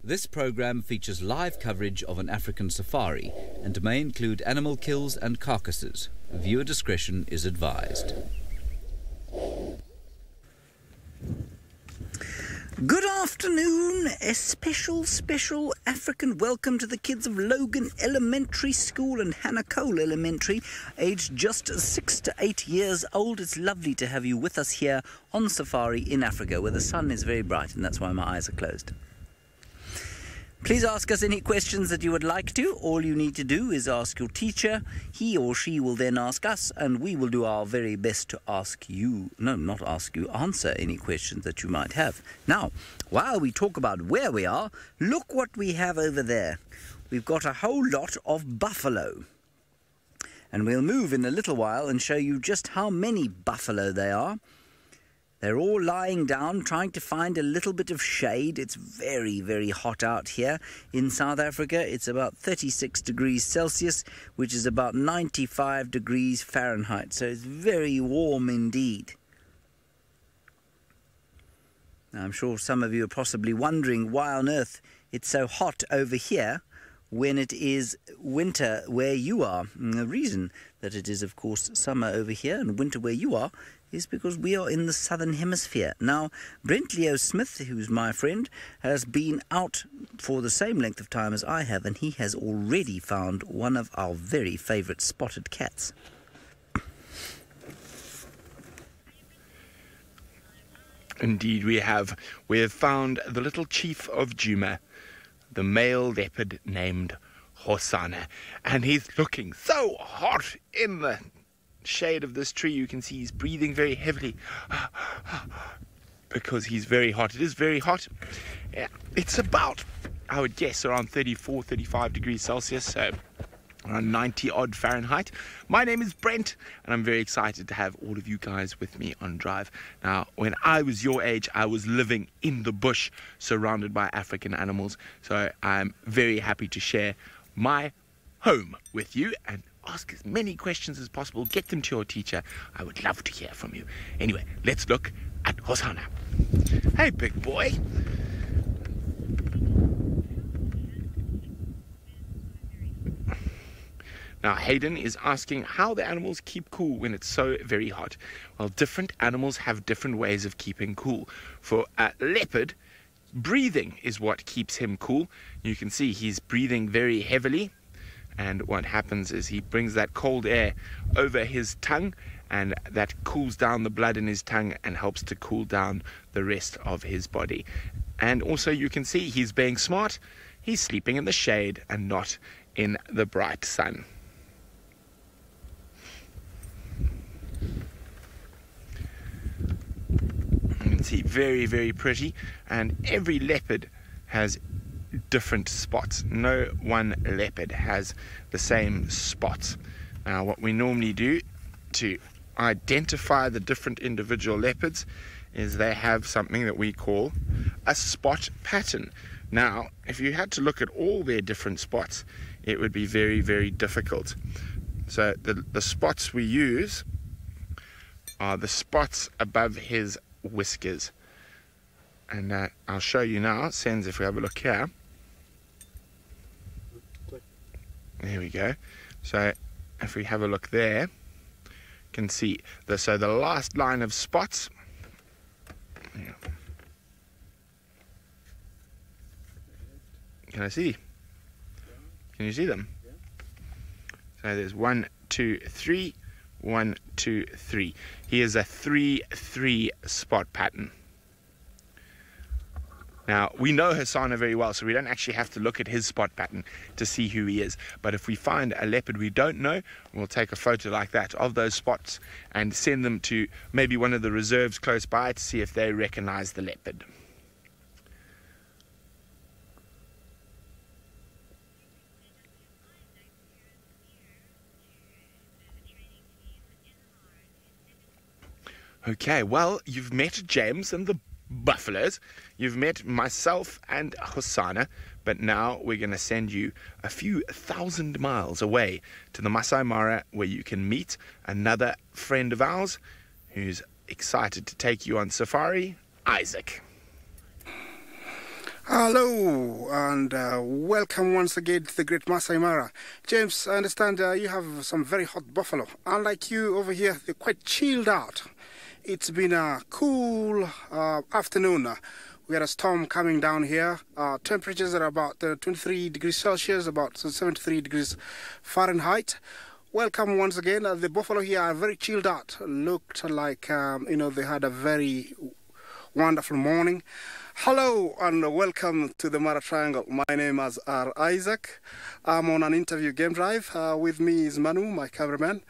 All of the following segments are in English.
This program features live coverage of an African safari and may include animal kills and carcasses. Viewer discretion is advised. Good afternoon, a special African welcome to the kids of Logan Elementary School and Hannacole Elementary, aged just 6 to 8 years old. It's lovely to have you with us here on safari in Africa, where the sun is very bright, and that's why my eyes are closed. Please ask us any questions that you would like to. All you need to do is ask your teacher. He or she will then ask us, and we will do our very best to answer any questions that you might have. Now, while we talk about where we are, look what we have over there. We've got a whole lot of buffalo. And we'll move in a little while and show you just how many buffalo there are. They're all lying down, trying to find a little bit of shade. It's very, very hot out here in South Africa. It's about 36 degrees Celsius, which is about 95 degrees Fahrenheit. So it's very warm indeed. Now, I'm sure some of you are possibly wondering why on earth it's so hot over here when it is winter where you are. And the reason that it is, of course, summer over here and winter where you are is because we are in the southern hemisphere. Now, Brent Leo Smith, who's my friend, has been out for the same length of time as I have, and he has already found one of our very favourite spotted cats. Indeed we have. We have found the little chief of Djuma, the male leopard named Hosanna, and he's looking so hot in the shade of this tree. You can see he's breathing very heavily because he's very hot. It is very hot. It's about, I would guess, around 34, 35 degrees Celsius, so around 90 odd Fahrenheit. My name is Brent, and I'm very excited to have all of you guys with me on Drive. Now, when I was your age, I was living in the bush, surrounded by African animals, so I'm very happy to share my home with you and ask as many questions as possible. Get them to your teacher. I would love to hear from you. Anyway, let's look at Hosanna. Hey, big boy. Now, Hayden is asking how the animals keep cool when it's so very hot. Well, different animals have different ways of keeping cool. For a leopard, breathing is what keeps him cool. You can see he's breathing very heavily. And what happens is he brings that cold air over his tongue, and that cools down the blood in his tongue and helps to cool down the rest of his body. And also you can see he's being smart. He's sleeping in the shade and not in the bright sun. You can see very, very pretty, and every leopard has different spots. No one leopard has the same spots. Now, what we normally do to identify the different individual leopards is they have something that we call a spot pattern. Now, if you had to look at all their different spots, it would be very, very difficult. So the spots we use are the spots above his whiskers. And I'll show you now, Sens, if we have a look here. There we go. So if we have a look there, you can see the last line of spots. Yeah. Can I see? Can you see them? So there's 1, 2, 3, 1, 2, 3. Here's a 3-3 spot pattern. Now, we know Hosanna very well, so we don't actually have to look at his spot pattern to see who he is. But if we find a leopard we don't know, we'll take a photo like that of those spots and send them to maybe one of the reserves close by to see if they recognize the leopard. Okay, well, you've met James and the buffaloes. You've met myself and Hosanna, but now we're going to send you a few thousand miles away to the Masai Mara, where you can meet another friend of ours who's excited to take you on safari, Isaac. Hello and welcome once again to the Great Masai Mara. James, I understand you have some very hot buffalo. Unlike you over here, they're quite chilled out. It's been a cool afternoon. We had a storm coming down here. Temperatures are about 23 degrees Celsius, about 73 degrees Fahrenheit. Welcome once again. The buffalo here are very chilled out. Looked like, they had a very wonderful morning. Hello and welcome to the Mara Triangle. My name is Isaac. I'm on an interview game drive. With me is Manu, my cameraman.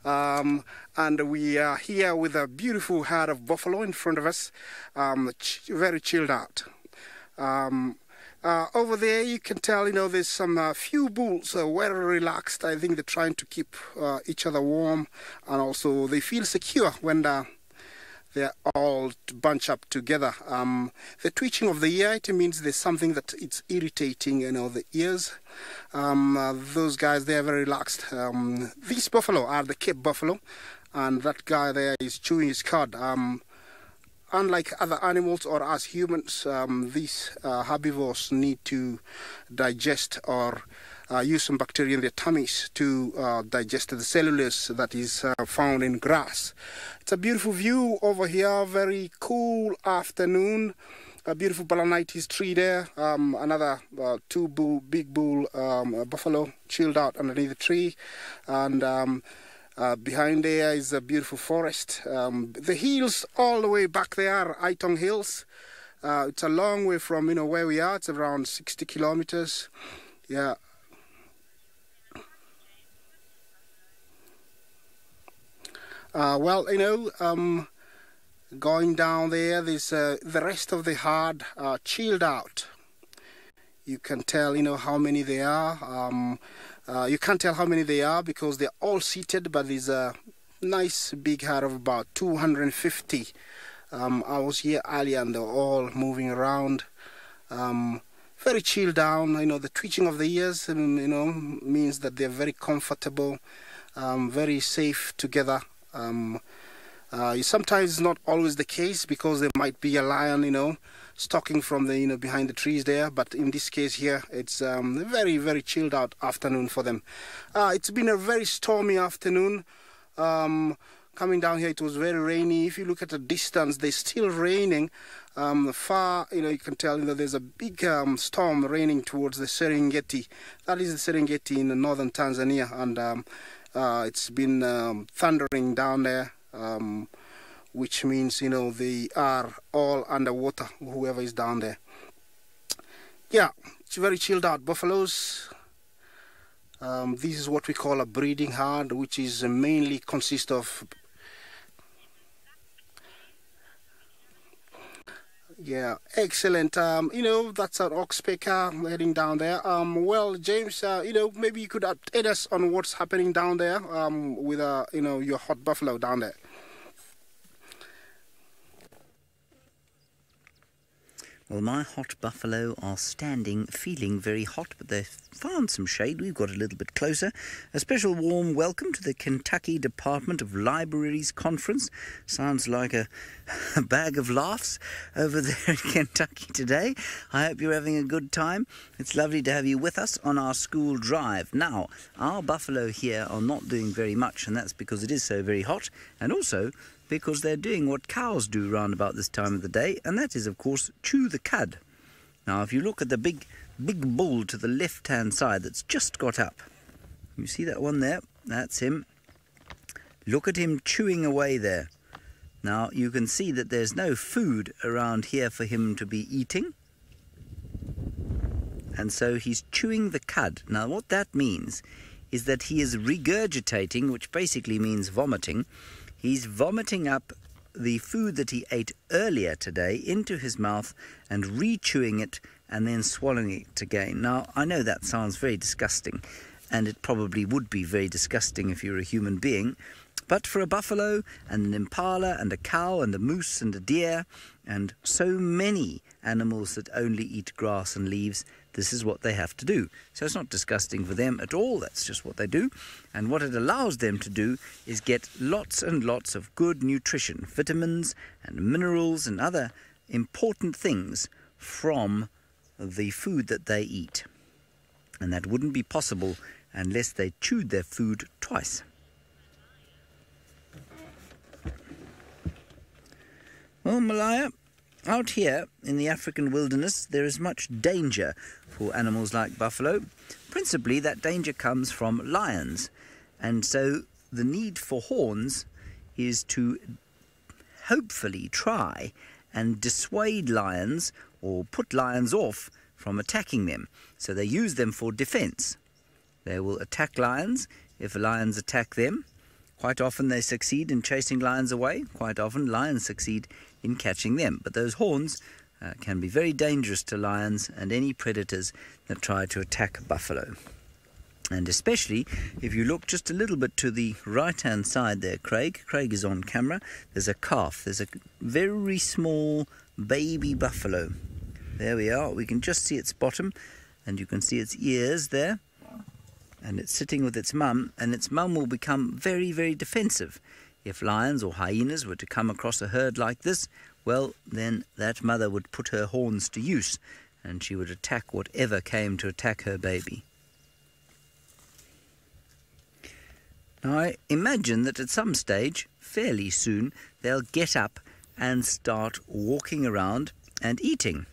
And we are here with a beautiful herd of buffalo in front of us. Very chilled out. Over there you can tell, there's some few bulls very relaxed. I think they're trying to keep each other warm, and also they feel secure when they're all bunch up together. The twitching of the ear, it means there's something that it's irritating, the ears. Those guys, they're very relaxed. These buffalo are the Cape buffalo, and that guy there is chewing his cud. Unlike other animals or us humans, these herbivores need to digest or use some bacteria in their tummies to digest the cellulose that is found in grass. It's a beautiful view over here, very cool afternoon. A beautiful balanitis tree there, another big bull buffalo chilled out underneath the tree, and behind there is a beautiful forest. The hills all the way back there are Aitong Hills. It's a long way from where we are. It's around 60 kilometers. Yeah. Going down there, there's the rest of the herd chilled out. You can tell, how many they are. You can't tell how many they are because they're all seated, but there's a nice big herd of about 250. I was here earlier and they're all moving around. Very chilled down. The twitching of the ears, means that they're very comfortable, very safe together. Sometimes it's not always the case because there might be a lion, stalking from the behind the trees there, but in this case here it's a very, very chilled out afternoon for them. It's been a very stormy afternoon. Coming down here it was very rainy. If you look at the distance, they're still raining. Far, you can tell there's a big storm raining towards the Serengeti. That is the Serengeti in northern Tanzania, and it's been thundering down there, which means they are all underwater, whoever is down there. Yeah, it's very chilled out buffaloes. This is what we call a breeding herd, which is mainly consists of excellent. That's an oxpecker heading down there. Well, James, maybe you could update us on what's happening down there with your hot buffalo down there. Well, my hot buffalo are standing, feeling very hot, but they've found some shade. We've got a little bit closer. A special warm welcome to the Kentucky Department of Libraries Conference. Sounds like a bag of laughs over there in Kentucky today. I hope you're having a good time. It's lovely to have you with us on our school drive. Now, our buffalo here are not doing very much, and that's because it is so very hot, and also because they're doing what cows do round about this time of the day, and that is, of course, chew the cud. Now, if you look at the big bull to the left-hand side that's just got up, you see that one there? That's him. Look at him chewing away there. Now, you can see that there's no food around here for him to be eating, and so he's chewing the cud. Now, what that means is that he is regurgitating, which basically means vomiting. He's vomiting up the food that he ate earlier today into his mouth and re-chewing it and then swallowing it again. Now, I know that sounds very disgusting, and it probably would be very disgusting if you're a human being, but for a buffalo and an impala and a cow and a moose and a deer and so many animals that only eat grass and leaves, this is what they have to do. So it's not disgusting for them at all, that's just what they do. And what it allows them to do is get lots and lots of good nutrition, vitamins and minerals and other important things from the food that they eat. And that wouldn't be possible unless they chewed their food twice. Well, Malaya, out here in the African wilderness, there is much danger for animals like buffalo. Principally, that danger comes from lions. And so the need for horns is to hopefully try and dissuade lions or put lions off from attacking them. So they use them for defense. They will attack lions if lions attack them. Quite often they succeed in chasing lions away. Quite often lions succeed in catching them. But those horns can be very dangerous to lions and any predators that try to attack buffalo. And especially if you look just a little bit to the right-hand side there, Craig. Craig is on camera. There's a calf. There's a very small baby buffalo. There we are. We can just see its bottom, and you can see its ears there. And it's sitting with its mum, and its mum will become very, very defensive. If lions or hyenas were to come across a herd like this, well, then that mother would put her horns to use, and she would attack whatever came to attack her baby. Now, I imagine that at some stage, fairly soon, they'll get up and start walking around and eating.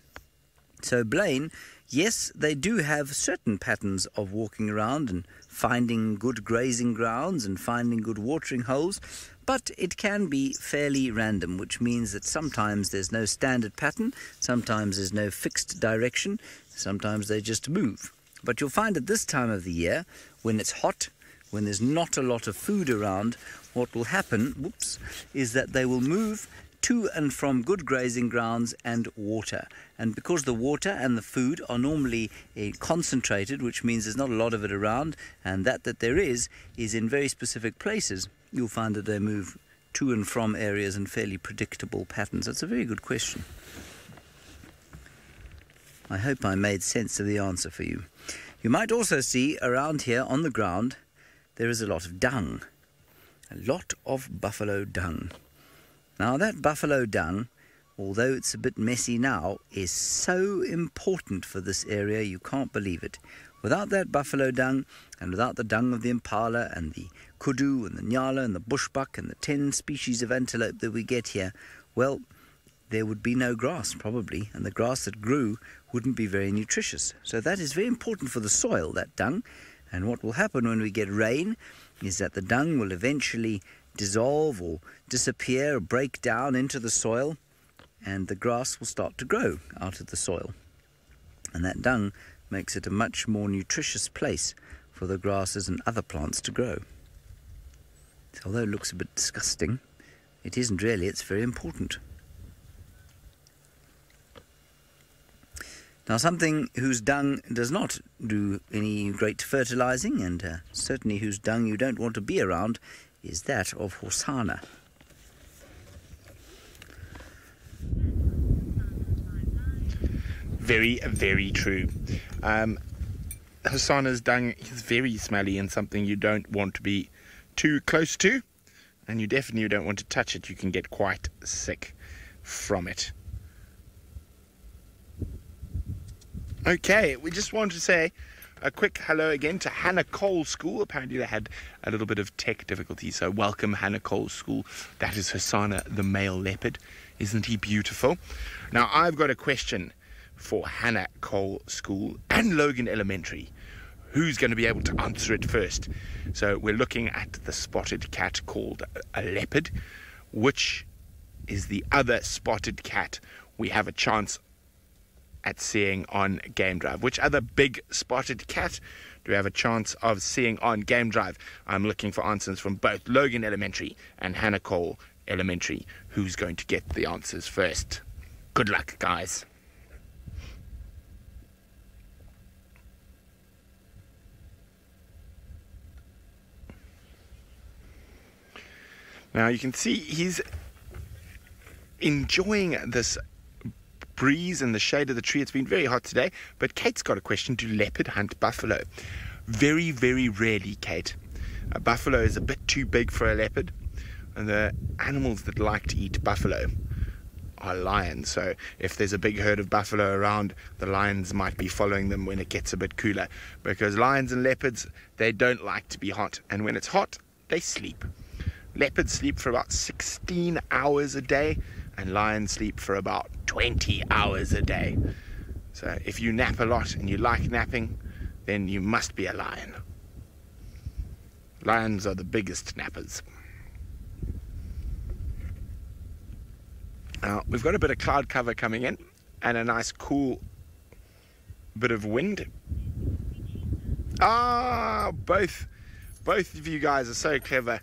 So, Blaine, yes, they do have certain patterns of walking around and finding good grazing grounds and finding good watering holes, but it can be fairly random, which means that sometimes there's no standard pattern, sometimes there's no fixed direction, sometimes they just move. But you'll find at this time of the year, when it's hot, when there's not a lot of food around, what will happen, is that they will move to and from good grazing grounds and water. And because the water and the food are normally concentrated, which means there's not a lot of it around, and that there is in very specific places, you'll find that they move to and from areas in fairly predictable patterns. That's a very good question. I hope I made sense of the answer for you. You might also see around here on the ground there is a lot of dung. A lot of buffalo dung. Now that buffalo dung, although it's a bit messy now, is so important for this area you can't believe it. Without that buffalo dung, and without the dung of the impala and the kudu and the nyala and the bushbuck and the 10 species of antelope that we get here, well, there would be no grass probably, and the grass that grew wouldn't be very nutritious. So that is very important for the soil, that dung. And what will happen when we get rain is that the dung will eventually dissolve or disappear or break down into the soil, and the grass will start to grow out of the soil. And that dung makes it a much more nutritious place for the grasses and other plants to grow. So although it looks a bit disgusting, it isn't really, it's very important. Now, something whose dung does not do any great fertilizing, and certainly whose dung you don't want to be around, is that of Hosanna. Very, very true. Hosanna's dung is very smelly and something you don't want to be too close to, and you definitely don't want to touch it. You can get quite sick from it. Okay, we just want to say a quick hello again to Hannah Cole School. Apparently they had a little bit of tech difficulty, so welcome Hannah Cole School. That is Hosanna the male leopard. Isn't he beautiful? Now I've got a question for Hannah Cole School and Logan Elementary. Who's going to be able to answer it first? So we're looking at the spotted cat called a leopard. Which is the other spotted cat we have a chance at seeing on Game Drive? Which other big spotted cat do we have a chance of seeing on Game Drive? I'm looking for answers from both Logan Elementary and Hannah Cole Elementary. Who's going to get the answers first? Good luck, guys. Now you can see he's enjoying this breeze and the shade of the tree. It's been very hot today, but Kate's got a question. Do leopard hunt buffalo? Very, very rarely, Kate. A buffalo is a bit too big for a leopard, and the animals that like to eat buffalo are lions. So if there's a big herd of buffalo around, the lions might be following them when it gets a bit cooler, because lions and leopards, they don't like to be hot, and when it's hot, they sleep. Leopards sleep for about 16 hours a day, and lions sleep for about 20 hours a day. So if you nap a lot and you like napping, then you must be a lion. Lions are the biggest nappers. Now, we've got a bit of cloud cover coming in and a nice cool bit of wind. Both of you guys are so clever.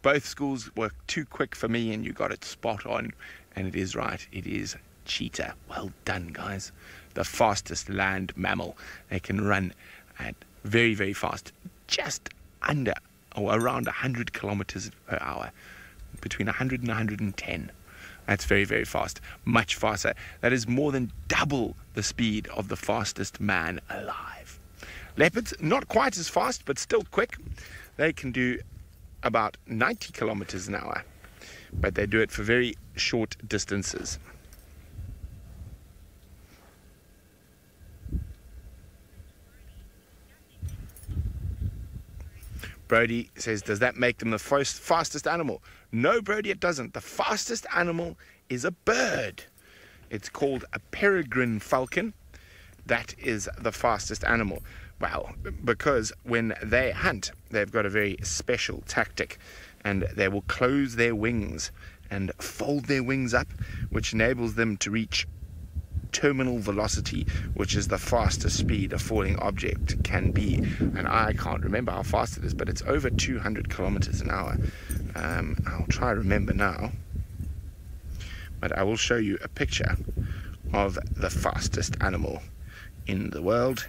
Both schools were too quick for me and you got it spot on. And it is right, it is cheetah. Well done, guys. The fastest land mammal. They can run at very, very fast, just under or around 100 kilometers per hour, between 100 and 110. That's very, very fast, much faster. That is more than double the speed of the fastest man alive. Leopards, not quite as fast, but still quick. They can do about 90 kilometers an hour, but they do it for very short distances. Brody says, does that make them the fastest animal? No, Brody, it doesn't. The fastest animal is a bird. It's called a peregrine falcon. That is the fastest animal. Well, because when they hunt, they've got a very special tactic, and they will close their wings and fold their wings up, which enables them to reach terminal velocity, which is the fastest speed a falling object can be. And I can't remember how fast it is, but it's over 200 kilometers an hour. I'll try to remember now, but I will show you a picture of the fastest animal in the world.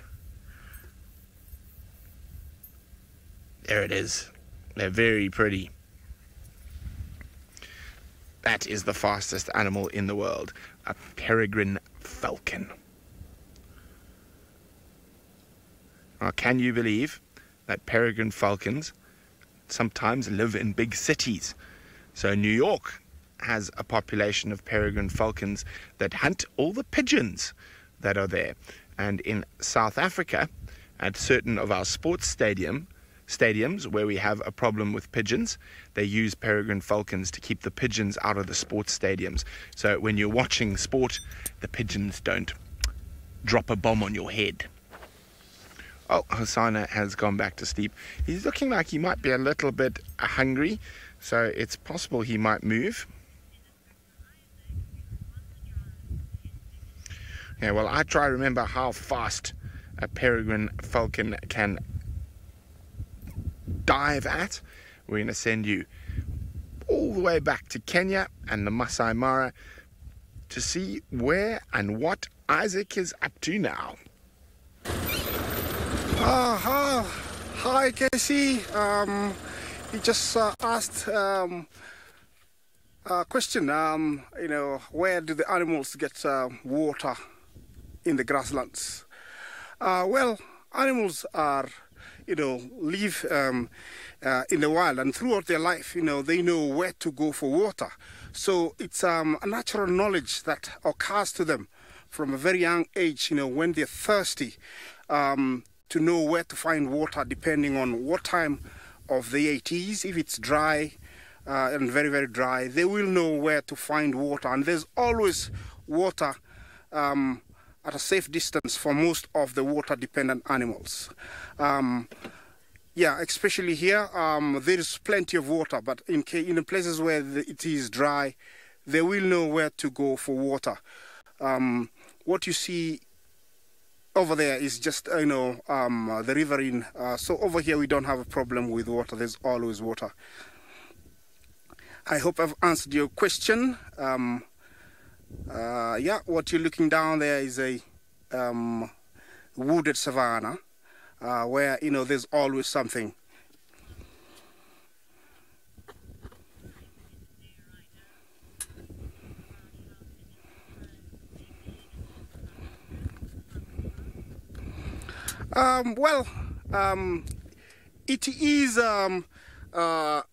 There it is. They're very pretty. That is the fastest animal in the world, a peregrine falcon. Now, can you believe that peregrine falcons sometimes live in big cities? So New York has a population of peregrine falcons that hunt all the pigeons that are there. And in South Africa, at certain of our sports stadiums where we have a problem with pigeons, they use peregrine falcons to keep the pigeons out of the sports stadiums. So when you're watching sport, the pigeons don't drop a bomb on your head. Oh, Hosanna has gone back to sleep. He's looking like he might be a little bit hungry, so it's possible he might move. Yeah, well, I try to remember how fast a peregrine falcon can dive at. We're going to send you all the way back to Kenya and the Masai Mara to see where and what Isaac is up to now. Hi, Casey. He just asked a question. Where do the animals get water in the grasslands? Well, animals are, live in the wild, and throughout their life, they know where to go for water. So it's a natural knowledge that occurs to them from a very young age, when they're thirsty, to know where to find water depending on what time of the year it is. If it's dry and very, very dry, they will know where to find water. And there's always water at a safe distance for most of the water-dependent animals. Yeah, especially here, there is plenty of water, but in the places where it is dry, they will know where to go for water. What you see over there is just, the riverine. So over here, we don't have a problem with water. There's always water. I hope I've answered your question. Yeah, what you're looking down there is a wooded savanna, where, there's always something. It is 5:20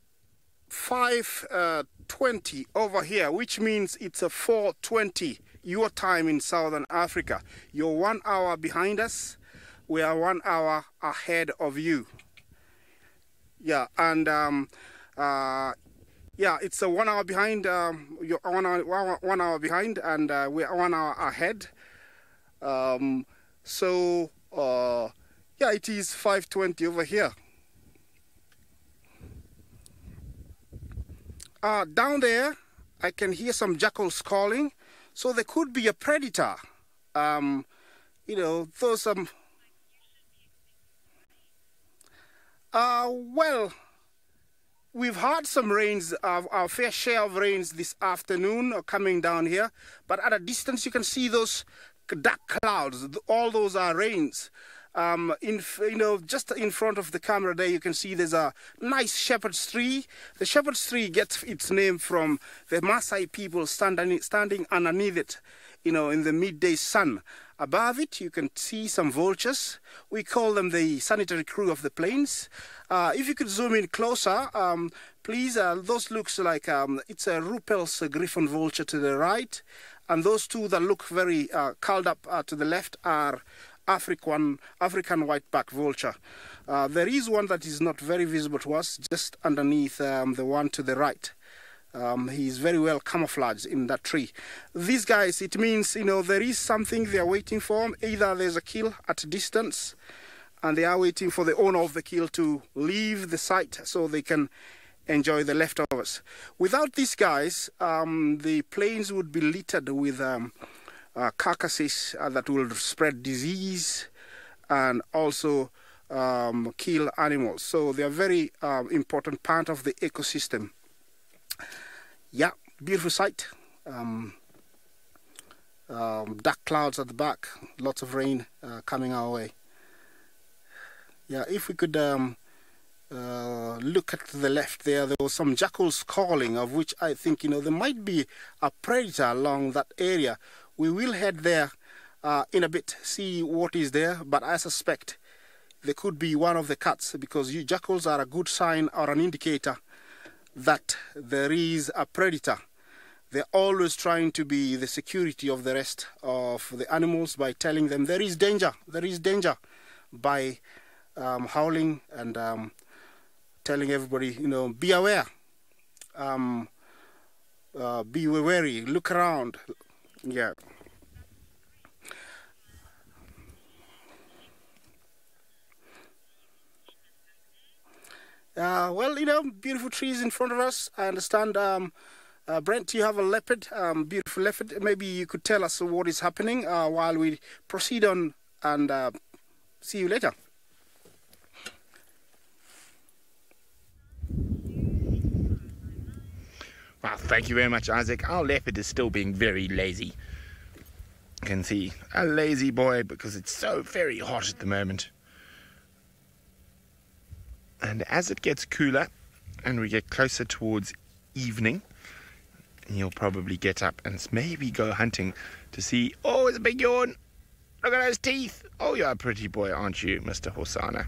5:20 over here, which means it's a 4:20 your time in Southern Africa. You're 1 hour behind us. We are 1 hour ahead of you. Yeah, and yeah, it's a 1 hour behind. You're 1 hour behind, and we're 1 hour ahead. So yeah, it is 5:20 over here. Down there, I can hear some jackals calling, so there could be a predator. You know, those well, we've had some rains, our fair share of rains this afternoon coming down here, but at a distance you can see those dark clouds. All those are rains. You know, just in front of the camera there, you can see there's a nice shepherd's tree. The shepherd's tree gets its name from the Maasai people standing underneath it, you know, in the midday sun. Above it, you can see some vultures. We call them the sanitary crew of the plains. If you could zoom in closer, please, those looks like it's a Ruppel's griffon vulture to the right, and those two that look very curled up to the left are African whiteback vulture. There is one that is not very visible to us, just underneath the one to the right. He's very well camouflaged in that tree. These guys, it means, you know, there is something they are waiting for. Either there's a kill at a distance, and they are waiting for the owner of the kill to leave the site so they can enjoy the leftovers. Without these guys, the plains would be littered with carcasses that will spread disease and also kill animals. So they are very important part of the ecosystem. Yeah, beautiful sight. Dark clouds at the back, lots of rain coming our way. Yeah, if we could look at the left there was some jackals calling, of which I think, you know, there might be a predator along that area. We will head there in a bit, see what is there, but I suspect there could be one of the cats, because jackals are a good sign or an indicator that there is a predator. They're always trying to be the security of the rest of the animals by telling them there is danger, by howling and telling everybody, you know, be aware, be wary, look around. Yeah. Well, you know, beautiful trees in front of us. I understand, Brent, you have a leopard, beautiful leopard. Maybe you could tell us what is happening while we proceed on, and see you later. Well, thank you very much, Isaac. Our leopard is still being very lazy. You can see a lazy boy because it's so very hot at the moment. And as it gets cooler and we get closer towards evening, he'll probably get up and maybe go hunting to see, oh, it's a big yawn. Look at those teeth. Oh, you're a pretty boy, aren't you, Mr. Hosana?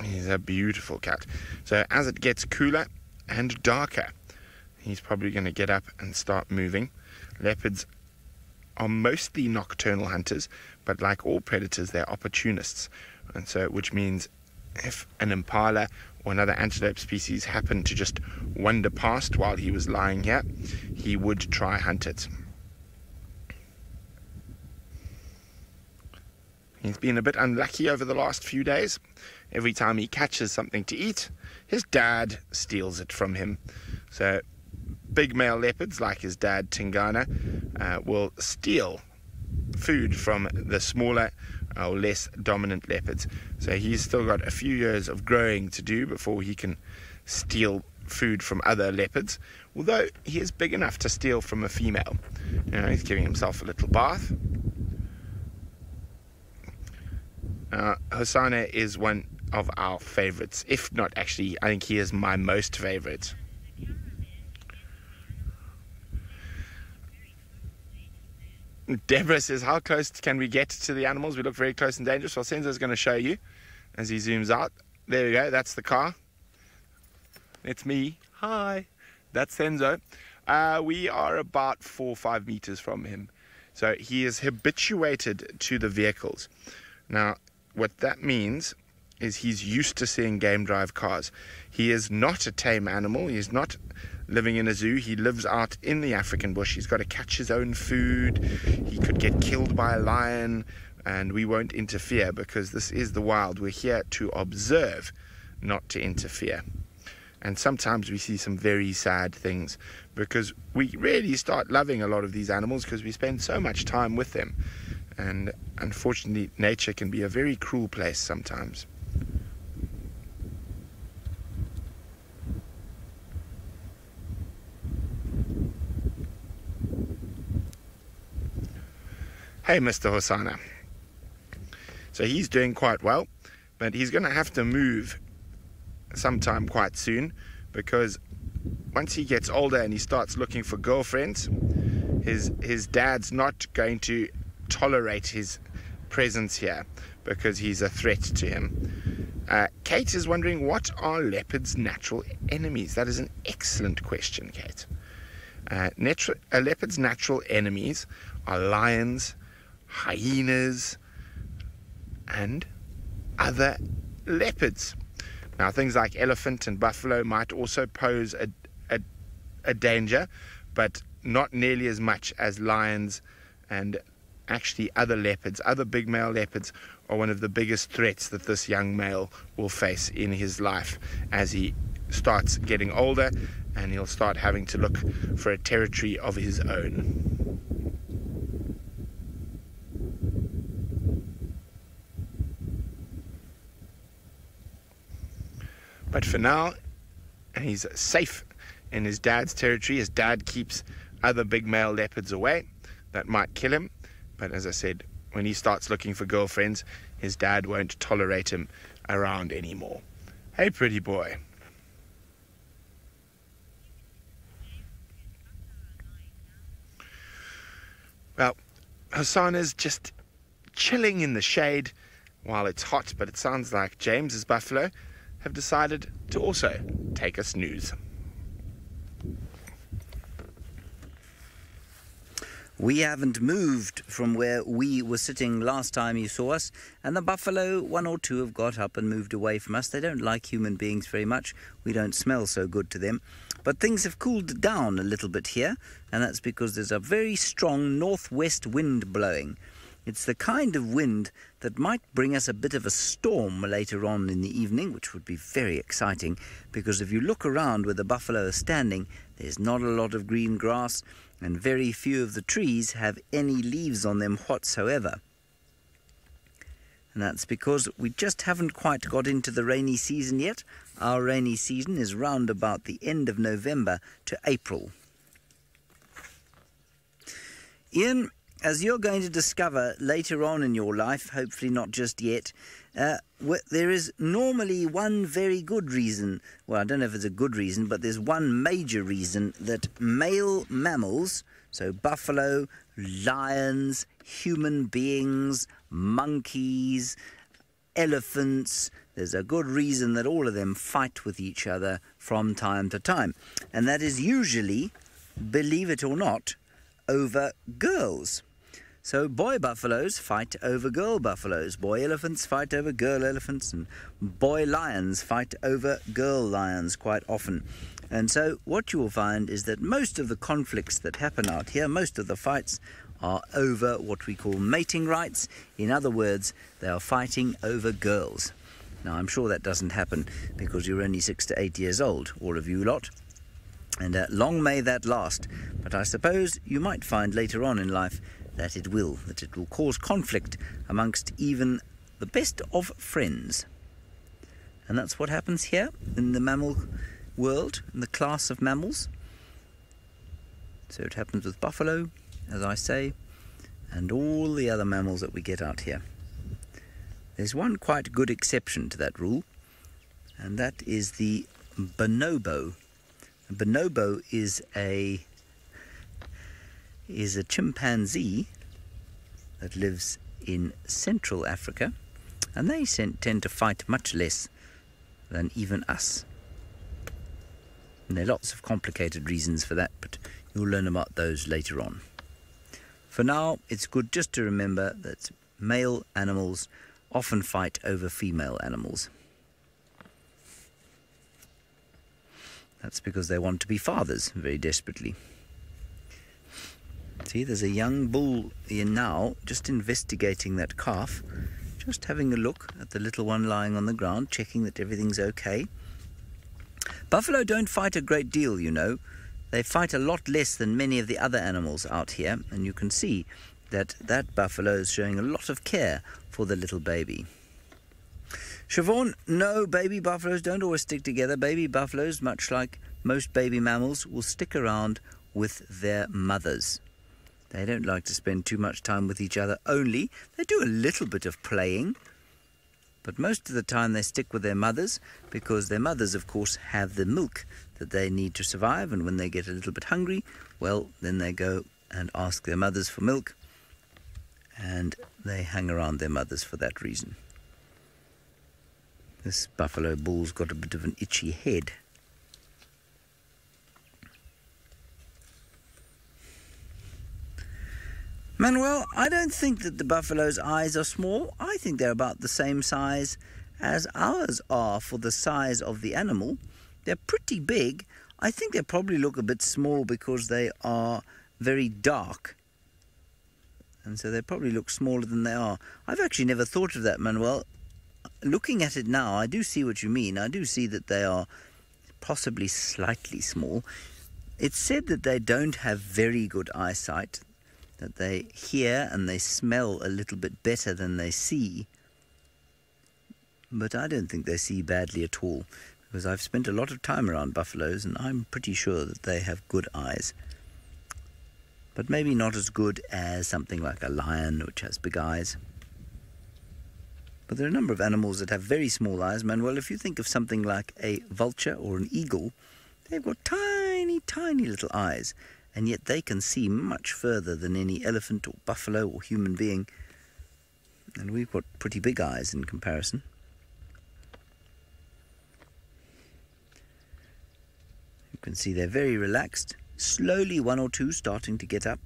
He's a beautiful cat. So as it gets cooler and darker, he's probably going to get up and start moving. Leopards are mostly nocturnal hunters, but like all predators, they're opportunists. And so, which means if an impala or another antelope species happened to just wander past while he was lying here, he would try hunt it. He's been a bit unlucky over the last few days. Every time he catches something to eat, his dad steals it from him. So big male leopards like his dad Tingana will steal food from the smaller or less dominant leopards. So he's still got a few years of growing to do before he can steal food from other leopards, although he is big enough to steal from a female. You know, he's giving himself a little bath. Hosana is one of our favorites, if not actually, I think he is my most favorite. Deborah says, how close can we get to the animals? We look very close and dangerous. Well, Senzo's going to show you as he zooms out. There we go, that's the car. It's me. Hi. That's Senzo. We are about 4 or 5 meters from him. So he is habituated to the vehicles. Now, what that means is he's used to seeing game drive cars. He is not a tame animal. He's not living in a zoo. He lives out in the African bush. He's got to catch his own food. He could get killed by a lion, and we won't interfere because this is the wild. We're here to observe, not to interfere. And sometimes we see some very sad things because we really start loving a lot of these animals because we spend so much time with them. And unfortunately, nature can be a very cruel place sometimes. Hey, Mr. Hosanna. So he's doing quite well, but he's going to have to move sometime quite soon because once he gets older and he starts looking for girlfriends, his dad's not going to tolerate his presence here because he's a threat to him. Kate is wondering, what are leopards' natural enemies? That is an excellent question, Kate. A leopard's natural enemies are lions, hyenas, and other leopards. Now, things like elephant and buffalo might also pose a danger, but not nearly as much as lions, and actually other leopards. Other big male leopards are one of the biggest threats that this young male will face in his life as he starts getting older, and he'll start having to look for a territory of his own. But for now, he's safe in his dad's territory. His dad keeps other big male leopards away. That might kill him. But as I said, when he starts looking for girlfriends, his dad won't tolerate him around anymore. Hey, pretty boy. Well, Hosanna's just chilling in the shade while it's hot, but it sounds like James's buffalo have decided to also take a snooze. We haven't moved from where we were sitting last time you saw us, and the buffalo, 1 or 2, have got up and moved away from us. They don't like human beings very much. We don't smell so good to them. But things have cooled down a little bit here, and that's because there's a very strong northwest wind blowing. It's the kind of wind that might bring us a bit of a storm later on in the evening, which would be very exciting, because if you look around where the buffalo are standing, there's not a lot of green grass, and very few of the trees have any leaves on them whatsoever. And that's because we just haven't quite got into the rainy season yet. Our rainy season is round about the end of November to April. Ian, as you're going to discover later on in your life, hopefully not just yet, there is normally one very good reason, well, I don't know if it's a good reason, but there's one major reason that male mammals, so buffalo, lions, human beings, monkeys, elephants, there's a good reason that all of them fight with each other from time to time. And that is usually, believe it or not, over girls. So boy buffaloes fight over girl buffaloes, boy elephants fight over girl elephants, and boy lions fight over girl lions quite often. And so what you will find is that most of the conflicts that happen out here, most of the fights, are over what we call mating rights. In other words, they are fighting over girls. Now, I'm sure that doesn't happen because you're only 6 to 8 years old, all of you lot. And long may that last. But I suppose you might find later on in life that it will cause conflict amongst even the best of friends. And that's what happens here in the mammal world, in the class of mammals. So it happens with buffalo, as I say, and all the other mammals that we get out here. There's one quite good exception to that rule, and that is the bonobo. A bonobo is a chimpanzee that lives in Central Africa, and they tend to fight much less than even us. And there are lots of complicated reasons for that, but you'll learn about those later on. For now, it's good just to remember that male animals often fight over female animals. That's because they want to be fathers very desperately. See, there's a young bull here now, just investigating that calf, just having a look at the little one lying on the ground, checking that everything's okay. Buffalo don't fight a great deal, you know. They fight a lot less than many of the other animals out here, and you can see that that buffalo is showing a lot of care for the little baby. Siobhan, no, baby buffaloes don't always stick together. Baby buffaloes, much like most baby mammals, will stick around with their mothers. They don't like to spend too much time with each other only. They do a little bit of playing, but most of the time they stick with their mothers because their mothers, of course, have the milk that they need to survive, and when they get a little bit hungry, well, then they go and ask their mothers for milk, and they hang around their mothers for that reason. This buffalo bull's got a bit of an itchy head. Manuel, I don't think that the buffalo's eyes are small. I think they're about the same size as ours are for the size of the animal. They're pretty big. I think they probably look a bit small because they are very dark. And so they probably look smaller than they are. I've actually never thought of that, Manuel. Looking at it now, I do see what you mean. I do see that they are possibly slightly small. It's said that they don't have very good eyesight, that they hear and they smell a little bit better than they see. But I don't think they see badly at all, because I've spent a lot of time around buffaloes and I'm pretty sure that they have good eyes. But maybe not as good as something like a lion, which has big eyes. But there are a number of animals that have very small eyes, Manuel. If you think of something like a vulture or an eagle, they've got tiny, tiny little eyes, and yet they can see much further than any elephant or buffalo or human being. And we've got pretty big eyes in comparison. You can see they're very relaxed, slowly one or two starting to get up,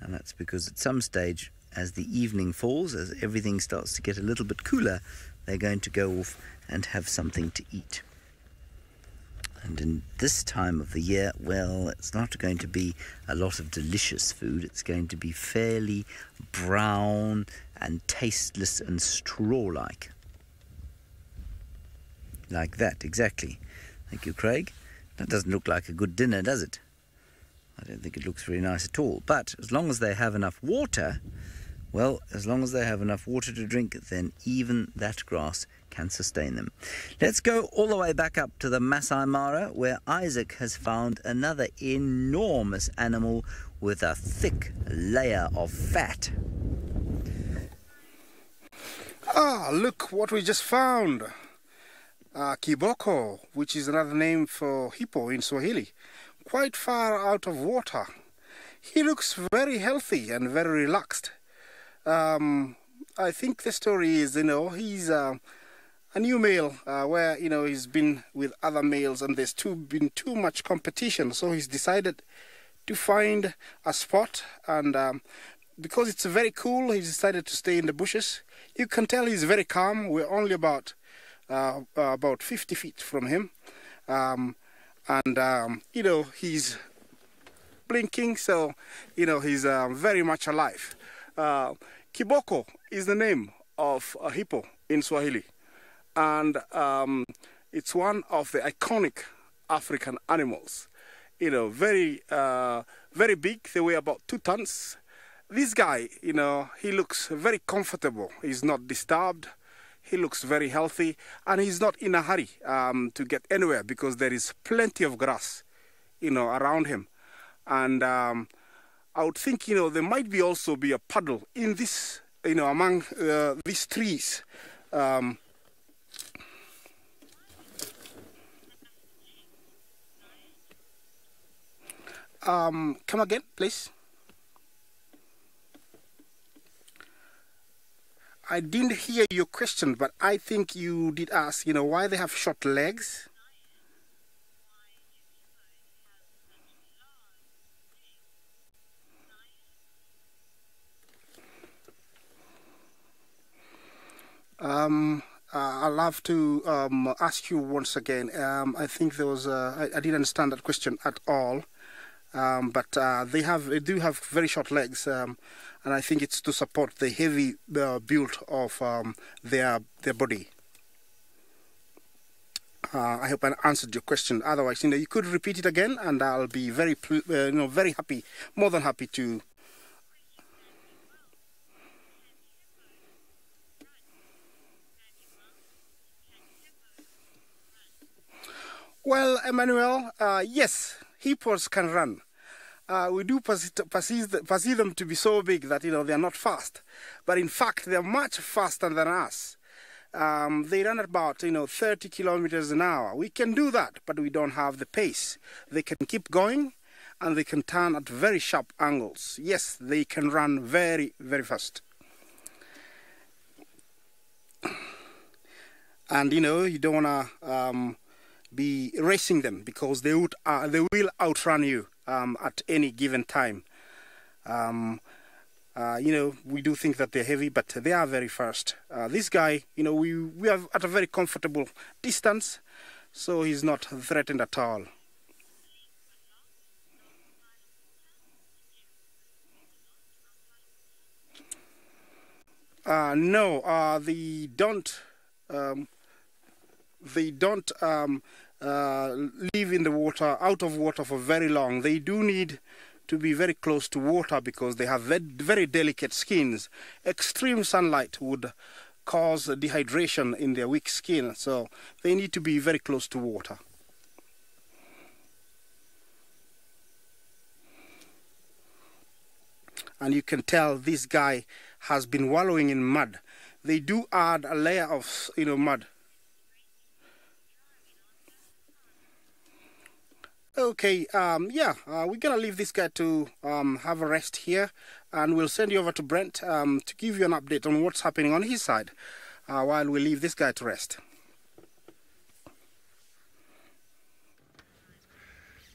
and that's because at some stage, as the evening falls, as everything starts to get a little bit cooler, they're going to go off and have something to eat. And in this time of the year, well, it's not going to be a lot of delicious food. It's going to be fairly brown and tasteless and straw-like. Like that, exactly. Thank you, Craig. That doesn't look like a good dinner, does it? I don't think it looks very nice at all. But as long as they have enough water, well, as long as they have enough water to drink, then even that grass can sustain them. Let's go all the way back up to the Masai Mara, where Isaac has found another enormous animal with a thick layer of fat. Ah, look what we just found. Kiboko, which is another name for hippo in Swahili. Quite far out of water. He looks very healthy and very relaxed. I think the story is, he's a new male where, he's been with other males and there's been too much competition. So he's decided to find a spot, and because it's very cool, he decided to stay in the bushes. You can tell he's very calm. We're only about 50 feet from him. He's blinking, so, he's very much alive. Kiboko is the name of a hippo in Swahili, and it's one of the iconic African animals. Very big. They weigh about 2 tons. This guy, he looks very comfortable. He's not disturbed. He looks very healthy, and he's not in a hurry to get anywhere because there is plenty of grass, around him. And I would think, there might be also be a puddle in this, among these trees. Come again, please. I didn't hear your question, but I think you did ask, why they have short legs. I'll have to ask you once again. I think there was I didn't understand that question at all. But they do have very short legs, and I think it's to support the heavy build of their body. I hope I answered your question. Otherwise, you could repeat it again, and I'll be very very happy, more than happy to. Well, Emmanuel, yes, hippos can run. We do perceive them to be so big that, they are not fast. But in fact, they are much faster than us. They run at about, 30 kilometers an hour. We can do that, but we don't have the pace. They can keep going, and they can turn at very sharp angles. Yes, they can run very, very fast. And, you don't want to be racing them, because they will outrun you at any given time. We do think that they're heavy, but they are very fast. This guy, we are at a very comfortable distance, so he's not threatened at all. No, they don't live in the water, out of water for very long. They do need to be very close to water because they have very delicate skins. Extreme sunlight would cause dehydration in their weak skin, so they need to be very close to water. And you can tell this guy has been wallowing in mud. They do add a layer of mud. Okay, we're gonna leave this guy to have a rest here, and we'll send you over to Brent to give you an update on what's happening on his side while we leave this guy to rest.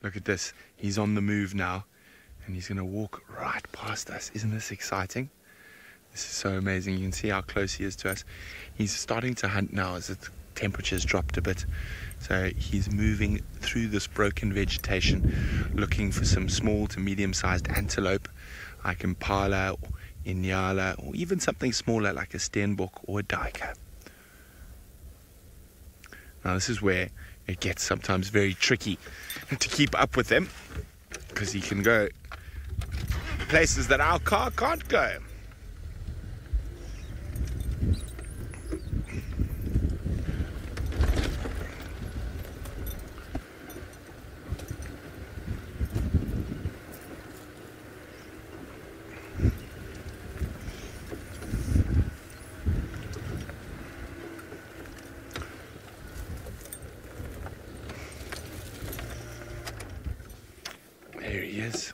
Look at this. He's on the move now, and he's gonna walk right past us. Isn't this exciting? This is so amazing. You can see how close he is to us. He's starting to hunt now as the temperature's dropped a bit. So he's moving through this broken vegetation, looking for some small to medium-sized antelope, like impala, or inyala, or even something smaller like a steenbok or a duiker. Now this is where it gets sometimes very tricky to keep up with them, because he can go places that our car can't go. There he is.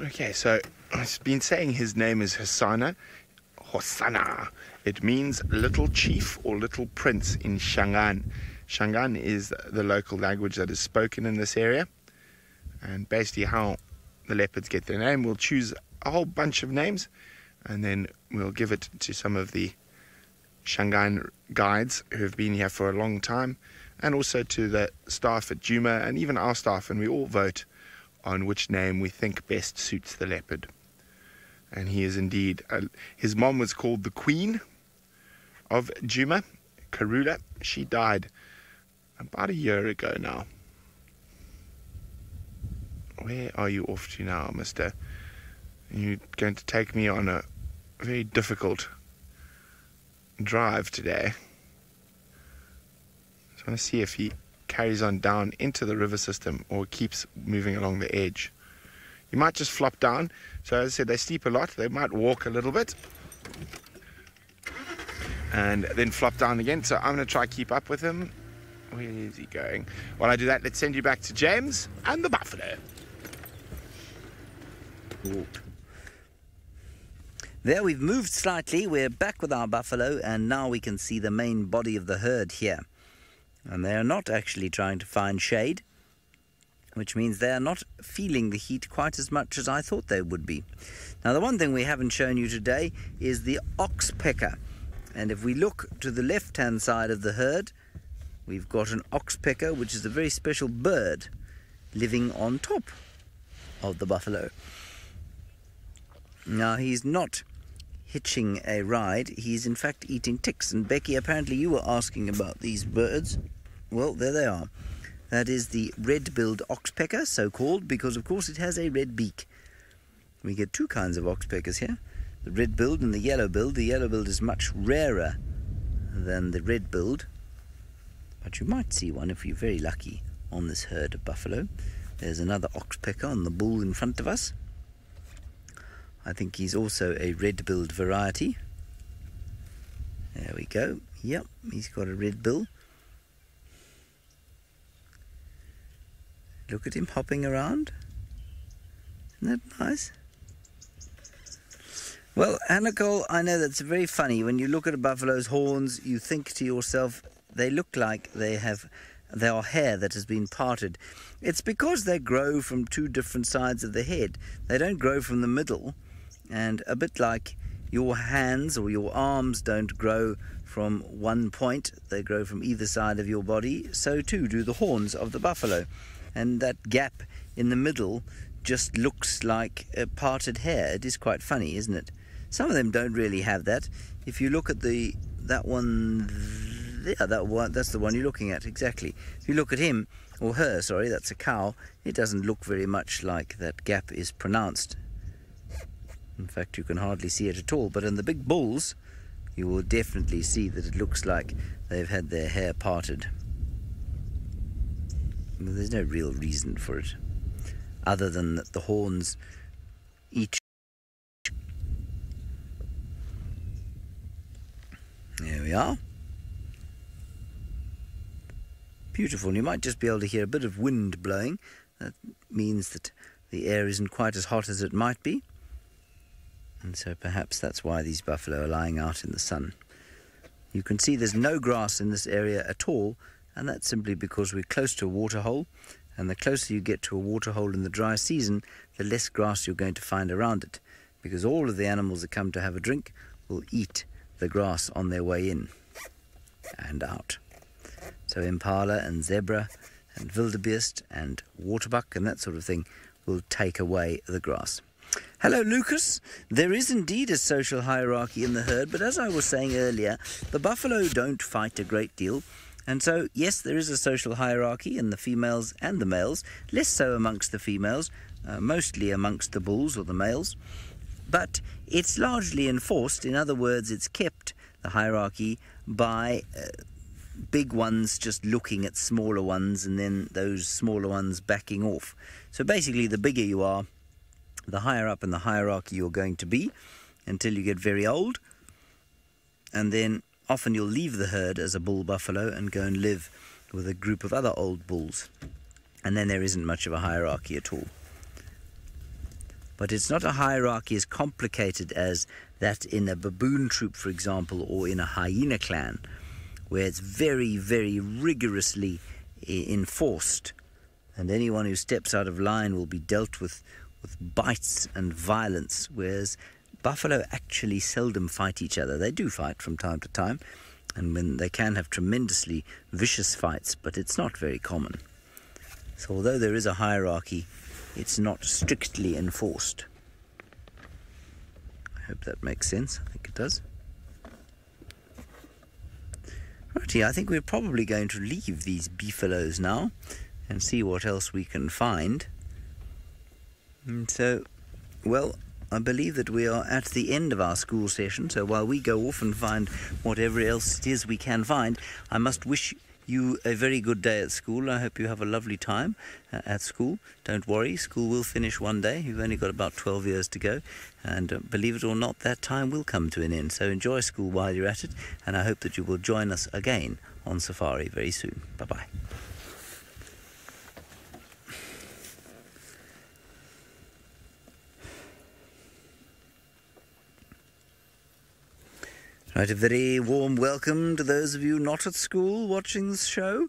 Okay, so I've been saying his name is Hosanna. It means little chief or little prince in Shangaan. Shangaan is the local language that is spoken in this area. And basically how the leopards get their name, we'll choose a whole bunch of names, and then we'll give it to some of the Shangaan guides who have been here for a long time, and also to the staff at Juma and even our staff, and we all vote on which name we think best suits the leopard. And he is indeed, his mom was called the Queen of Juma, Karula. She died about a year ago now. Where are you off to now, mister? You're going to take me on a very difficult drive today. So I want to see if he carries on down into the river system or keeps moving along the edge. He might just flop down. So as I said, they steep a lot. They might walk a little bit and then flop down again. So I'm going to try keep up with him. Where is he going? While I do that, let's send you back to James and the buffalo. Ooh. There, we've moved slightly. We're back with our buffalo, and now we can see the main body of the herd here. And they're not actually trying to find shade. which means they are not feeling the heat quite as much as I thought they would be. Now, the one thing we haven't shown you today is the oxpecker. And if we look to the left-hand side of the herd, we've got an oxpecker, which is a very special bird living on top of the buffalo. Now, he's not hitching a ride. He's in fact eating ticks. And Becky, apparently you were asking about these birds. Well, there they are. That is the red-billed oxpecker, so-called, because of course it has a red beak. We get two kinds of oxpeckers here, the red-billed and the yellow-billed. The yellow-billed is much rarer than the red-billed, but you might see one if you're very lucky on this herd of buffalo. There's another oxpecker on the bull in front of us. I think he's also a red-billed variety. There we go. Yep, he's got a red bill. Look at him hopping around. Isn't that nice? Well, Nicole, I know that's very funny. When you look at a buffalo's horns, you think to yourself, they look like they are hair that has been parted. It's because they grow from two different sides of the head. They don't grow from the middle. And a bit like your hands or your arms don't grow from one point, they grow from either side of your body, so too do the horns of the buffalo. And that gap in the middle just looks like a parted hair. It is quite funny, isn't it? Some of them don't really have that. If you look at that one, that's the one you're looking at, exactly. If you look at him, or her, sorry, that's a cow, it doesn't look very much like that gap is pronounced. In fact, you can hardly see it at all. But in the big bulls, you will definitely see that it looks like they've had their hair parted. Well, there's no real reason for it, other than that the horns each... There we are. Beautiful. You might just be able to hear a bit of wind blowing. That means that the air isn't quite as hot as it might be. And so perhaps that's why these buffalo are lying out in the sun. You can see there's no grass in this area at all, and that's simply because we're close to a waterhole, and the closer you get to a waterhole in the dry season, the less grass you're going to find around it, because all of the animals that come to have a drink will eat the grass on their way in and out. So impala and zebra and wildebeest and waterbuck and that sort of thing will take away the grass. Hello, Lucas. There is indeed a social hierarchy in the herd, but as I was saying earlier, the buffalo don't fight a great deal. And so, yes, there is a social hierarchy in the females and the males, less so amongst the females, mostly amongst the bulls or the males. But it's largely enforced. In other words, it's kept, the hierarchy, by big ones just looking at smaller ones and then those smaller ones backing off. So basically, the bigger you are, the higher up in the hierarchy you're going to be until you get very old. And then often you'll leave the herd as a bull buffalo and go and live with a group of other old bulls. And then there isn't much of a hierarchy at all. But it's not a hierarchy as complicated as that in a baboon troop, for example, or in a hyena clan, where it's very, very rigorously enforced. And anyone who steps out of line will be dealt with bites and violence, whereas buffalo actually seldom fight each other. They do fight from time to time, and when they can have tremendously vicious fights, but it's not very common. So although there is a hierarchy, it's not strictly enforced. I hope that makes sense. I think it does. Righty, I think we're probably going to leave these beefaloes now and see what else we can find. And so, well, I believe that we are at the end of our school session, so while we go off and find whatever else it is we can find, I must wish you a very good day at school. I hope you have a lovely time at school. Don't worry, school will finish one day. You've only got about 12 years to go, and believe it or not, that time will come to an end. So enjoy school while you're at it, and I hope that you will join us again on Safari very soon. Bye-bye. Right, a very warm welcome to those of you not at school watching this show.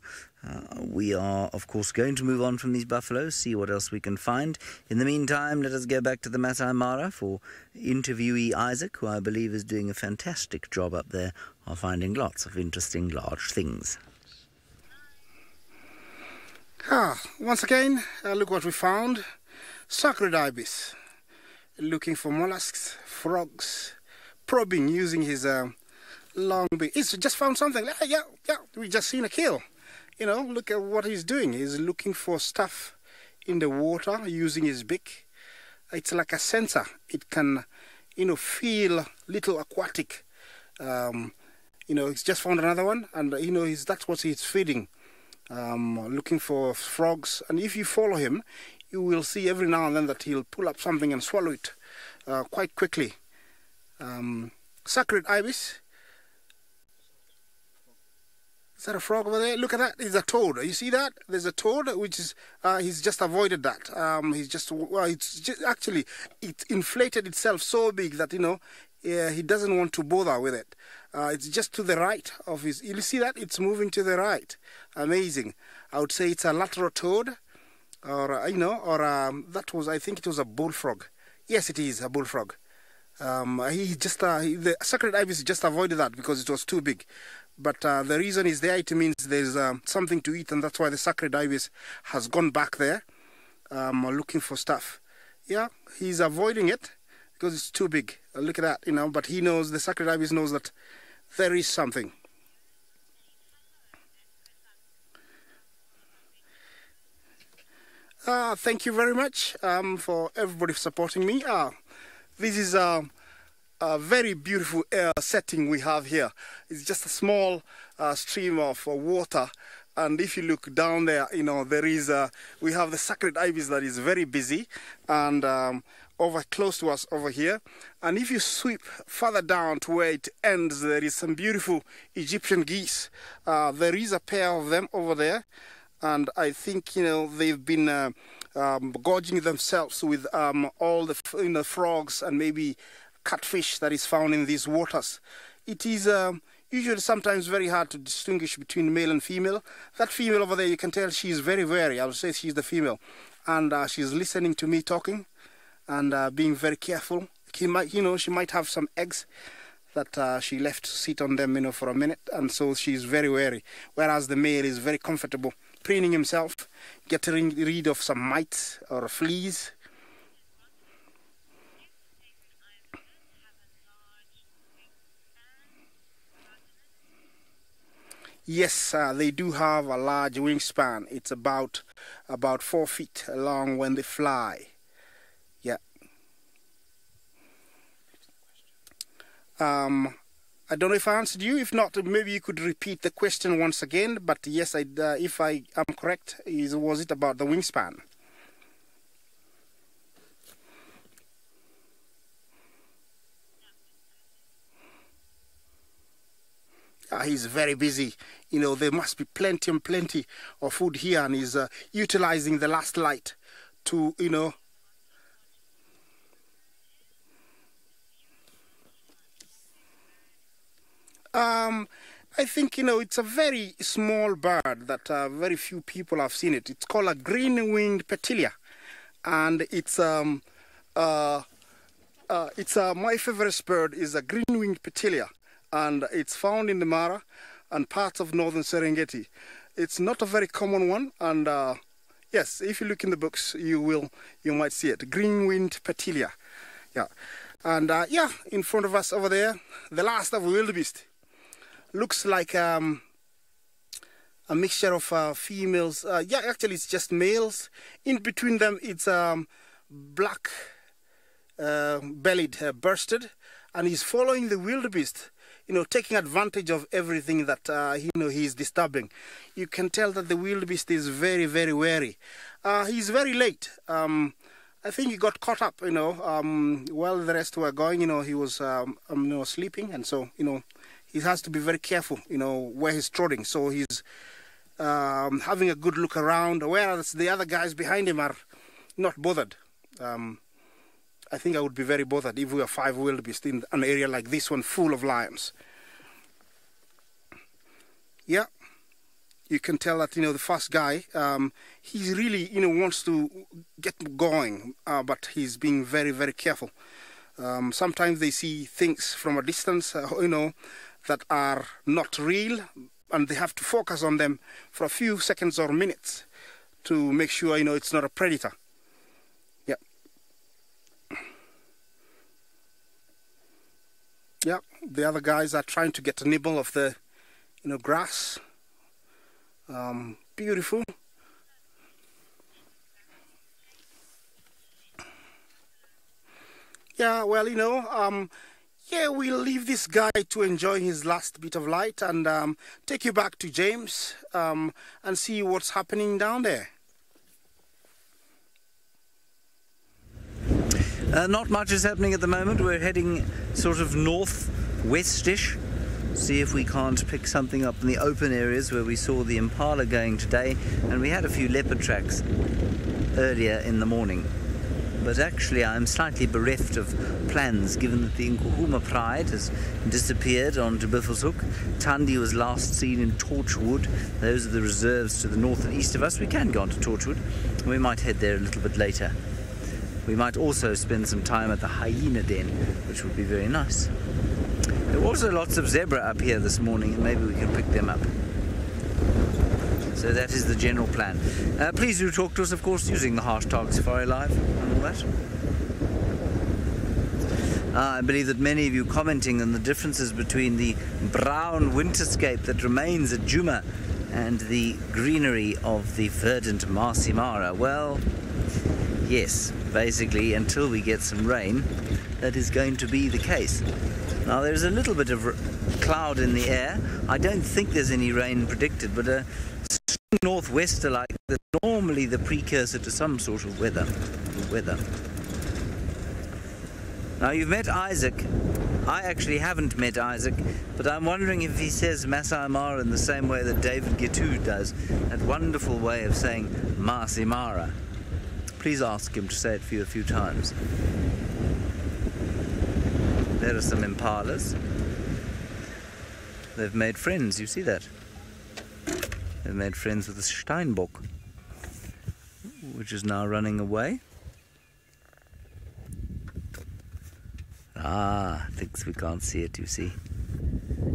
We are, of course, going to move on from these buffaloes, see what else we can find. In the meantime, let us go back to the Masai Mara for interviewee Isaac, who I believe is doing a fantastic job up there of finding lots of interesting large things. Once again, look what we found. Sacred ibis, looking for mollusks, frogs, probing using his long beak. He's just found something. Yeah, we just seen a kill. You know, look at what he's doing. He's looking for stuff in the water using his beak. It's like a sensor. It can, you know, feel little aquatic. You know, he's just found another one, and you know, that's what he's feeding. Looking for frogs, and if you follow him, you will see every now and then that he'll pull up something and swallow it quite quickly. Sacred ibis. Is that a frog over there? Look at that. It's a toad. You see that? There's a toad, which is he's just avoided that. Actually it inflated itself so big that, you know, he doesn't want to bother with it. It's just to the right of his. You see that? It's moving to the right. Amazing. I would say it's a lateral toad, or you know, or that was, I think it was a bullfrog. Yes, it is a bullfrog. The sacred ibis just avoided that because it was too big. But the reason is there, it means there's something to eat, and that's why the sacred ibis has gone back there looking for stuff. Yeah, he's avoiding it because it's too big. Look at that, you know, but he knows, the sacred ibis knows that there is something. Thank you very much for everybody supporting me. This is a very beautiful setting we have here. It's just a small stream of water, and if you look down there, you know, there is we have the sacred ibis that is very busy, and over close to us over here. And if you sweep further down to where it ends, there is some beautiful Egyptian geese. There is a pair of them over there, and I think, you know, they've been gorging themselves with all the, you know, frogs and maybe catfish that is found in these waters. It is usually sometimes very hard to distinguish between male and female. That female over there, you can tell she's very wary. I would say she's the female, and she's listening to me talking and being very careful. She might have some eggs that she left to sit on them, you know, for a minute, and so she's very wary. Whereas the male is very comfortable, preening himself, getting rid of some mites or fleas. Yes, they do have a large wingspan. It's about 4 feet long when they fly. Yeah. I don't know if I answered you. If not, maybe you could repeat the question once again. But yes, if I am correct, was it about the wingspan? He's very busy. You know, there must be plenty and plenty of food here, and he's utilizing the last light to, you know. I think, you know, it's a very small bird that very few people have seen it. It's called a green-winged petilia, and it's my favorite bird is a green-winged petilia, and it's found in the Mara and parts of northern Serengeti. It's not a very common one, and yes, if you look in the books, you might see it. Green-winged petilia, yeah. And yeah, in front of us over there, the last of wildebeest. Looks like a mixture of females. Yeah, actually it's just males. In between them, it's black bellied, bursted, and he's following the wildebeest, you know, taking advantage of everything that you know, he's disturbing. You can tell that the wildebeest is very, very wary. He's very late. I think he got caught up, you know, while the rest were going. You know, he was you know, sleeping, and so, you know, he has to be very careful, you know, where he's trotting. So he's having a good look around, whereas the other guys behind him are not bothered. I think I would be very bothered if we were 5 wildebeest in an area like this one full of lions. Yeah, you can tell that, the first guy, he's really, wants to get going, but he's being very, very careful. Sometimes they see things from a distance, that are not real, and they have to focus on them for a few seconds or minutes to make sure, it's not a predator. Yeah. Yeah, the other guys are trying to get a nibble of the, grass. Beautiful. Yeah, well, yeah, we'll leave this guy to enjoy his last bit of light and take you back to James and see what's happening down there. Not much is happening at the moment. We're heading sort of north-westish. See if we can't pick something up in the open areas where we saw the impala going today, and we had a few leopard tracks earlier in the morning. But actually I'm slightly bereft of plans, given that the Nkuhuma Pride has disappeared onto Buffelshoek. Tandi was last seen in Torchwood. Those are the reserves to the north and east of us. We can go on to Torchwood. We might head there a little bit later. We might also spend some time at the hyena den, which would be very nice. There were also lots of zebra up here this morning, and maybe we can pick them up. So that is the general plan. Please do talk to us, of course, using the hashtag SafariLive and all that. I believe that many of you commenting on the differences between the brown winterscape that remains at Djuma and the greenery of the verdant Marsi Mara. Well, yes, basically until we get some rain, that is going to be the case. Now there's a little bit of cloud in the air. I don't think there's any rain predicted, but a northwester like that, normally the precursor to some sort of weather. Now you've met Isaac. I actually haven't met Isaac, but I'm wondering if he says Masai Mara in the same way that David Gitu does, that wonderful way of saying Marsi Mara. Please ask him to say it for you a few times. There are some impalas. They've made friends, you see that? They've made friends with the Steinbock, which is now running away. Ah, thinks we can't see it, you see.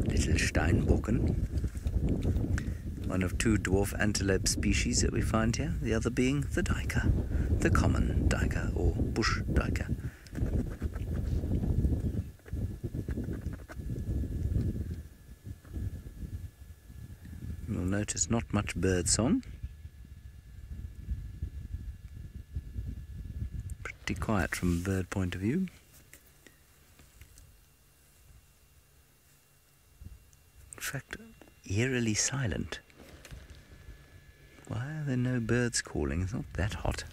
Little Steinbocken. One of two dwarf antelope species that we find here, the other being the duiker, the common duiker or bush duiker. You'll notice not much bird song. Pretty quiet from a bird point of view. In fact, eerily silent. Why are there no birds calling? It's not that hot.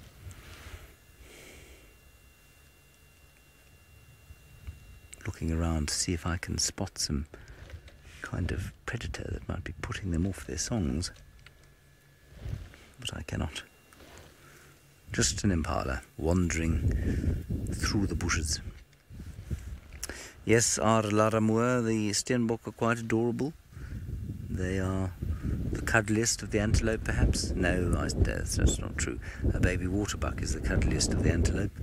Looking around to see if I can spot some kind of predator that might be putting them off their songs. But I cannot. Just an impala wandering through the bushes. Yes, our Laramua, the Steenbok, are quite adorable. They are the cuddliest of the antelope, perhaps? No, that's not true. A baby waterbuck is the cuddliest of the antelope.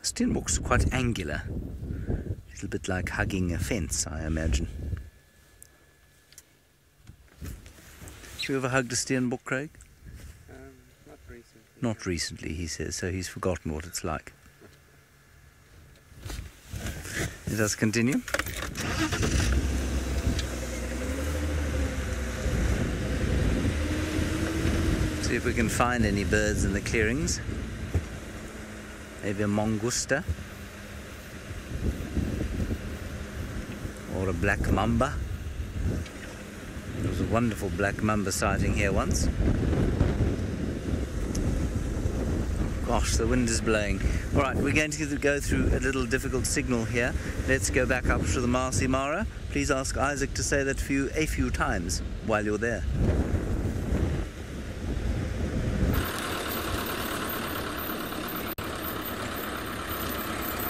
Steenbok's quite angular. A little bit like hugging a fence, I imagine. Have you ever hugged a Steenbok, Craig? Not recently. Not recently, he says, so he's forgotten what it's like. Let us continue. See if we can find any birds in the clearings. Maybe a mongoose or a black mamba. There was a wonderful black mamba sighting here once. Gosh, the wind is blowing. All right, we're going to go through a little difficult signal here. Let's go back up to the Marsi Mara. Please ask Isaac to say that for you a few times while you're there.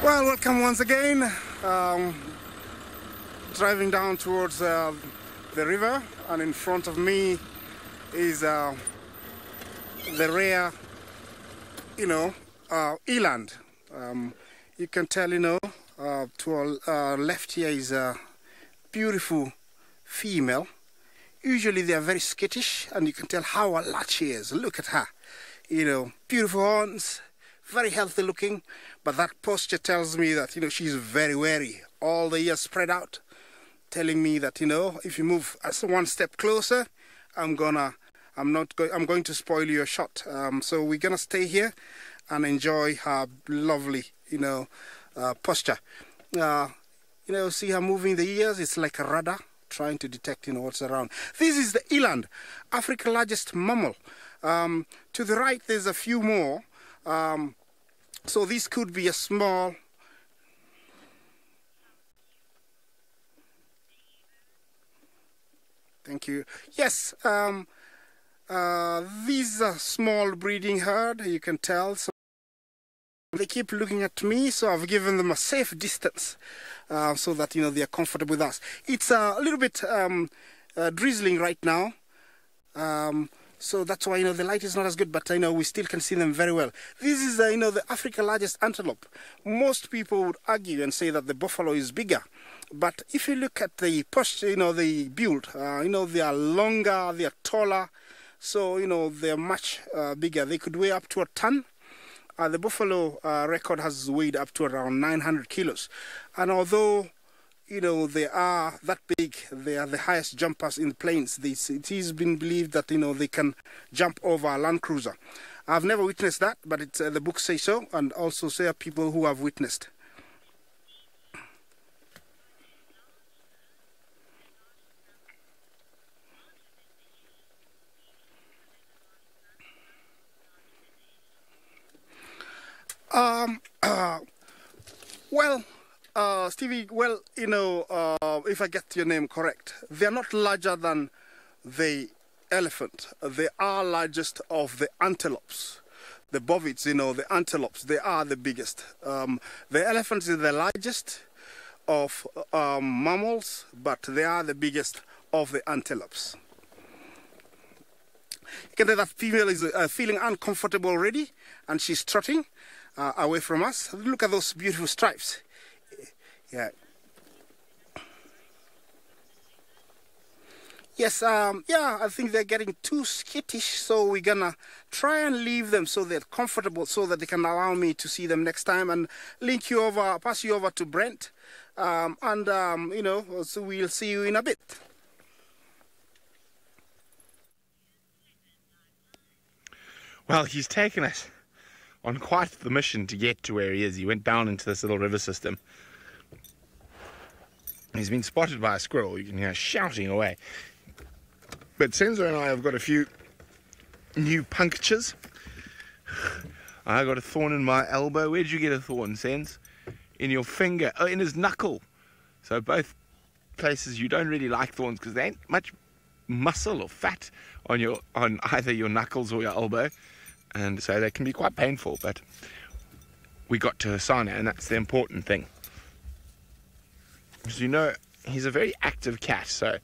Well, welcome once again. Driving down towards the river, and in front of me is the rare, eland. You can tell, to our left here is a beautiful female. Usually they are very skittish, and you can tell how alert she is. Look at her. Beautiful horns, very healthy looking, but that posture tells me that, she's very wary. All the ears spread out, telling me that, if you move one step closer, I'm going to spoil your shot. So we're going to stay here and enjoy her lovely, posture. See her moving the ears. It's like a radar trying to detect, what's around. This is the eland, Africa's largest mammal. To the right, there's a few more. So this could be a small. Thank you. Yes, these are small breeding herd. You can tell. So they keep looking at me, so I've given them a safe distance so that they are comfortable with us. It's a little bit drizzling right now, so that's why the light is not as good. But we still can see them very well. This is the Africa's largest antelope. Most people would argue and say that the buffalo is bigger, but if you look at the posture, the build, they are longer, they are taller, so they are much bigger. They could weigh up to a ton. The buffalo record has weighed up to around 900 kilos. And although, they are that big, they are the highest jumpers in the plains. It has been believed that, they can jump over a Land Cruiser. I've never witnessed that, but the books say so, and also say people who have witnessed. Stevie, if I get your name correct, they are not larger than the elephant. They are largest of the antelopes. The bovids, the antelopes, they are the biggest. The elephant is the largest of mammals, but they are the biggest of the antelopes. You can tell that female is feeling uncomfortable already, and she's trotting away from us. Look at those beautiful stripes. Yeah. Yes, I think they're getting too skittish, so we're gonna try and leave them so they're comfortable, so that they can allow me to see them next time, and pass you over to Brent, so we'll see you in a bit. Well, he's taken us on quite the mission to get to where he is. He went down into this little river system. He's been spotted by a squirrel. You can hear shouting away. But Senzo and I have got a few new punctures. I got a thorn in my elbow. Where did you get a thorn, Sens? In your finger. Oh, in his knuckle. So both places you don't really like thorns because there ain't much muscle or fat on either your knuckles or your elbow. And so they can be quite painful, but we got to Hasana, and that's the important thing. As you know, he's a very active cat, so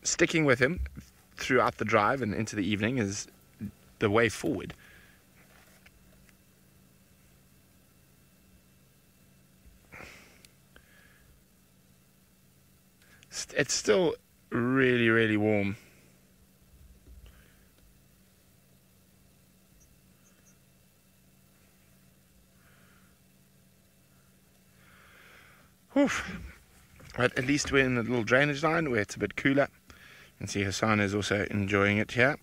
sticking with him throughout the drive and into the evening is the way forward. It's still really, really warm. But at least we're in the little drainage line where it's a bit cooler. You can see Hassan is also enjoying it here.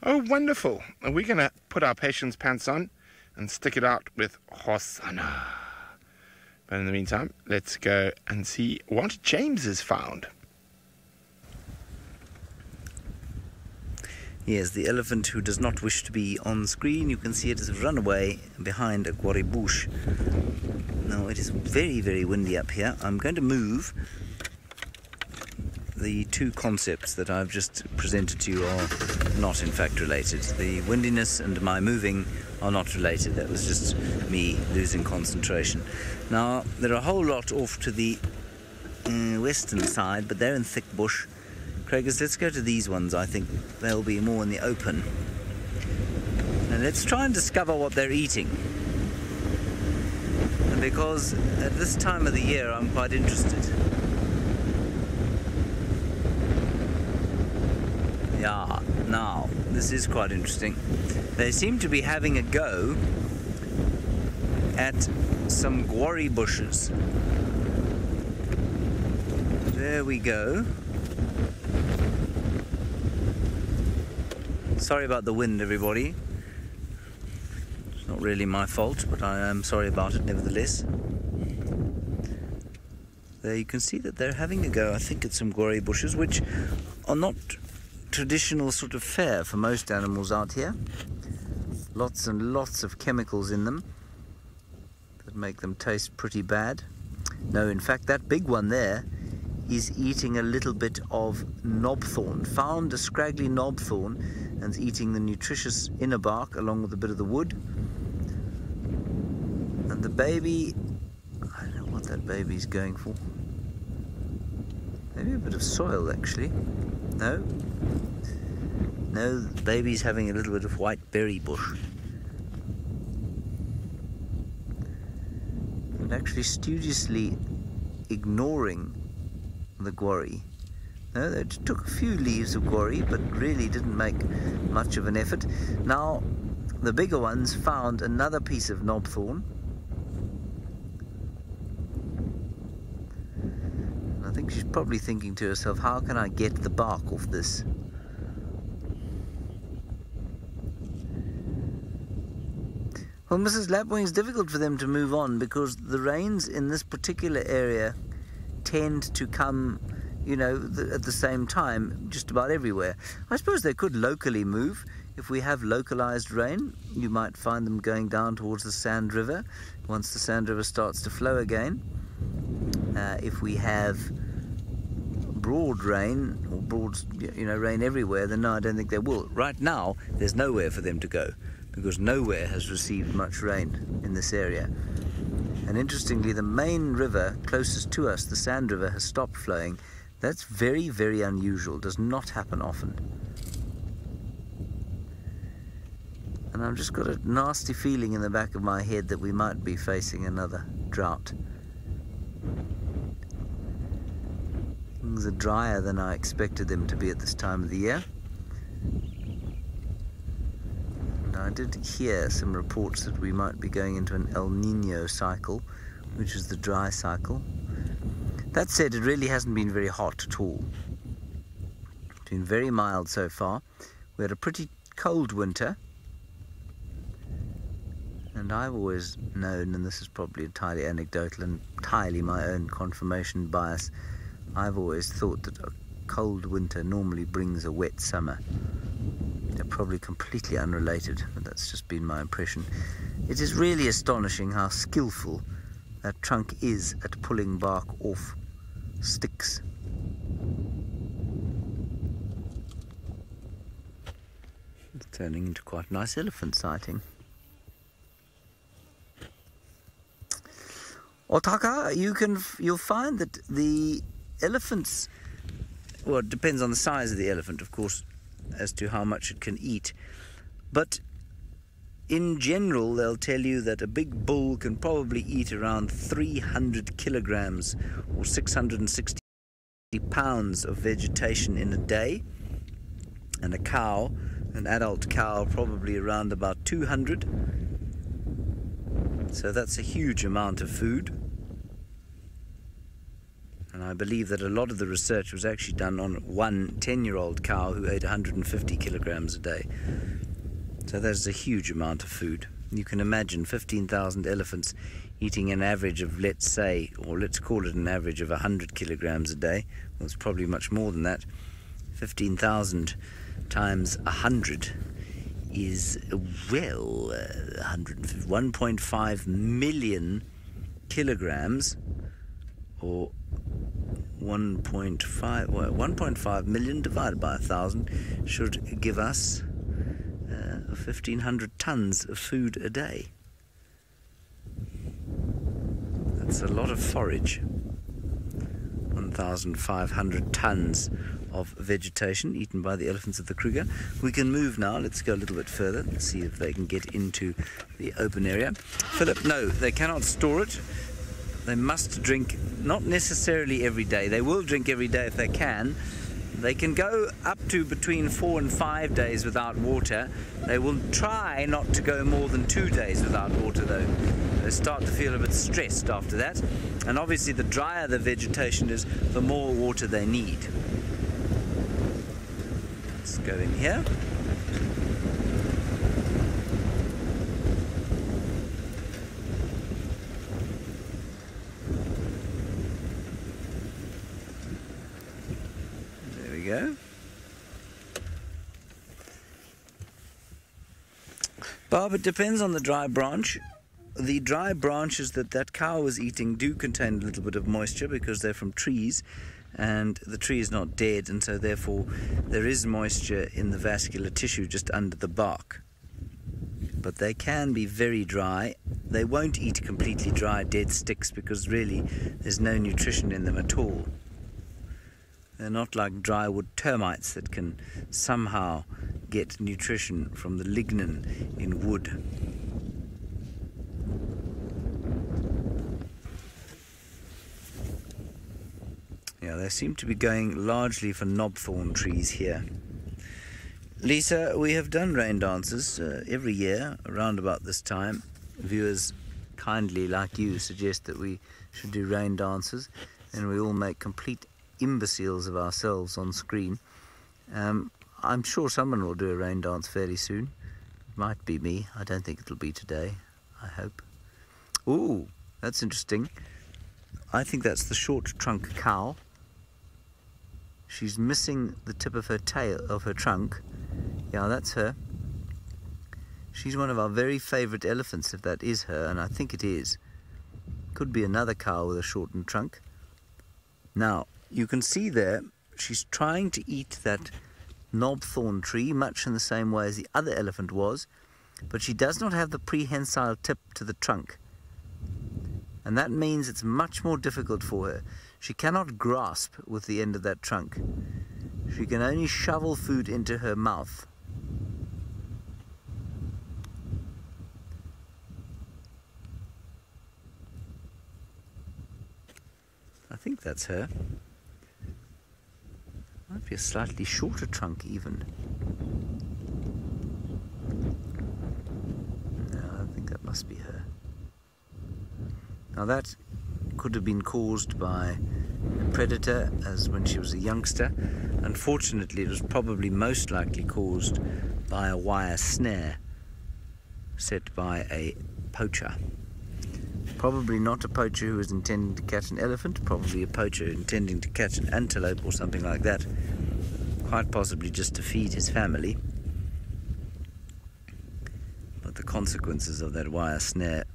Oh, wonderful. We're going to put our patient's pants on and stick it out with Hosanna. But in the meantime, let's go and see what James has found. Yes, the elephant who does not wish to be on screen. You can see it has run away behind a quarry bush. Now, it is very, very windy up here. I'm going to move the two concepts that I've just presented to you are not in fact related. The windiness and my moving are not related. That was just me losing concentration. Now, there are a whole lot off to the western side, but they're in thick bush. Craigers, let's go to these ones. I think they'll be more in the open. And let's try and discover what they're eating. And because at this time of the year, I'm quite interested. Yeah, now, this is quite interesting. They seem to be having a go at some guarri bushes. There we go. Sorry about the wind, everybody. It's not really my fault, but I am sorry about it nevertheless. There you can see that they're having a go, I think, at some guarri bushes, which are not traditional sort of fare for most animals out here. Lots and lots of chemicals in them that make them taste pretty bad. No, in fact, that big one there is eating a little bit of knobthorn. Found a scraggly knobthorn and is eating the nutritious inner bark along with a bit of the wood. And the baby, I don't know what that baby's going for. Maybe a bit of soil, actually. No, the baby's having a little bit of white berry bush. And actually studiously ignoring the guarri. No, they took a few leaves of guarri, but really didn't make much of an effort. Now, the bigger ones found another piece of knobthorn. And I think she's probably thinking to herself, how can I get the bark off this? Well, Mrs. Lapwing, it's difficult for them to move on because the rains in this particular area tend to come, you know, at the same time just about everywhere. I suppose they could locally move. If we have localized rain, you might find them going down towards the Sand River once the Sand River starts to flow again. If we have broad rain, or broad, you know, rain everywhere, then no, I don't think they will. Right now, there's nowhere for them to go because nowhere has received much rain in this area. And interestingly, the main river closest to us, the Sand River, has stopped flowing. That's very, very unusual. Does not happen often. And I've just got a nasty feeling in the back of my head that we might be facing another drought. Things are drier than I expected them to be at this time of the year. I did hear some reports that we might be going into an El Nino cycle, which is the dry cycle. That said, it really hasn't been very hot at all. It's been very mild so far. We had a pretty cold winter. And I've always known, and this is probably entirely anecdotal and entirely my own confirmation bias, I've always thought that a cold winter normally brings a wet summer. They're probably completely unrelated, but that's just been my impression. It is really astonishing how skillful that trunk is at pulling bark off sticks. It's turning into quite a nice elephant sighting. Otaka, you'll find that the elephants, well, it depends on the size of the elephant, of course, as to how much it can eat, but in general they'll tell you that a big bull can probably eat around 300 kilograms or 660 pounds of vegetation in a day, and a cow, an adult cow, probably around about 200. So that's a huge amount of food. And I believe that a lot of the research was actually done on one 10-year-old cow who ate 150 kilograms a day. So that's a huge amount of food. You can imagine 15,000 elephants eating an average of, let's say, or let's call it an average of 100 kilograms a day. Well, it's probably much more than that. 15,000 times 100 is, well, 1.5 million kilograms, or 1.5 million divided by 1,000 should give us 1,500 tons of food a day. That's a lot of forage. 1,500 tons of vegetation eaten by the elephants of the Kruger. We can move now. Let's go a little bit further. Let's see if they can get into the open area. Philip, no, they cannot store it. They must drink, not necessarily every day. They will drink every day if they can. They can go up to between 4 and 5 days without water. They will try not to go more than 2 days without water, though. They start to feel a bit stressed after that. And obviously the drier the vegetation is, the more water they need. Let's go in here. There we go. Bob, it depends on the dry branch. The dry branches that cow was eating do contain a little bit of moisture because they're from trees, and the tree is not dead, and so therefore there is moisture in the vascular tissue just under the bark. But they can be very dry. They won't eat completely dry dead sticks because really there's no nutrition in them at all. They're not like dry wood termites that can somehow get nutrition from the lignin in wood. Yeah, they seem to be going largely for knobthorn trees here. Lisa, we have done rain dances every year around about this time. Viewers kindly, like you, suggest that we should do rain dances, and we all make complete imbeciles of ourselves on screen. I'm sure someone will do a rain dance fairly soon. It might be me. I don't think it'll be today, I hope. Ooh, that's interesting. I think that's the short trunk cow. She's missing the tip of her tail, of her trunk. Yeah, that's her. She's one of our very favourite elephants, if that is her, and I think it is. Could be another cow with a shortened trunk. Now, you can see there, she's trying to eat that knobthorn tree, much in the same way as the other elephant was, but she does not have the prehensile tip to the trunk. And that means it's much more difficult for her. She cannot grasp with the end of that trunk. She can only shovel food into her mouth. I think that's her. Might be a slightly shorter trunk even. No, I think that must be her. Now that could have been caused by a predator as when she was a youngster. Unfortunately, it was probably most likely caused by a wire snare set by a poacher. Probably not a poacher who was intending to catch an elephant, probably a poacher intending to catch an antelope or something like that. Quite possibly just to feed his family. But the consequences of that wire snare,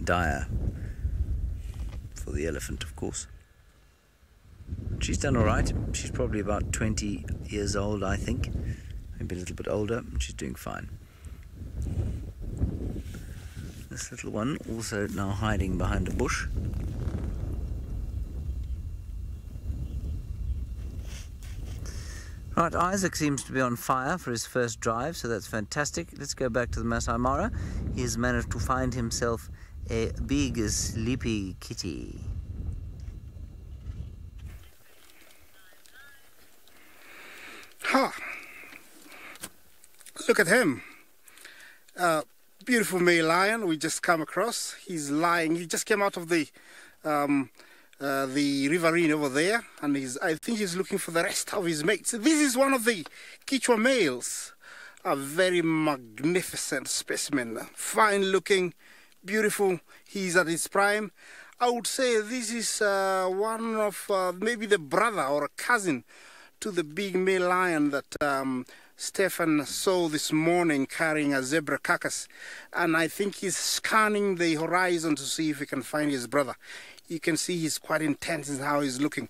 dire for the elephant, of course. She's done all right. She's probably about 20 years old, I think. Maybe a little bit older. She's doing fine. This little one also now hiding behind a bush. Right, Isaac seems to be on fire for his first drive, so that's fantastic. Let's go back to the Masai Mara. He has managed to find himself a big sleepy kitty. Ha! Look at him. Beautiful male lion we just come across. He's lying. He just came out of the riverine over there, and I think he's looking for the rest of his mates. This is one of the Quechua males. A very magnificent specimen. Fine looking, beautiful. He's at his prime. I would say this is one of maybe the brother or a cousin to the big male lion that Stefan saw this morning carrying a zebra carcass, and I think he's scanning the horizon to see if he can find his brother. You can see he's quite intense in how he's looking.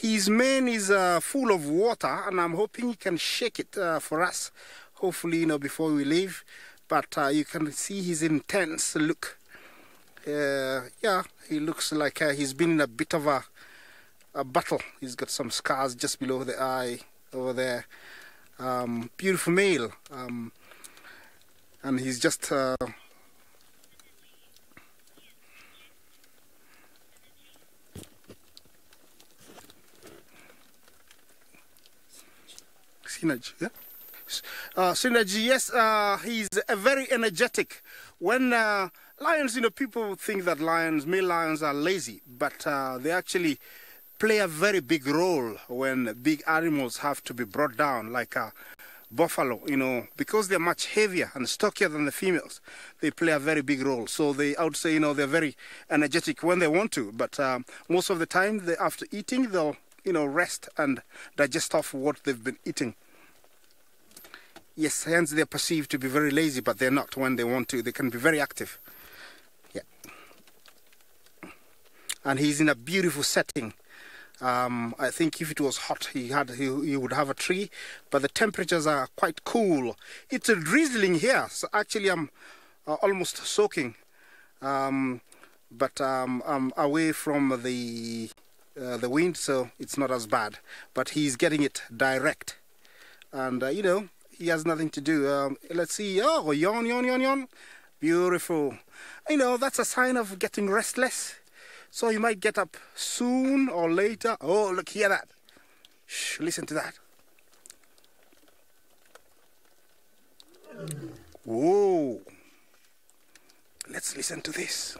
His mane is full of water, and I'm hoping he can shake it for us, hopefully, before we leave. But you can see his intense look. Yeah, he looks like he's been in a bit of a battle. He's got some scars just below the eye over there. Beautiful male. And he's just... Synergy, yeah? Synergy, yes, he's very energetic. When lions, people think that male lions are lazy, but they actually play a very big role when big animals have to be brought down, like a buffalo, because they're much heavier and stockier than the females. They play a very big role. So I would say, they're very energetic when they want to, but most of the time, after eating, they'll, rest and digest off what they've been eating. Yes, hence they're perceived to be very lazy, but they're not when they want to. They can be very active. Yeah. And he's in a beautiful setting. I think if it was hot, he would have a tree, but the temperatures are quite cool. It's a drizzling here, so actually I'm almost soaking. But I'm away from the wind, so it's not as bad. But he's getting it direct, and he has nothing to do. Let's see. Oh, yawn, yawn, yawn, yawn. Beautiful. That's a sign of getting restless. So he might get up soon or later. Oh, look, hear that. Shh, listen to that. Whoa. Let's listen to this.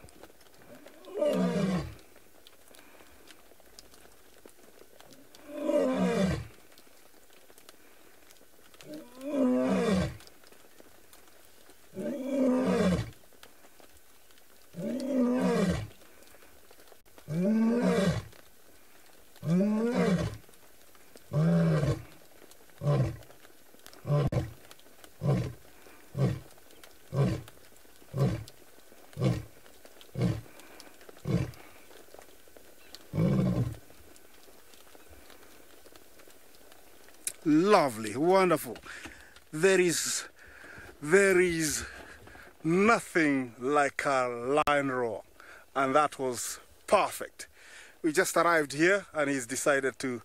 Lovely, wonderful. There is nothing like a lion roar, and that was perfect. We just arrived here, and he's decided to,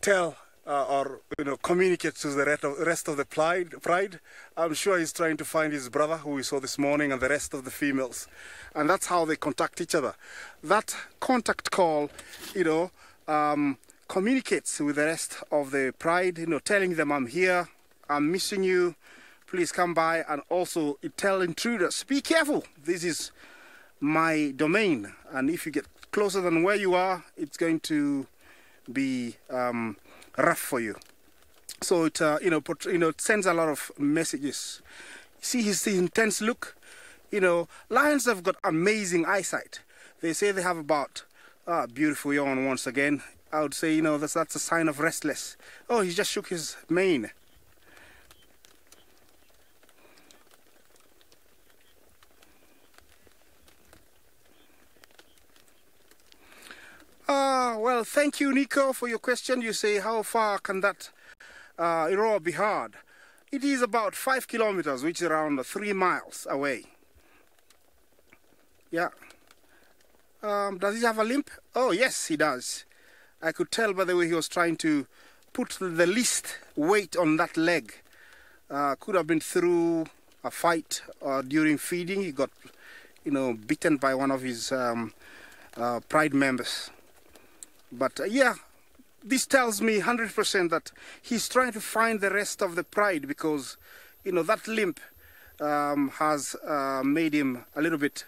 tell or communicate to the rest of the pride. I'm sure he's trying to find his brother, who we saw this morning, and the rest of the females, and that's how they contact each other. That contact call, communicates with the rest of the pride, telling them I'm here, I'm missing you, please come by, and also tell intruders, be careful, this is my domain, and if you get closer than where you are, it's going to be rough for you. So it it sends a lot of messages. See his intense look. Lions have got amazing eyesight. They say they have about beautiful yawn once again. I would say, that's a sign of restless. Oh, he just shook his mane. Well, thank you, Nico, for your question. You say, how far can that roar be heard? It is about 5 kilometers, which is around 3 miles away. Yeah. Does he have a limp? Oh, yes, he does. I could tell by the way he was trying to put the least weight on that leg. Could have been through a fight or during feeding. He got, bitten by one of his pride members. But yeah, this tells me 100% that he's trying to find the rest of the pride, because, that limp has made him a little bit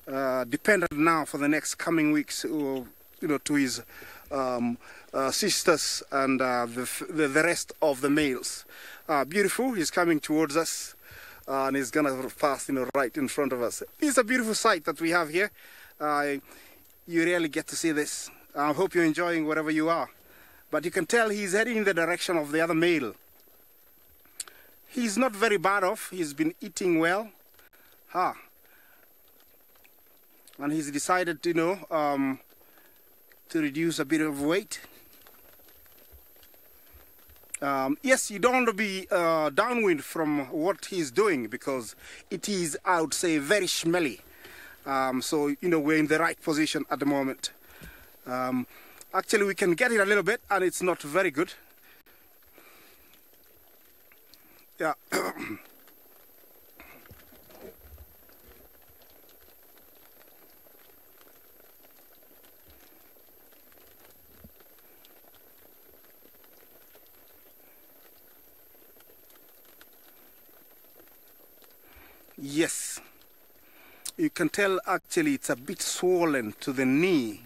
dependent now for the next coming weeks, to his sisters and the rest of the males. Beautiful, he's coming towards us, and he's gonna pass, right in front of us. It's a beautiful sight that we have here. You rarely get to see this. I hope you're enjoying wherever you are. But you can tell he's heading in the direction of the other male. He's not very bad off. He's been eating well. And he's decided, to to reduce a bit of weight. Yes, you don't want to be downwind from what he's doing because it is, I would say, very smelly. So, you know, we're in the right position at the moment. Actually, we can get it a little bit and it's not very good. Yeah. Yes, you can tell actually it's a bit swollen to the knee.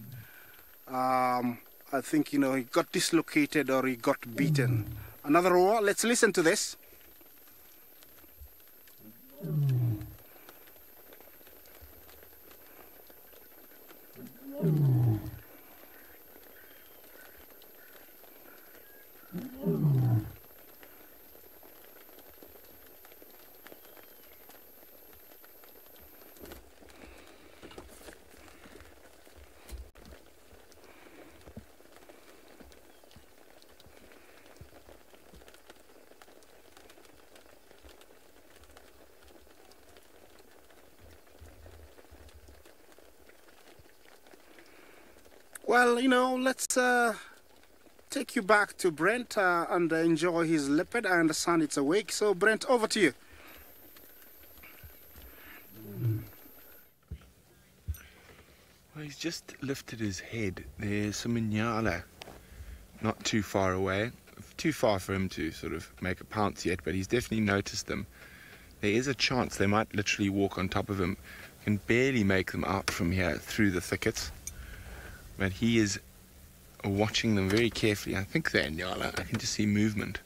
I think, you know, he got dislocated or he got beaten. Another roar, let's listen to this. Well, you know, let's take you back to Brent and enjoy his leopard. I understand it's awake. So, Brent, over to you. Well, he's just lifted his head. There's some Inyala not too far away. Too far for him to sort of make a pounce yet, but he's definitely noticed them. There is a chance they might literally walk on top of him. You can barely make them out from here through the thickets. But he is watching them very carefully. I think they're Nyala. I can just see movement.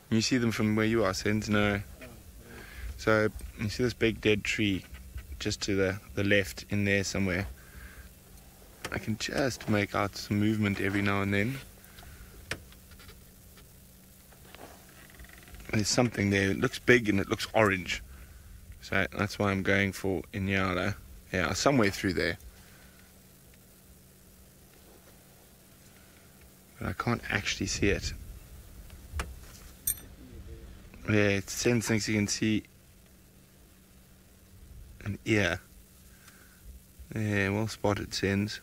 Can you see them from where you are, Sens? No. So you see this big dead tree just to the left in there somewhere. I can just make out some movement every now and then. There's something there. It looks big and it looks orange. So that's why I'm going for Inyala. Yeah, somewhere through there. But I can't actually see it. Yeah, it sends things you can see an ear. Yeah, well spotted, Sens.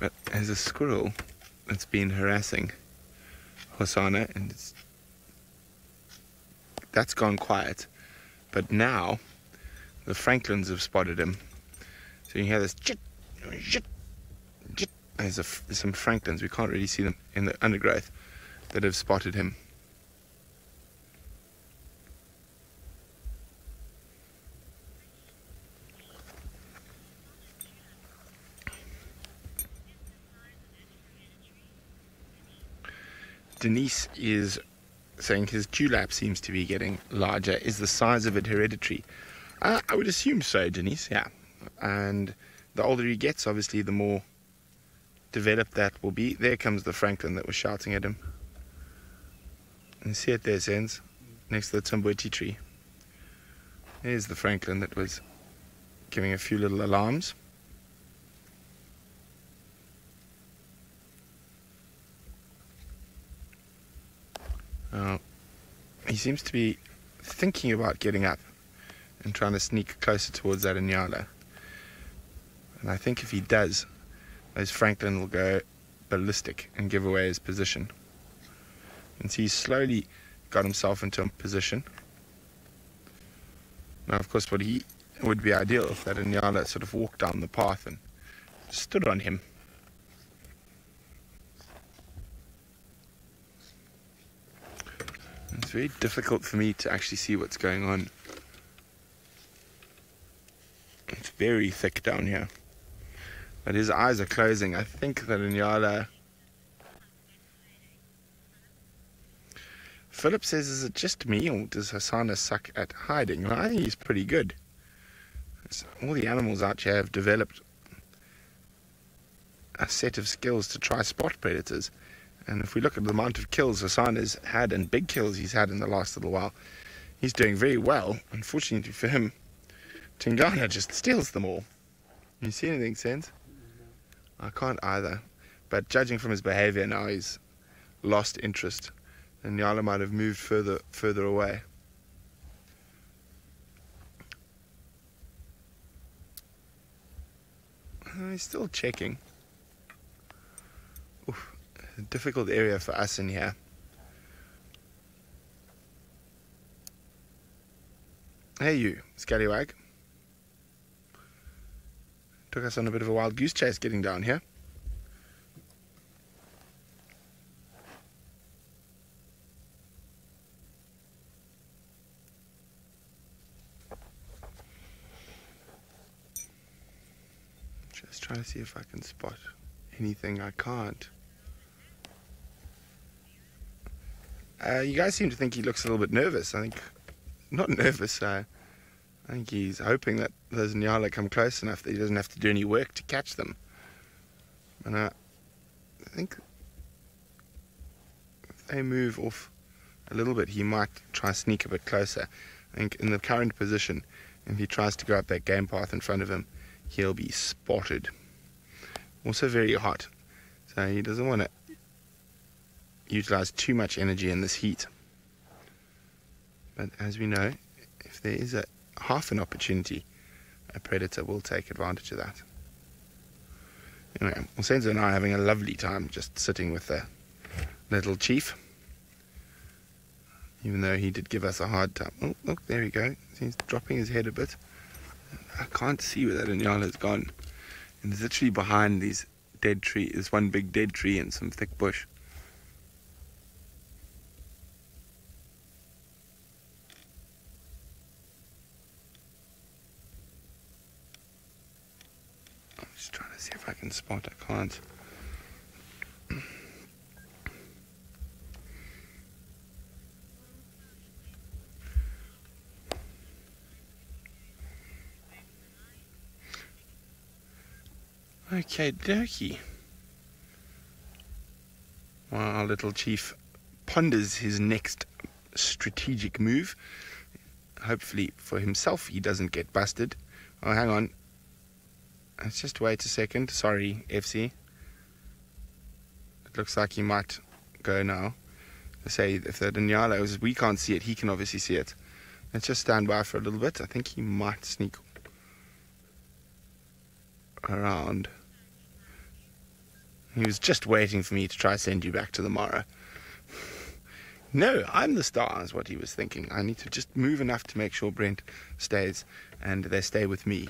But there's a squirrel that's been harassing Hosanna, and that's gone quiet. But now the Franklins have spotted him. So you hear this chit, chit, chit. There's some Franklins, we can't really see them in the undergrowth, that have spotted him. Denise is saying his dewlap seems to be getting larger. Is the size of it hereditary? I would assume so, Denise, yeah. And the older he gets, obviously, the more developed that will be. There comes the Franklin that was shouting at him. You see it there, Sens, next to the Timbwiti tree. There's the Franklin that was giving a few little alarms. He seems to be thinking about getting up and trying to sneak closer towards that Inyala. And I think if he does, those Franklin will go ballistic and give away his position. And so he's slowly got himself into a position. Now, of course, what he would be ideal if that Inyala sort of walked down the path and stood on him. It's very difficult for me to actually see what's going on. It's very thick down here. But his eyes are closing. I think that Inyala... Philip says, is it just me or does Hasana suck at hiding? Well, I think he's pretty good. All the animals out here have developed a set of skills to try spot predators. And if we look at the amount of kills Hasana's had and big kills he's had in the last little while, he's doing very well. Unfortunately for him, Tingana just steals them all. You see anything, Sense? I can't either. But judging from his behavior now, he's lost interest. And Nyala might have moved further away. He's still checking. Oof, a difficult area for us in here. Hey you, scallywag. Took us on a bit of a wild goose chase getting down here. Just trying to see if I can spot anything. I can't. You guys seem to think he looks a little bit nervous. I think, not nervous, I think he's hoping that those Nyala come close enough that he doesn't have to do any work to catch them. And I think if they move off a little bit, he might try to sneak a bit closer. I think in the current position, if he tries to go up that game path in front of him, he'll be spotted. Also very hot, so he doesn't want to utilize too much energy in this heat. But as we know, if there is a half an opportunity, a predator will take advantage of that. Anyway, Senzo and I are having a lovely time just sitting with the little chief, even though he did give us a hard time. Oh, look, there we go. He's dropping his head a bit. I can't see where that Nyala's gone. And it's literally behind these dead trees. There's one big dead tree and some thick bush. I'm just trying to see if I can spot. I can't. Okay, dokie. While our little chief ponders his next strategic move, hopefully for himself he doesn't get busted. Oh, hang on. Let's just wait a second. Sorry, FC. It looks like he might go now. They say if the Nyala, we can't see it, he can obviously see it. Let's just stand by for a little bit. I think he might sneak around. He was just waiting for me to try to send you back to the Mara. No, I'm the star, is what he was thinking. I need to just move enough to make sure Brent stays, and they stay with me.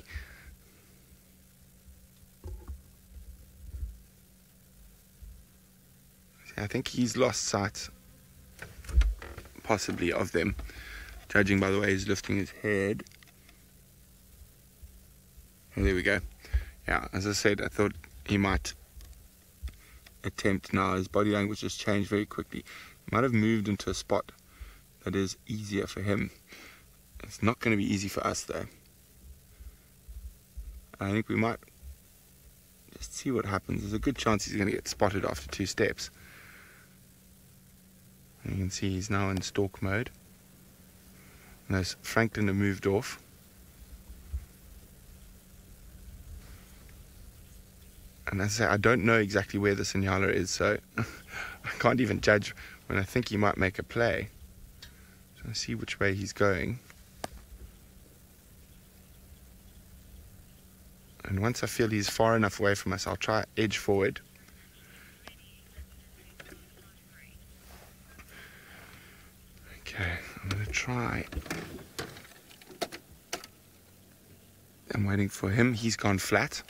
I think he's lost sight, possibly, of them, judging by the way he's lifting his head. Oh, there we go. Yeah, as I said, I thought he might attempt now. His body language has changed very quickly. He might have moved into a spot that is easier for him. It's not going to be easy for us, though. I think we might just see what happens. There's a good chance he's going to get spotted after 2 steps. And you can see he's now in stalk mode. And those Franklin have moved off. And as I say, I don't know exactly where the Nyala is, so I can't even judge when I think he might make a play. So I see which way he's going. And once I feel he's far enough away from us, I'll try edge forward. Okay, I'm going to try. I'm waiting for him. He's gone flat.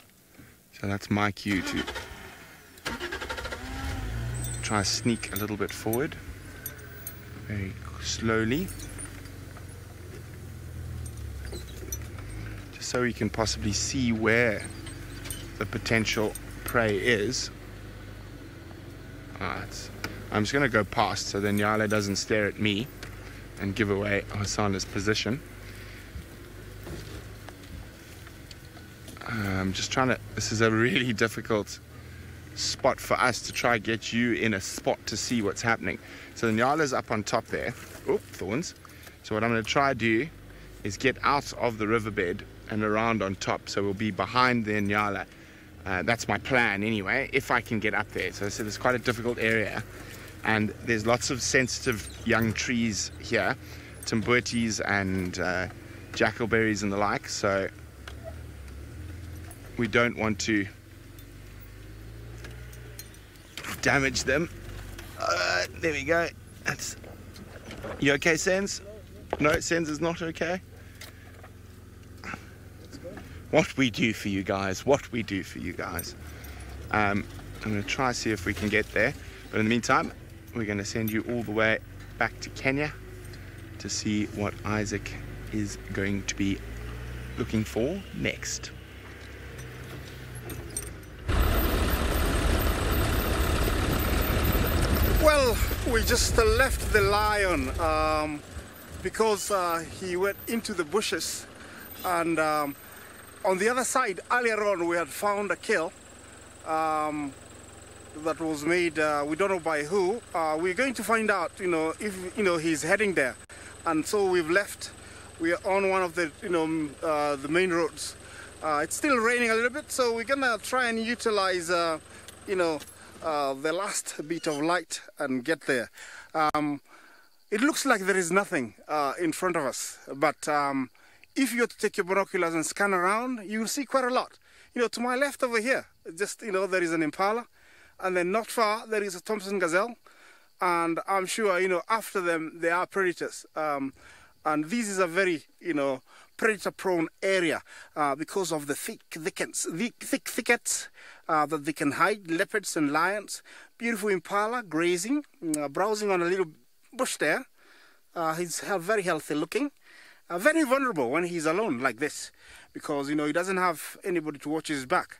So that's my cue to try to sneak a little bit forward, very slowly, just so we can possibly see where the potential prey is. I'm just going to go past so then Nyala doesn't stare at me and give away Hasana's position. I'm just trying to, this is a really difficult spot for us to try get you in a spot to see what's happening. So the Nyala's up on top there. Oh, thorns. So what I'm going to try to do is get out of the riverbed and around on top. So we'll be behind the Nyala. That's my plan anyway, if I can get up there. So I said it's quite a difficult area, and there's lots of sensitive young trees here, timbuerties and jackalberries and the like, so we don't want to damage them. There we go. That's... You okay, Sens? No, Sens is not okay. What we do for you guys, what we do for you guys. I'm going to try see if we can get there, but in the meantime we're going to send you all the way back to Kenya to see what Isaac is going to be looking for next. Well, we just left the lion because he went into the bushes, and on the other side, earlier on, we had found a kill that was made, we don't know by who. We're going to find out, if, he's heading there. And so we've left. We are on one of the, the main roads. It's still raining a little bit, so we're gonna try and utilize, the last bit of light and get there. It looks like there is nothing in front of us, but if you were to take your binoculars and scan around, you will see quite a lot. To my left over here, just, there is an impala, and then not far, there is a Thompson gazelle, and I'm sure, after them, there are predators. And this is a very, predator-prone area because of the thick thickets that they can hide, leopards and lions. Beautiful impala grazing, browsing on a little bush there. He's very healthy looking. Very vulnerable when he's alone like this, because he doesn't have anybody to watch his back.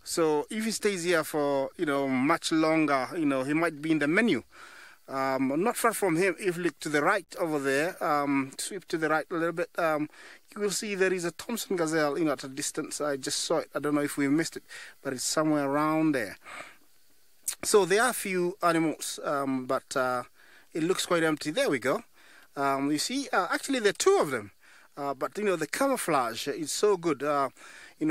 So if he stays here for much longer, he might be in the menu. Not far from him, if you look to the right over there, sweep to the right a little bit, you will see there is a Thompson gazelle at a distance. I just saw it. I don't know if we missed it, but it's somewhere around there. So there are a few animals, but it looks quite empty. There we go. You see, actually there are two of them, but the camouflage is so good.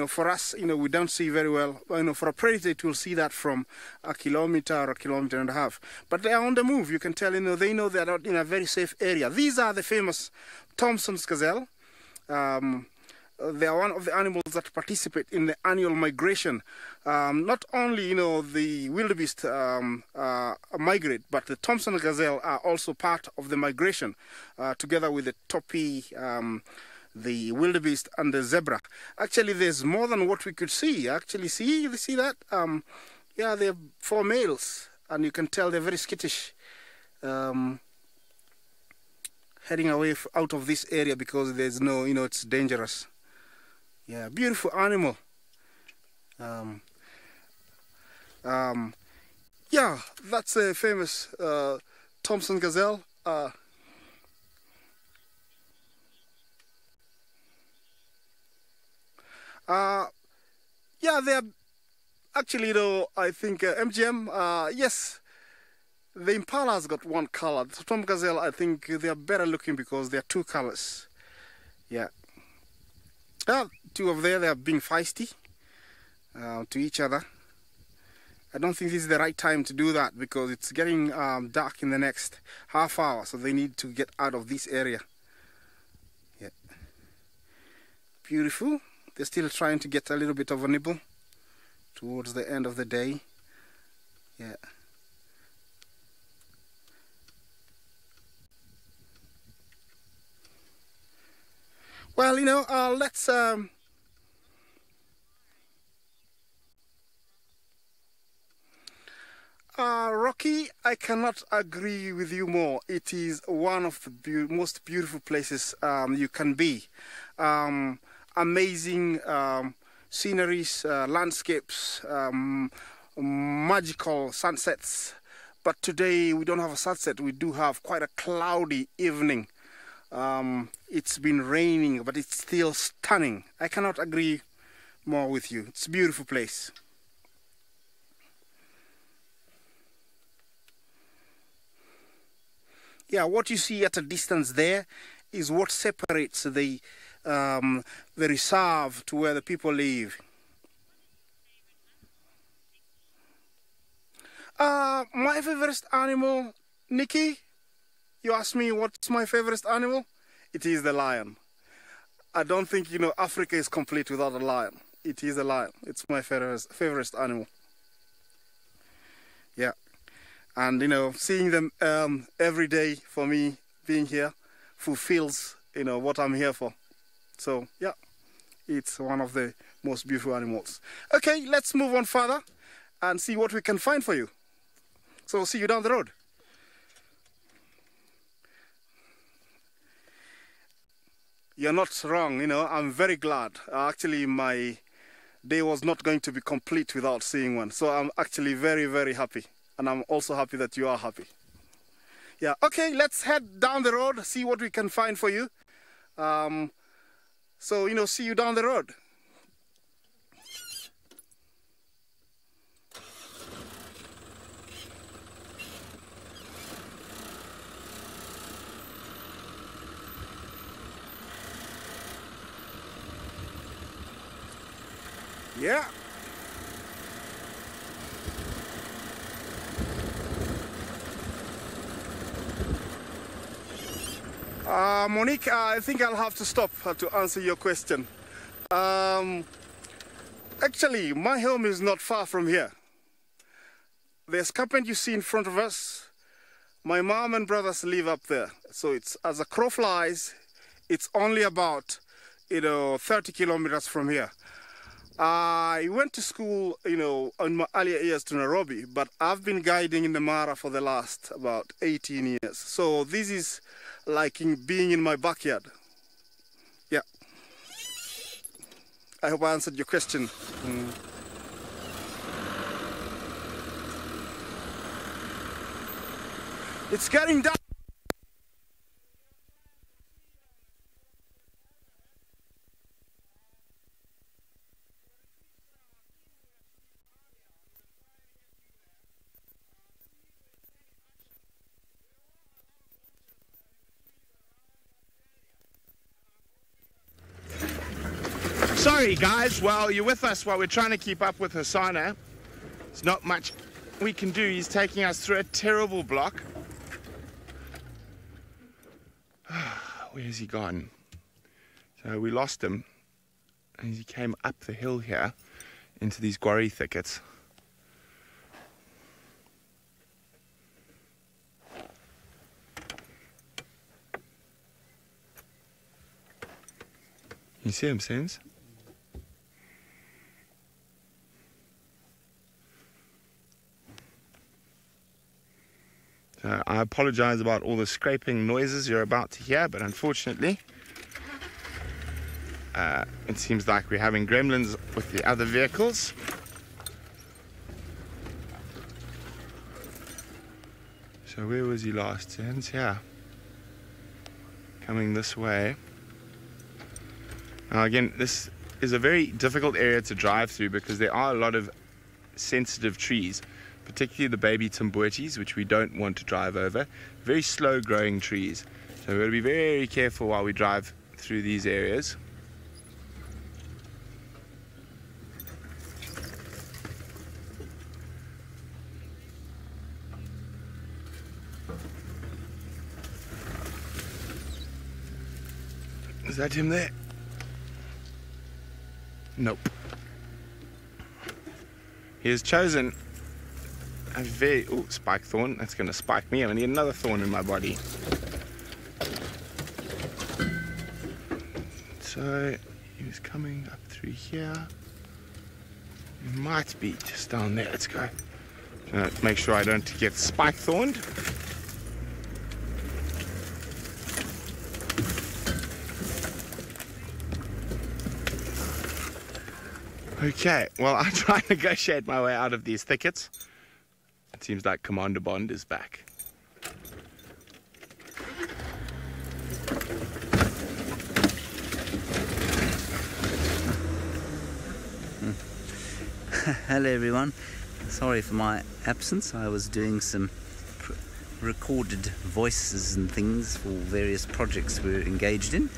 For us, we don't see very well. For a predator, it will see that from a kilometer or a kilometer and a half. But they are on the move. You can tell, they know they're not in a very safe area. These are the famous Thompson's gazelle. They are one of the animals that participate in the annual migration. Not only, the wildebeest migrate, but the Thompson gazelle are also part of the migration, together with the topi, the wildebeest and the zebra. Actually, there's more than what we could see. Actually, you see that? Yeah, they're 4 males, and you can tell they're very skittish, heading away out of this area because there's no, it's dangerous. Yeah, beautiful animal. Yeah, that's a famous Thompson gazelle. Yeah, they're actually, I think MGM, yes, the Impala's got one color. The Tom gazelle, I think they are better looking because they are 2 colors. Yeah. 2 of there, they are being feisty to each other. I don't think this is the right time to do that because it's getting dark in the next half hour, so they need to get out of this area. Yeah. Beautiful. They're still trying to get a little bit of a nibble towards the end of the day. Yeah. Well, let's Rocky, I cannot agree with you more. It is one of the most beautiful places you can be. Amazing sceneries, landscapes, magical sunsets. But today we don't have a sunset. We do have quite a cloudy evening. It's been raining, but it's still stunning. I cannot agree more with you. It's a beautiful place. Yeah, what you see at a distance there is what separates the the reserve to where the people live. My favorite animal, Nikki, you asked me what's my favorite animal? It is the lion. I don't think, you know, Africa is complete without a lion. It is a lion. It's my favorite animal. Yeah. And, you know, seeing them every day for me being here fulfills, you know, what I'm here for. So, yeah, it's one of the most beautiful animals. Okay, let's move on further and see what we can find for you. So, see you down the road. You're not wrong, you know, I'm very glad. Actually, my day was not going to be complete without seeing one. So I'm actually very, very happy. And I'm also happy that you are happy. Yeah, okay, let's head down the road, see what we can find for you. So, you know, see you down the road. Yeah. Monique, I think I'll have to stop to answer your question. Actually, my home is not far from here. The escarpment you see in front of us, my mom and brothers live up there. So it's, as a crow flies, it's only about, you know, 30 kilometers from here. I went to school, you know, in my earlier years to Nairobi, but I've been guiding in the Mara for the last about 18 years. So this is like being in my backyard. Yeah. I hope I answered your question. It's getting dark. Sorry guys, well, you're with us while we're trying to keep up with Hasana. There's not much we can do. He's taking us through a terrible block. Where's he gone? So we lost him and he came up the hill here into these guarri thickets. You see him, Sense? I apologize about all the scraping noises you're about to hear, but unfortunately, it seems like we're having gremlins with the other vehicles. So where was he last, Sense? Yeah. Coming this way. Now again, this is a very difficult area to drive through because there are a lot of sensitive trees, particularly the baby timbuetes, which we don't want to drive over. Very slow growing trees. So we've got to be very careful while we drive through these areas. Is that him there? Nope. He has chosen a very... Oh, spike thorn. That's going to spike me. I need another thorn in my body. So, he was coming up through here. He might be just down there. Let's go. Make sure I don't get spike thorned. Okay, well, I'll try and negotiate my way out of these thickets. It seems like Commander Bond is back. Hello everyone, sorry for my absence. I was doing some recorded voices and things for various projects we're engaged in,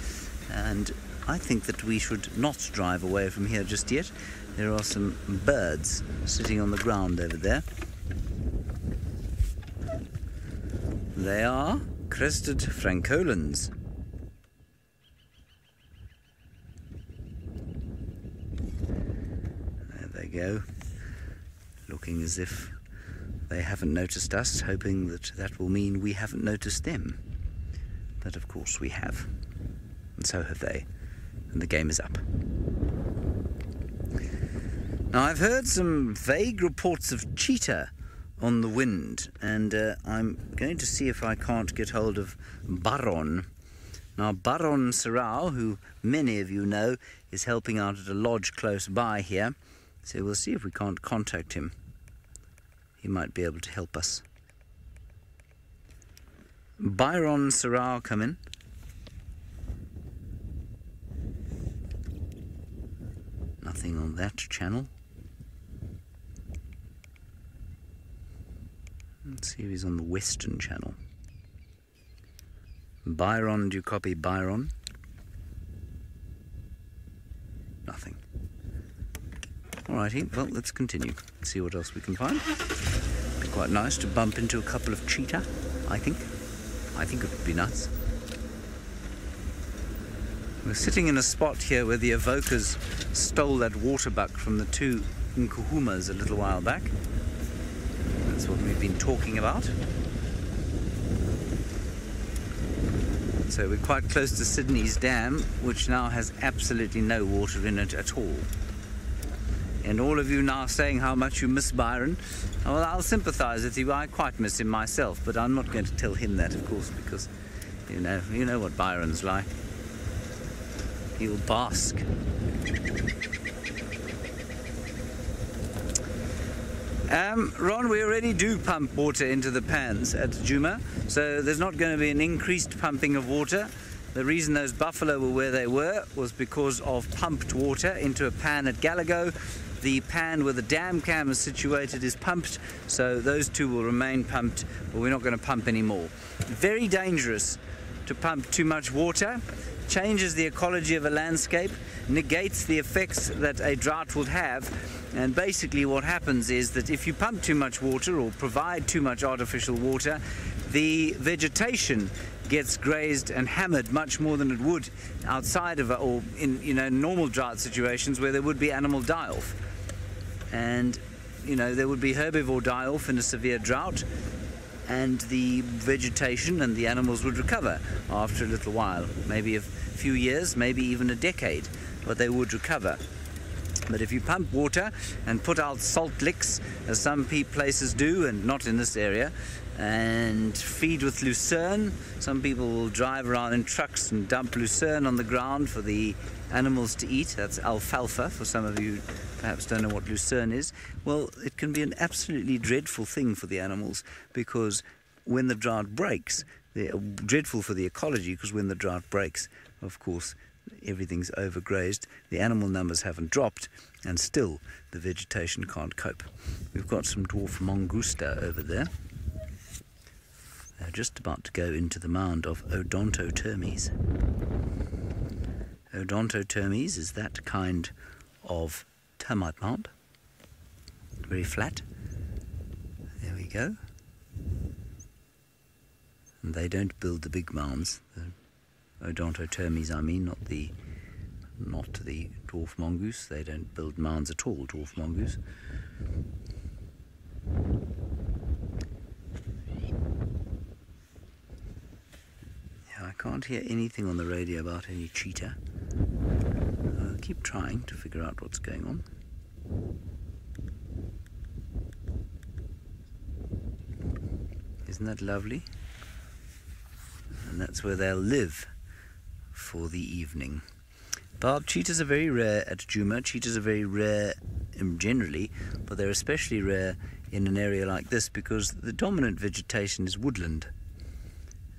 and I think that we should not drive away from here just yet. There are some birds sitting on the ground over there. They are crested francolins. There they go, looking as if they haven't noticed us, hoping that that will mean we haven't noticed them. But of course we have, and so have they, and the game is up. Now I've heard some vague reports of cheetah on the wind, and I'm going to see if I can't get hold of Baron. Now Baron Serrao, who many of you know, is helping out at a lodge close by here, so we'll see if we can't contact him. He might be able to help us. Byron Serrao, come in. Nothing on that channel. Let's see if he's on the Western channel. Byron, do you copy Byron? Nothing. Alrighty, well, let's continue. See what else we can find. Be quite nice to bump into a couple of cheetah, I think. I think it would be nuts. We're sitting in a spot here where the evokers stole that water buck from the two Nkuhumas a little while back. That's what we've been talking about. So we're quite close to Sydney's dam, which now has absolutely no water in it at all. And all of you now saying how much you miss Byron, well, I'll sympathise with you. I quite miss him myself, but I'm not going to tell him that, of course, because you know what Byron's like. He'll bask. Ron, we already do pump water into the pans at Djuma, so there's not going to be an increased pumping of water. The reason those buffalo were where they were was because of pumped water into a pan at Galago. The pan where the dam cam is situated is pumped, so those two will remain pumped, but we're not going to pump anymore. Very dangerous to pump too much water. Changes the ecology of a landscape, negates the effects that a drought will have, and basically what happens is that if you pump too much water or provide too much artificial water, the vegetation gets grazed and hammered much more than it would outside of or in normal drought situations where there would be animal die-off. And there would be herbivore die-off in a severe drought, and the vegetation and the animals would recover after a little while, maybe a few years, maybe even a decade, but they would recover. But if you pump water and put out salt licks, as some places do, and not in this area, and feed with lucerne, some people will drive around in trucks and dump lucerne on the ground for the animals to eat. That's alfalfa, for some of you perhaps don't know what lucerne is. Well, it can be an absolutely dreadful thing for the animals, because when the drought breaks, they're dreadful for the ecology, because when the drought breaks, of course, everything's overgrazed, the animal numbers haven't dropped, and still the vegetation can't cope. We've got some dwarf mangusta over there. They're just about to go into the mound of Odontotermes. Odontotermes is that kind of termite mound. Very flat. There we go. And they don't build the big mounds. The Odontotermes, I mean, not the dwarf mongoose. They don't build mounds at all, dwarf mongoose. I can't hear anything on the radio about any cheetah. I'll keep trying to figure out what's going on. Isn't that lovely? And that's where they'll live for the evening. Barb, cheetahs are very rare at Djuma. Cheetahs are very rare generally, but they're especially rare in an area like this because the dominant vegetation is woodland.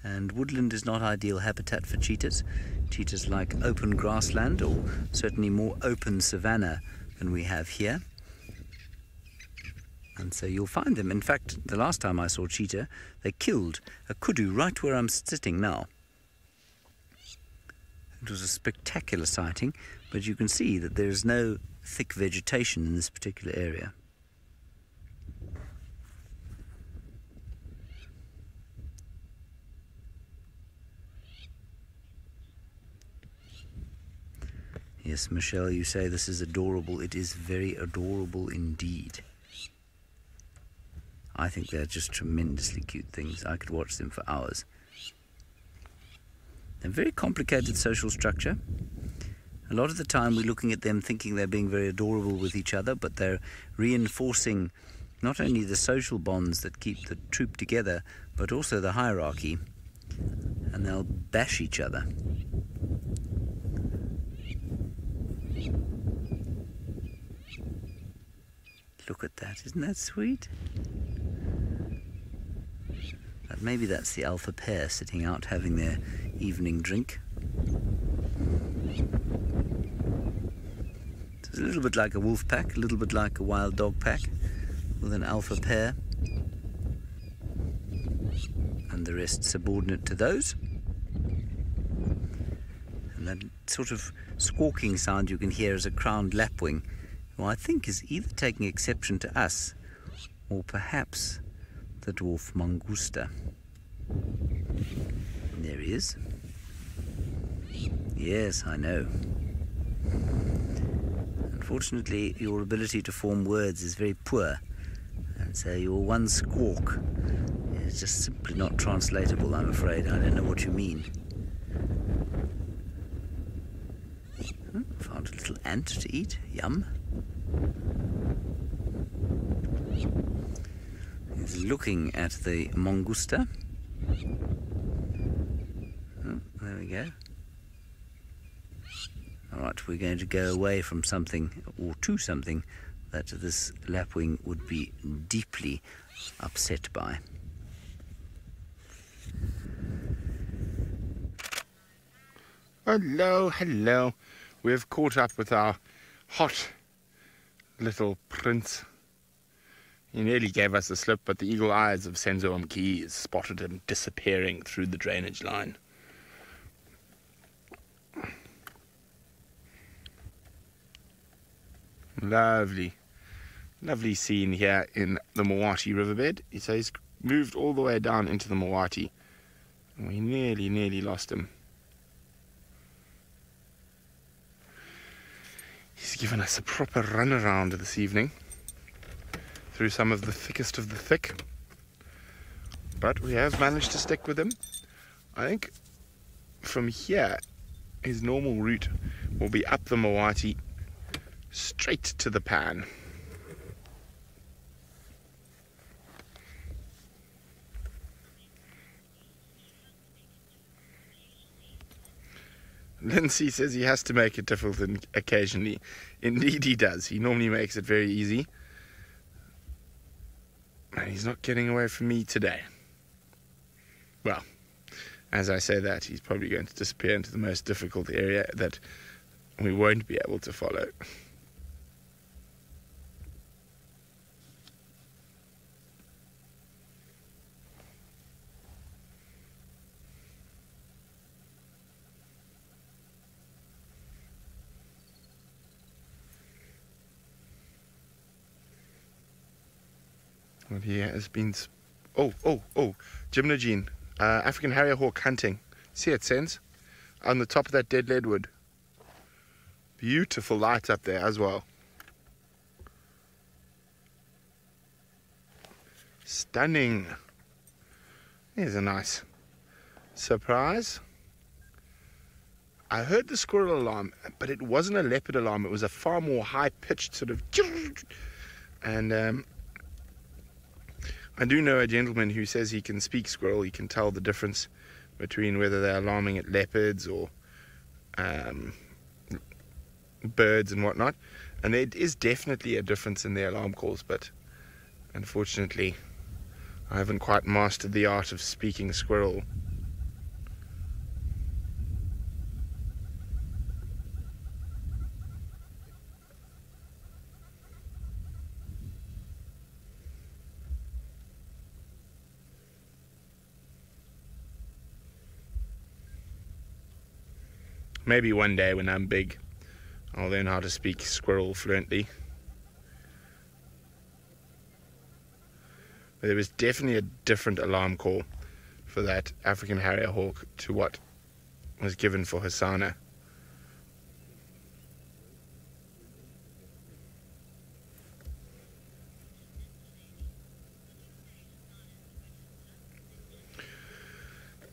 And woodland is not ideal habitat for cheetahs. Cheetahs like open grassland, or certainly more open savanna than we have here. And so you'll find them. In fact, the last time I saw cheetah, they killed a kudu right where I'm sitting now. It was a spectacular sighting, but you can see that there is no thick vegetation in this particular area. Yes, Michelle, you say this is adorable. It is very adorable indeed. I think they're just tremendously cute things. I could watch them for hours. They're very complicated social structure. A lot of the time we're looking at them thinking they're being very adorable with each other, but they're reinforcing not only the social bonds that keep the troop together, but also the hierarchy. And they'll bash each other. Look at that, isn't that sweet? But maybe that's the alpha pair sitting out having their evening drink. It's a little bit like a wolf pack, a little bit like a wild dog pack, with an alpha pair, and the rest subordinate to those. And that sort of squawking sound you can hear is a crowned lapwing, who I think is either taking exception to us, or perhaps the dwarf mangusta. There he is. Yes, I know. Unfortunately, your ability to form words is very poor, and so your one squawk is just simply not translatable, I'm afraid. I don't know what you mean. Found a little ant to eat. Yum. He's looking at the mangusta. Oh, there we go. All right, we're going to go away from something, or to something, that this lapwing would be deeply upset by. Hello, hello. We've caught up with our hot little prince. He nearly gave us a slip, but the eagle eyes of Senzo Mkeys spotted him disappearing through the drainage line. Lovely, lovely scene here in the Mawati riverbed. So he's moved all the way down into the Mawati, and we nearly lost him. He's given us a proper run around this evening through some of the thickest of the thick, but we have managed to stick with him. I think from here his normal route will be up the Mawati straight to the pan. Lindsay says he has to make it difficult occasionally. Indeed he does. He normally makes it very easy. And he's not getting away from me today. Well, as I say that, he's probably going to disappear into the most difficult area that we won't be able to follow. Well, he has been... Oh, Gymnogene. African harrier hawk hunting. See it, Sense? On the top of that dead leadwood. Beautiful light up there as well. Stunning. Here's a nice surprise. I heard the squirrel alarm, but it wasn't a leopard alarm. It was a far more high-pitched sort of... And I do know a gentleman who says he can speak squirrel. He can tell the difference between whether they're alarming at leopards or birds and whatnot. And there is definitely a difference in their alarm calls, but unfortunately I haven't quite mastered the art of speaking squirrel. Maybe one day when I'm big, I'll learn how to speak squirrel fluently. But there was definitely a different alarm call for that African Harrier hawk to what was given for Hosanna.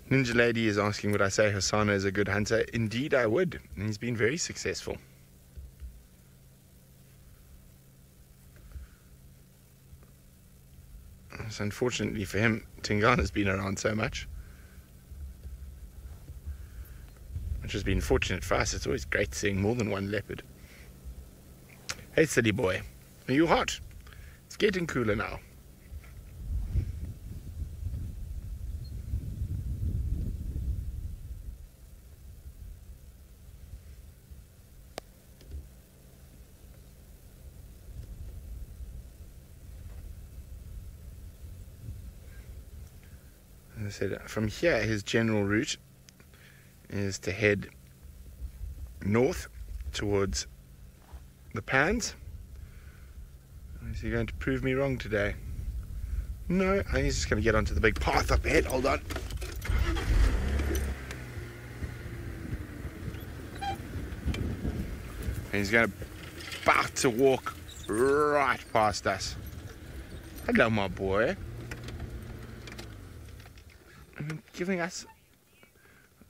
Ninja Lady is asking, would I say Hosanna is a good hunter? Indeed I would, and he's been very successful. So unfortunately for him, Tingana's been around so much, which has been fortunate for us. It's always great seeing more than one leopard. Hey silly boy, are you hot? It's getting cooler now. As I said, from here his general route is to head north towards the Pans. Is he going to prove me wrong today? No, I think he's just going to get onto the big path up ahead. Hold on. And he's going to about to walk right past us. Hello, my boy. Giving us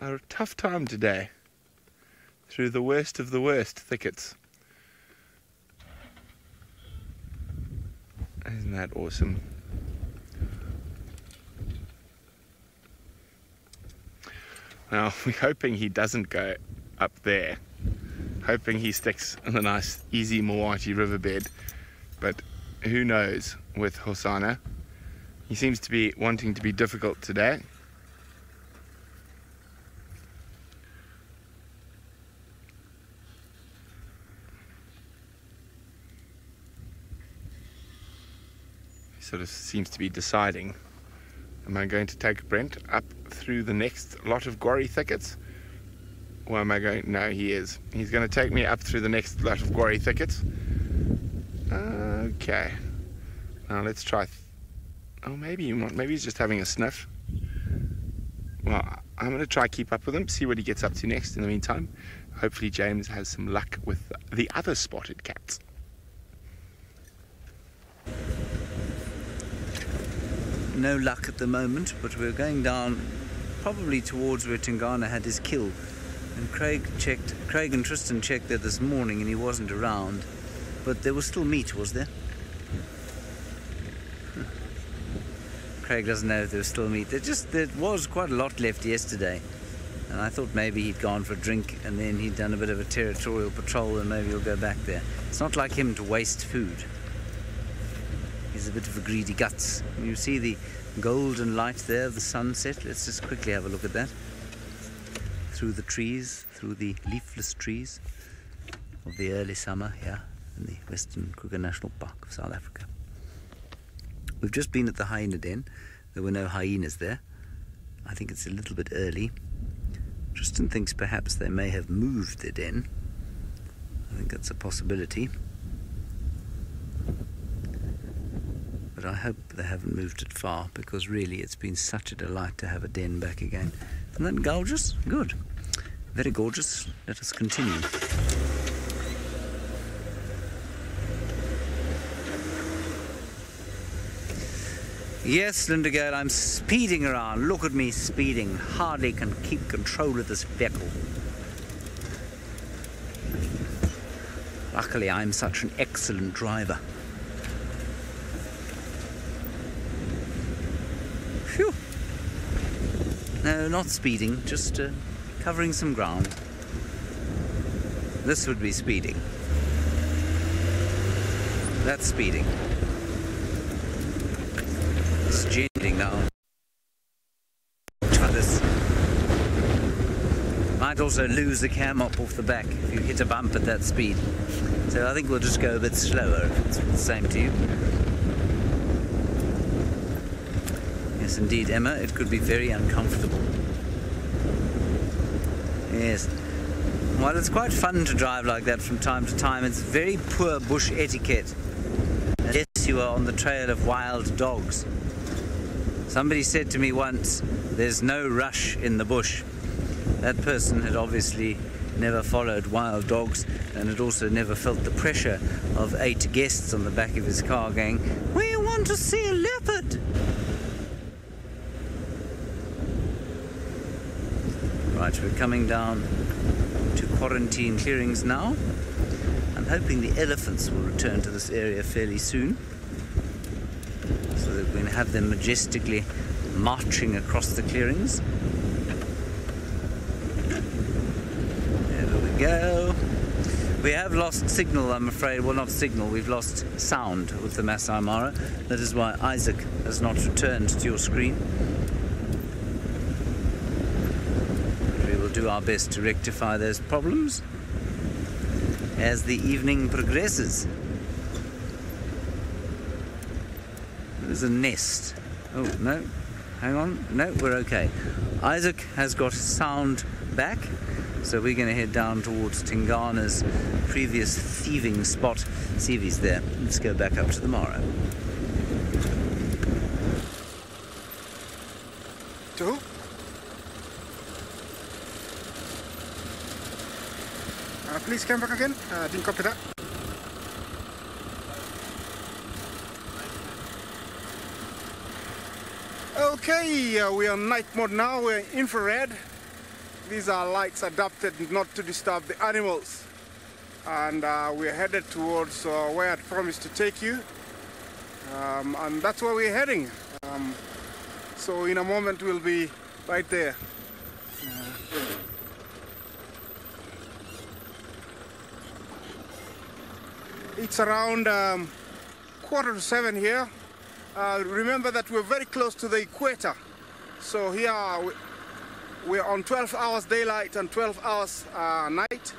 a tough time today through the worst of the worst thickets. Isn't that awesome? Now we're hoping he doesn't go up there, hoping he sticks in the nice easy Mawati riverbed, but who knows with Hosanna. He seems to be wanting to be difficult today. Sort of seems to be deciding, am I going to take Brent up through the next lot of Gwari thickets, or am I going, no, he's going to take me up through the next lot of Gwari thickets. Okay, now let's try, oh maybe he's just having a sniff. Well, I'm going to try keep up with him, see what he gets up to next. In the meantime, hopefully James has some luck with the other spotted cats. No luck at the moment, but we're going down probably towards where Tingana had his kill. And Craig and Tristan checked there this morning and he wasn't around. But there was still meat, was there? Craig doesn't know if there was still meat. There was quite a lot left yesterday. And I thought maybe he'd gone for a drink and then he'd done a bit of a territorial patrol and maybe he'll go back there. It's not like him to waste food. He's a bit of a greedy guts. You see the golden light there of the sunset. Let's just quickly have a look at that. Through the trees, through the leafless trees of the early summer here in the Western Kruger National Park of South Africa. We've just been at the hyena den. There were no hyenas there. I think it's a little bit early. Tristan thinks perhaps they may have moved their den. I think that's a possibility. But I hope they haven't moved it far, because really it's been such a delight to have a den back again. Isn't that gorgeous? Good. Very gorgeous. Let us continue. Yes, Linda girl, I'm speeding around. Look at me speeding. Hardly can keep control of this vehicle. Luckily, I'm such an excellent driver. Phew. No, not speeding, just covering some ground. This would be speeding. That's speeding. It's gentling now. Try this. Might also lose the cam up off the back if you hit a bump at that speed. So I think we'll just go a bit slower if it's the same to you. Yes, indeed, Emma, it could be very uncomfortable. Yes. Well, it's quite fun to drive like that from time to time. It's very poor bush etiquette unless you are on the trail of wild dogs. Somebody said to me once, there's no rush in the bush. That person had obviously never followed wild dogs and had also never felt the pressure of 8 guests on the back of his car going, "We want to see a leopard." Right, we're coming down to quarantine clearings now. I'm hoping the elephants will return to this area fairly soon so that we can have them majestically marching across the clearings. There we go. We have lost signal, I'm afraid. Well, not signal, we've lost sound with the Masai Mara. That is why Isaac has not returned to your screen. We will do our best to rectify those problems as the evening progresses. There's a nest. Oh, no. Hang on. No, we're okay. Isaac has got sound back, so we're going to head down towards Tingana's previous thieving spot. See if he's there. Let's go back up to the Mara. To who? Please come back again. Didn't copy that. Okay, we are on night mode now. We're in infrared. These are lights adapted not to disturb the animals. And we're headed towards where I promised to take you. And that's where we're heading. So in a moment we'll be right there. It's around 6:45 here. Remember that we're very close to the equator. So here we're on 12 hours daylight and 12 hours night.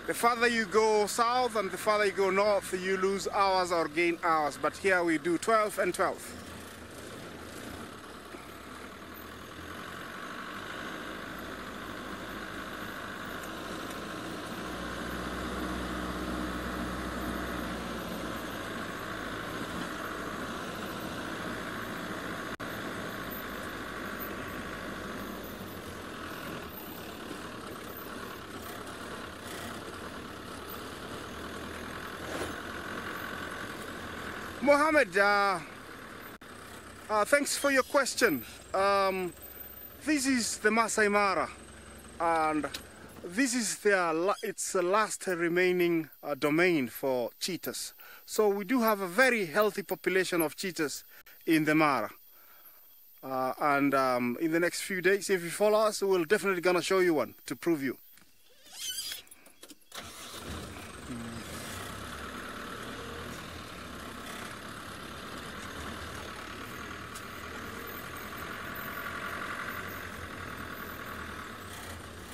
The farther you go south and the farther you go north, you lose hours or gain hours. But here we do 12 and 12. Mohammed, thanks for your question. This is the Masai Mara, and this is its last remaining domain for cheetahs. So we do have a very healthy population of cheetahs in the Mara. And in the next few days, if you follow us, we're definitely gonna show you one to prove you.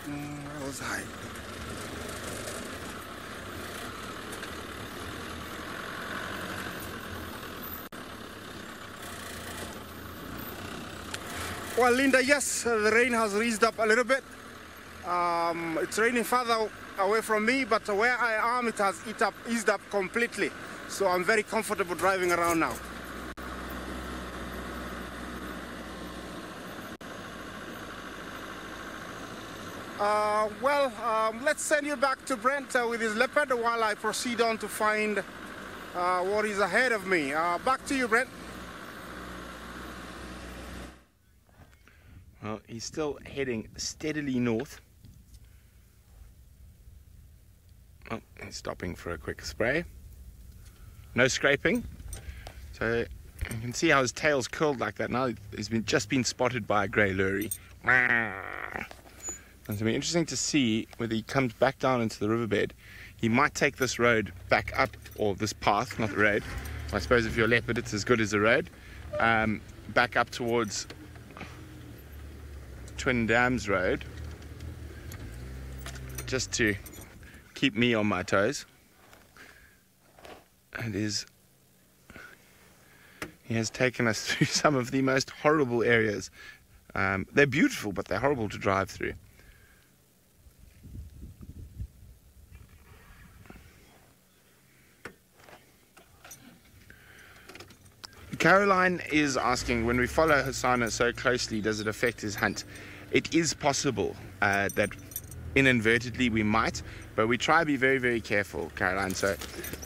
Where was I? Well, Linda, yes, the rain has eased up a little bit. It's raining further away from me, but where I am, it has eased up completely. So I'm very comfortable driving around now. Let's send you back to Brent with his leopard while I proceed on to find what is ahead of me. Back to you, Brent. Well, he's still heading steadily north. Oh, he's stopping for a quick spray. No scraping. So you can see how his tail's curled like that now. He's just been spotted by a grey lory. And it'll be interesting to see whether he comes back down into the riverbed. He might take this road back up, or this path, not the road. I suppose if you're a leopard, it's as good as a road. Back up towards Twin Dams Road, just to keep me on my toes. He has taken us through some of the most horrible areas. They're beautiful, but they're horrible to drive through. Caroline is asking, when we follow Hasana so closely, does it affect his hunt? It is possible that inadvertently we might, but we try to be very, very careful, Caroline. So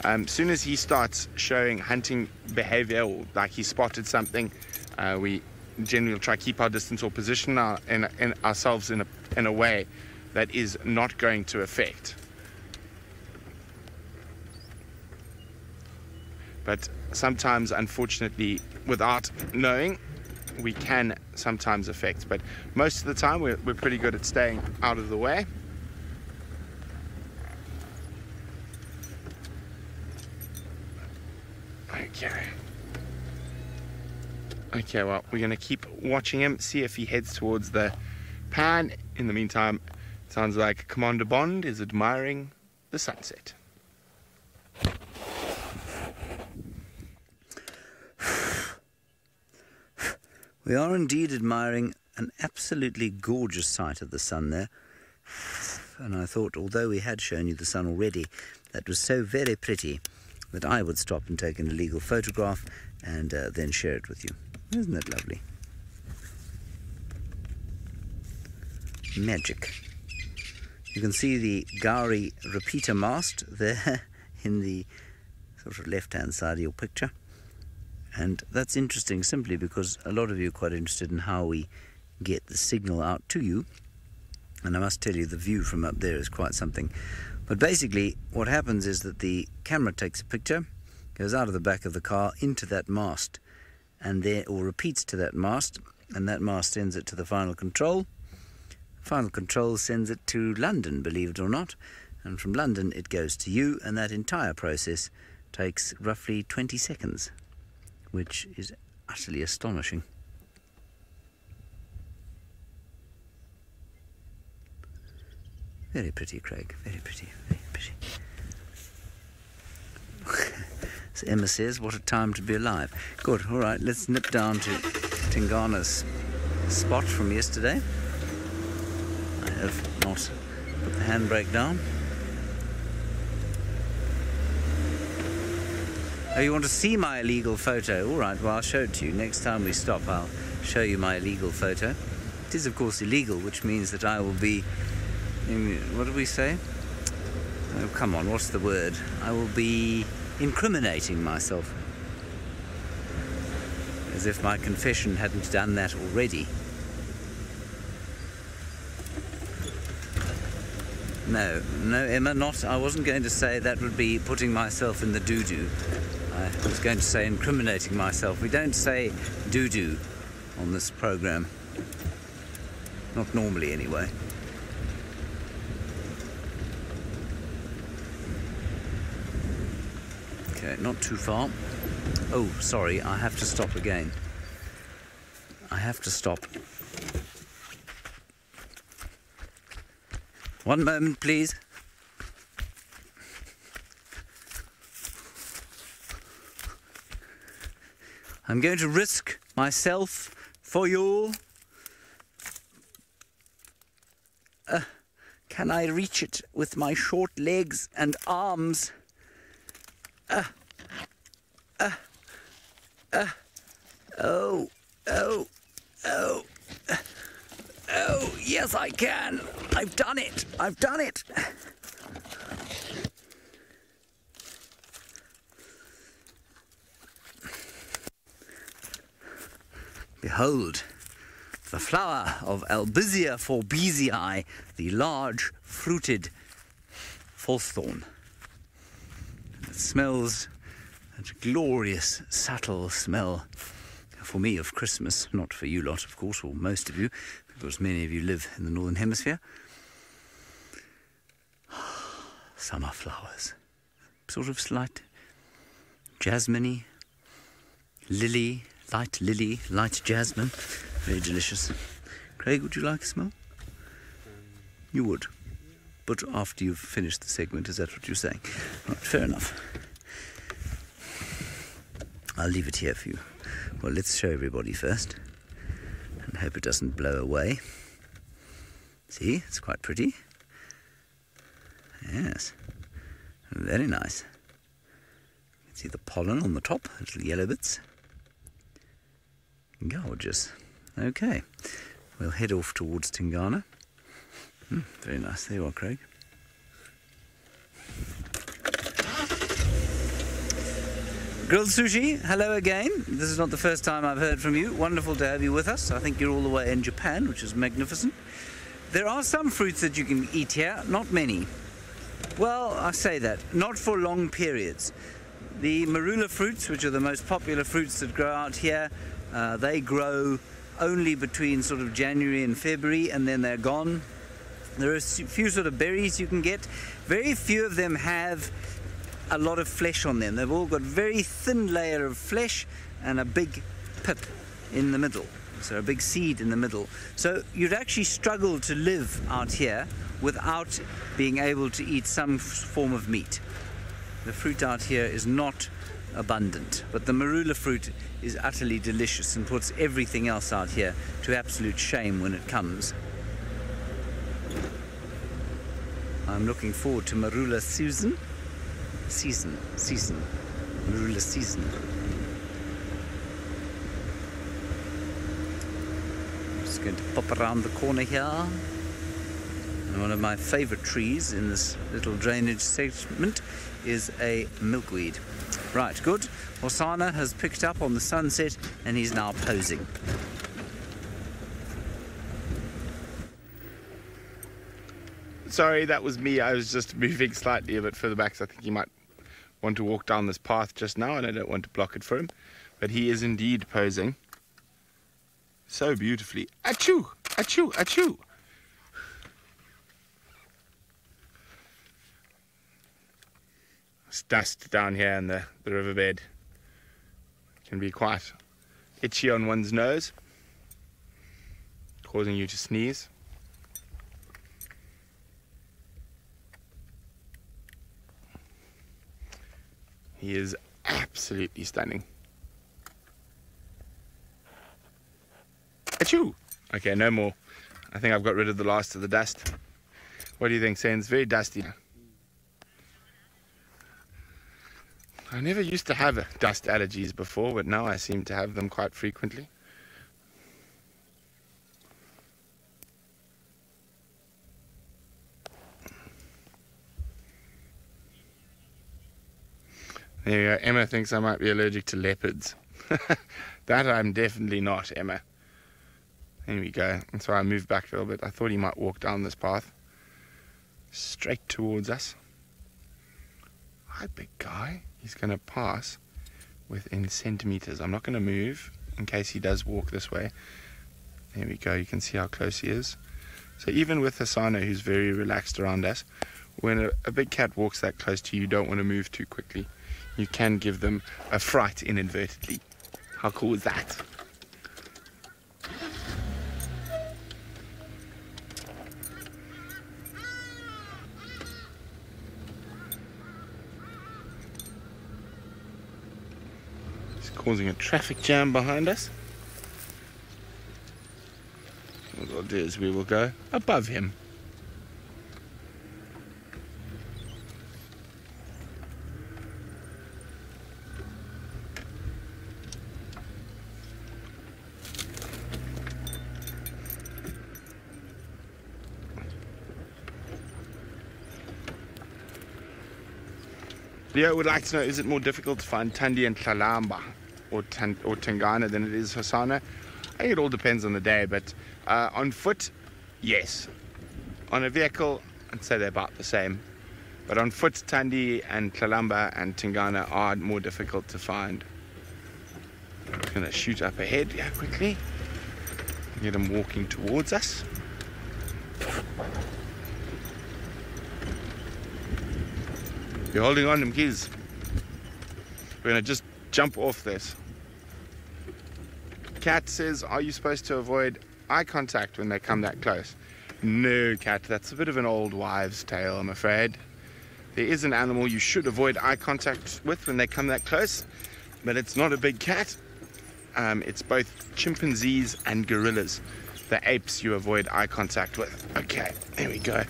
as soon as he starts showing hunting behavior, or like he spotted something, we generally will try to keep our distance or position ourselves in a way that is not going to affect. But sometimes, unfortunately, without knowing, we can sometimes affect. But most of the time, we're pretty good at staying out of the way. Okay, well, we're going to keep watching him, see if he heads towards the pan. In the meantime, it sounds like Commander Bond is admiring the sunset. We are indeed admiring an absolutely gorgeous sight of the sun there. And I thought, although we had shown you the sun already, that was so very pretty that I would stop and take an illegal photograph and then share it with you. Isn't that lovely? Magic. You can see the Gowrie repeater mast there in the sort of left-hand side of your picture. And that's interesting simply because a lot of you are quite interested in how we get the signal out to you. And I must tell you, the view from up there is quite something. But basically, what happens is that the camera takes a picture, goes out of the back of the car into that mast, and there, or repeats to that mast, and that mast sends it to the final control. Final control sends it to London, believe it or not, and from London it goes to you, and that entire process takes roughly 20 seconds, which is utterly astonishing. Very pretty, Craig. Very pretty, very pretty. As Emma says, what a time to be alive. Good, all right, let's nip down to Tingana's spot from yesterday. I have not put the handbrake down. Oh, you want to see my illegal photo? All right, well, I'll show it to you. Next time we stop, I'll show you my illegal photo. It is, of course, illegal, which means that I will be... What did we say? Oh, come on, what's the word? I will be incriminating myself. As if my confession hadn't done that already. No, Emma, not. I wasn't going to say that would be putting myself in the doo-doo. I was going to say incriminating myself. We don't say doo-doo on this program. Not normally, anyway. Okay, not too far. Oh, sorry, I have to stop again. I have to stop. One moment, please. I'm going to risk myself for you. Can I reach it with my short legs and arms? Oh, yes, I can. I've done it. I've done it. Behold, the flower of Albizia forbesii, the large fruited false-thorn. It smells a glorious, subtle smell, for me, of Christmas, not for you lot, of course, or most of you, because many of you live in the Northern Hemisphere. Summer flowers. Sort of slight jasmine-y, lily, light jasmine. Very delicious. Craig, would you like a smell? You would. But after you've finished the segment, is that what you're saying? Right, fair enough. I'll leave it here for you. Well, let's show everybody first. And hope it doesn't blow away. See, it's quite pretty. Yes. Very nice. You can see the pollen on the top, little yellow bits. Gorgeous. Okay, we'll head off towards Tingana. Very nice. There you are, Craig. Grilled Sushi, hello again. This is not the first time I've heard from you. Wonderful to have you with us. I think you're all the way in Japan, which is magnificent. There are some fruits that you can eat here, not many. Well, I say that, not for long periods. The marula fruits, which are the most popular fruits that grow out here, they grow only between sort of January and February, and then they're gone. There are a few sort of berries you can get. Very few of them have a lot of flesh on them. They've all got very thin layer of flesh and a big pip in the middle, so a big seed in the middle. So you'd actually struggle to live out here without being able to eat some form of meat. The fruit out here is not abundant, but the marula fruit is utterly delicious and puts everything else out here to absolute shame when it comes. I'm looking forward to marula season. Marula season. Just going to pop around the corner here. And one of my favorite trees in this little drainage segment is a milkweed. Right, good. Hosana has picked up on the sunset and he's now posing. Sorry, that was me. I was just moving slightly a bit further back, so I think he might want to walk down this path just now, and I don't want to block it for him. But he is indeed posing so beautifully. Achoo! Achoo! Achoo! It's dust down here in the riverbed. Can be quite itchy on one's nose, causing you to sneeze. He is absolutely stunning. Achoo! Okay, no more. I think I've got rid of the last of the dust. What do you think, Sen? It's very dusty. I never used to have dust allergies before, but now I seem to have them quite frequently. There you go. Emma thinks I might be allergic to leopards. That I'm definitely not, Emma. There we go. And so I moved back a little bit. I thought he might walk down this path straight towards us. Hi, big guy. He's going to pass within centimeters. I'm not going to move in case he does walk this way. There we go. You can see how close he is. So even with Hasano, who's very relaxed around us, when a big cat walks that close to you, you don't want to move too quickly. You can give them a fright inadvertently. How cool is that? It's causing a traffic jam behind us. What we'll do is we will go above him. Leo would like to know, is it more difficult to find Thandi and Tlalamba or Tingana than it is Hosana? I think it all depends on the day, but on foot, yes. On a vehicle, I'd say they're about the same. But on foot, Thandi and Tlalamba and Tingana are more difficult to find. I'm going to shoot up ahead quickly. Get them walking towards us. You're holding on to them, kids. We're going to just jump off this. Cat says, are you supposed to avoid eye contact when they come that close? No, Cat, that's a bit of an old wives' tale, I'm afraid. There is an animal you should avoid eye contact with when they come that close, but it's not a big cat. It's both chimpanzees and gorillas. The apes you avoid eye contact with. Okay, there we go.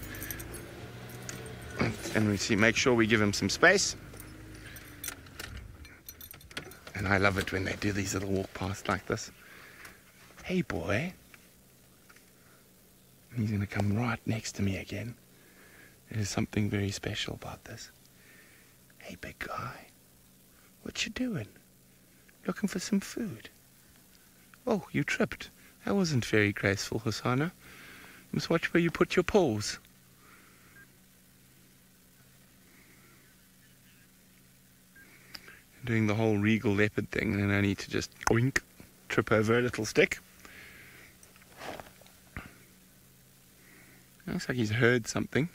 And we see, make sure we give him some space. And I love it when they do these little walk past like this. Hey boy. He's going to come right next to me again. There's something very special about this. Hey big guy. What you doing? Looking for some food? Oh, you tripped. That wasn't very graceful, Hosanna. You must watch where you put your paws. Doing the whole regal leopard thing, and then I need to just oink, trip over a little stick. Looks like he's heard something.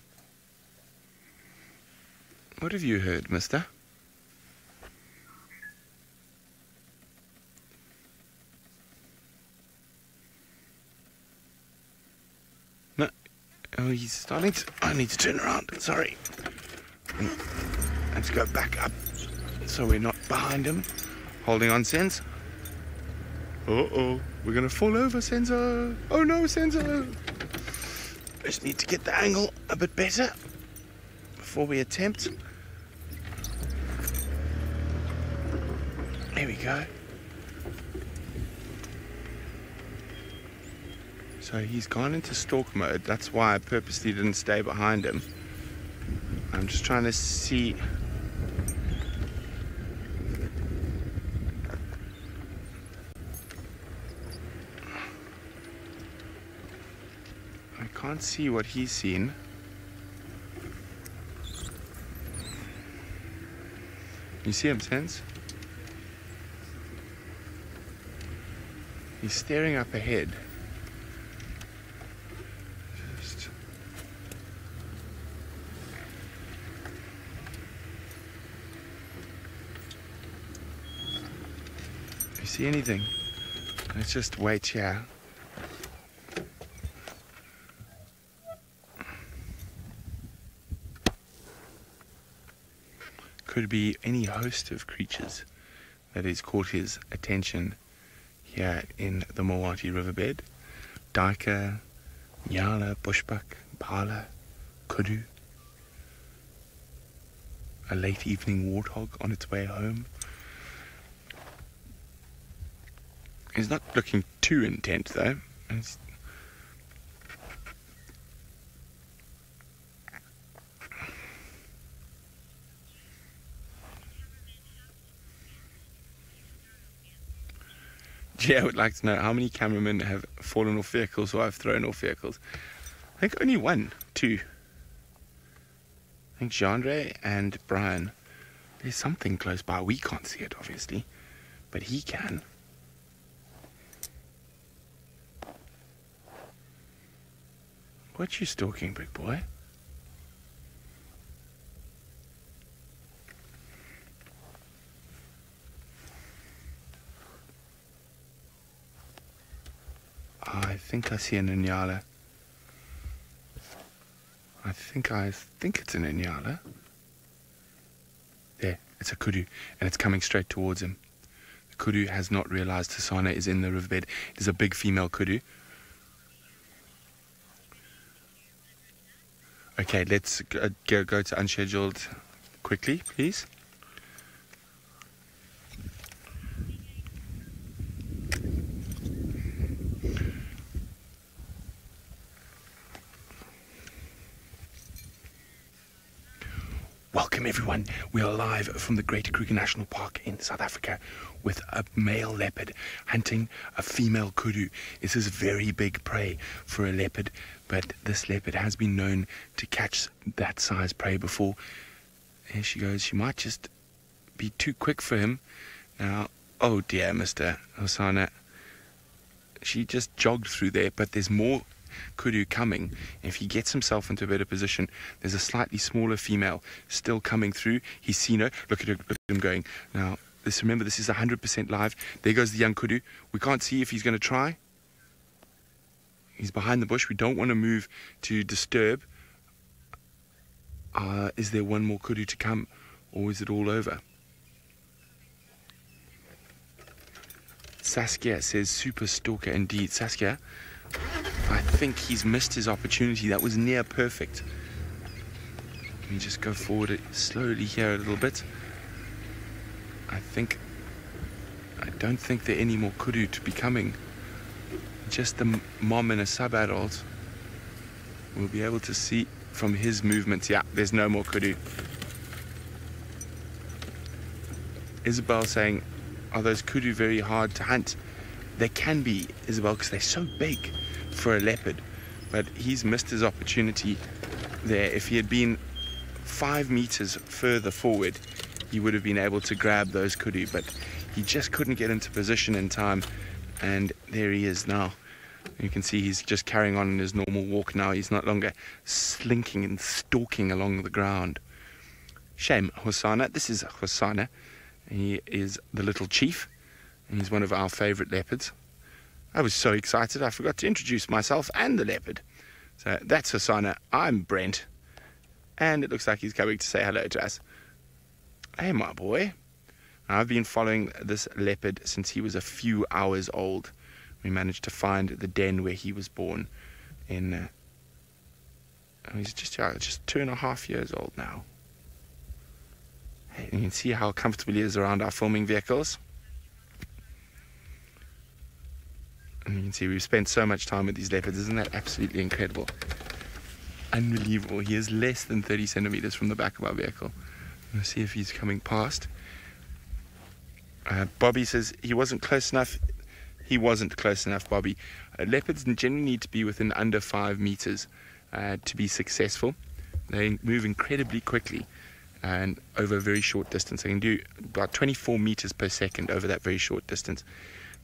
What have you heard, mister? No. Oh, he's starting to... I need to turn around. Sorry. Let's go back up so we're not behind him. Holding on, Sense. Uh-oh. We're going to fall over, Senzo. Oh, no, Senzo. Just need to get the angle a bit better before we attempt. There we go. So he's gone into stalk mode. That's why I purposely didn't stay behind him. I'm just trying to see. I can't see what he's seen. You see him, Sense? He's staring up ahead. Just... You see anything? Let's just wait here. Could be any host of creatures that has caught his attention here in the Mawati riverbed. Duiker, Nyala, bushbuck, Pala, kudu. A late evening warthog on its way home. He's not looking too intent though. Yeah, I would like to know how many cameramen have fallen off vehicles or have thrown off vehicles. I think only one, two. I think Jeandre and Brian. There's something close by. We can't see it, obviously, but he can. What you stalking, big boy? I think I see an Inyala. I think it's an Inyala. There, it's a kudu, and it's coming straight towards him. The kudu has not realized Hosanna is in the riverbed. It is a big female kudu. Okay, let's go to unscheduled quickly, please. Welcome everyone, we are live from the Great Kruger National Park in South Africa with a male leopard hunting a female kudu. This is very big prey for a leopard, but this leopard has been known to catch that size prey before. There she goes, she might just be too quick for him. Now, oh dear, Mr. Hosanna, she just jogged through there, but there's more kudu coming. If he gets himself into a better position, there's a slightly smaller female still coming through. He's seen her. Look at him going. Now, remember, this is 100% live. There goes the young kudu. We can't see if he's going to try. He's behind the bush. We don't want to move to disturb. Is there one more kudu to come, or is it all over? Saskia says, super stalker indeed. Saskia, I think he's missed his opportunity. That was near perfect. Let me just go forward slowly here a little bit. I don't think there are any more kudu to be coming. just the mom and a sub-adult, we'll be able to see from his movements. Yeah, there's no more kudu. Isabel saying, are those kudu very hard to hunt? They can be, Isabel, because they're so big for a leopard. But he's missed his opportunity there. If he had been 5 meters further forward, he would have been able to grab those kudu, but he just couldn't get into position in time. And there he is now. You can see he's just carrying on in his normal walk now. He's not longer slinking and stalking along the ground. Shame, Hosanna. This is Hosanna. He is the little chief, and he's one of our favorite leopards. I was so excited I forgot to introduce myself and the leopard. So that's Hosanna. I'm Brent. And it looks like he's coming to say hello to us. Hey, my boy. I've been following this leopard since he was a few hours old. We managed to find the den where he was born in... he's just 2.5 years old now. Hey, you can see how comfortable he is around our filming vehicles. And you can see we've spent so much time with these leopards. Isn't that absolutely incredible? Unbelievable. He is less than 30 centimeters from the back of our vehicle. Let's see if he's coming past. Bobby says he wasn't close enough. He wasn't close enough, Bobby. Leopards generally need to be within under 5 meters to be successful. They move incredibly quickly and over a very short distance. They can do about 24 meters per second over that very short distance.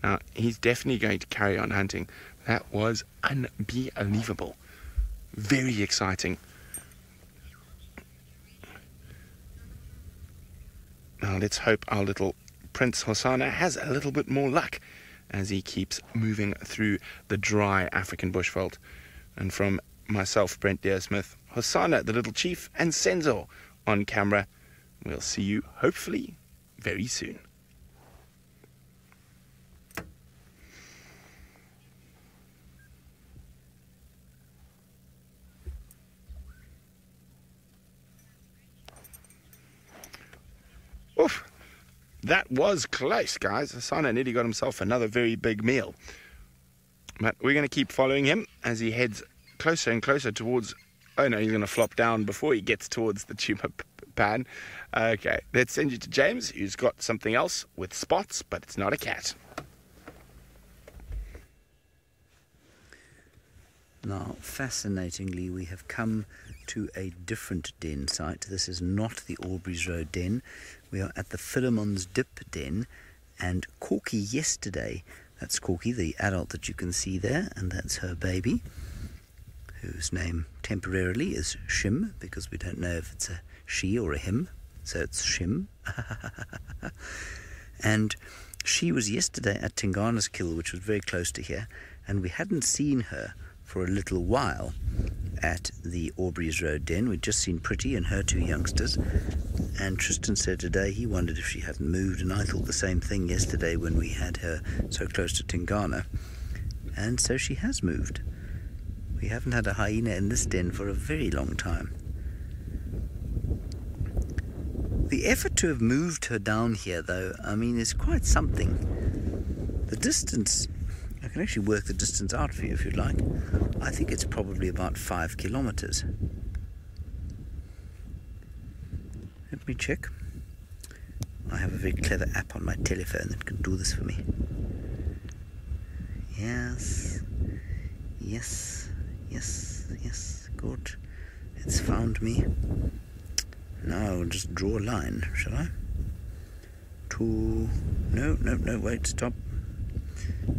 Now, he's definitely going to carry on hunting. That was unbelievable. Very exciting. Now, let's hope our little Prince Hosanna has a little bit more luck as he keeps moving through the dry African bushveld. And from myself, Brent Deersmith, Hosanna, the little chief, and Senzo on camera, we'll see you hopefully very soon. Oof. That was close, guys. Hosanna nearly got himself another very big meal. But we're going to keep following him as he heads closer and closer towards... Oh, no, he's going to flop down before he gets towards the tuna pan. Okay, let's send you to James, who's got something else with spots, but it's not a cat. Now, fascinatingly, we have come to a different den site. This is not the Albury's Road den. We are at the Philemon's Dip den, and Corky yesterday, that's Corky, the adult that you can see there, and that's her baby, whose name temporarily is Shim, because we don't know if it's a she or a him, so it's Shim. And she was yesterday at Tingana's Kill, which was very close to here, and we hadn't seen her for a little while at the Albury's Road den. We'd just seen Pretty and her 2 youngsters, and Tristan said today he wondered if she hadn't moved, and I thought the same thing yesterday when we had her so close to Tingana, and so she has moved. We haven't had a hyena in this den for a very long time. The effort to have moved her down here, though, I mean, is quite something. The distance, I can actually work the distance out for you if you'd like. I think it's probably about 5 kilometers. Let me check. I have a very clever app on my telephone that can do this for me. Yes, yes, yes, yes, good. It's found me. Now I'll just draw a line, shall I? No, wait, stop.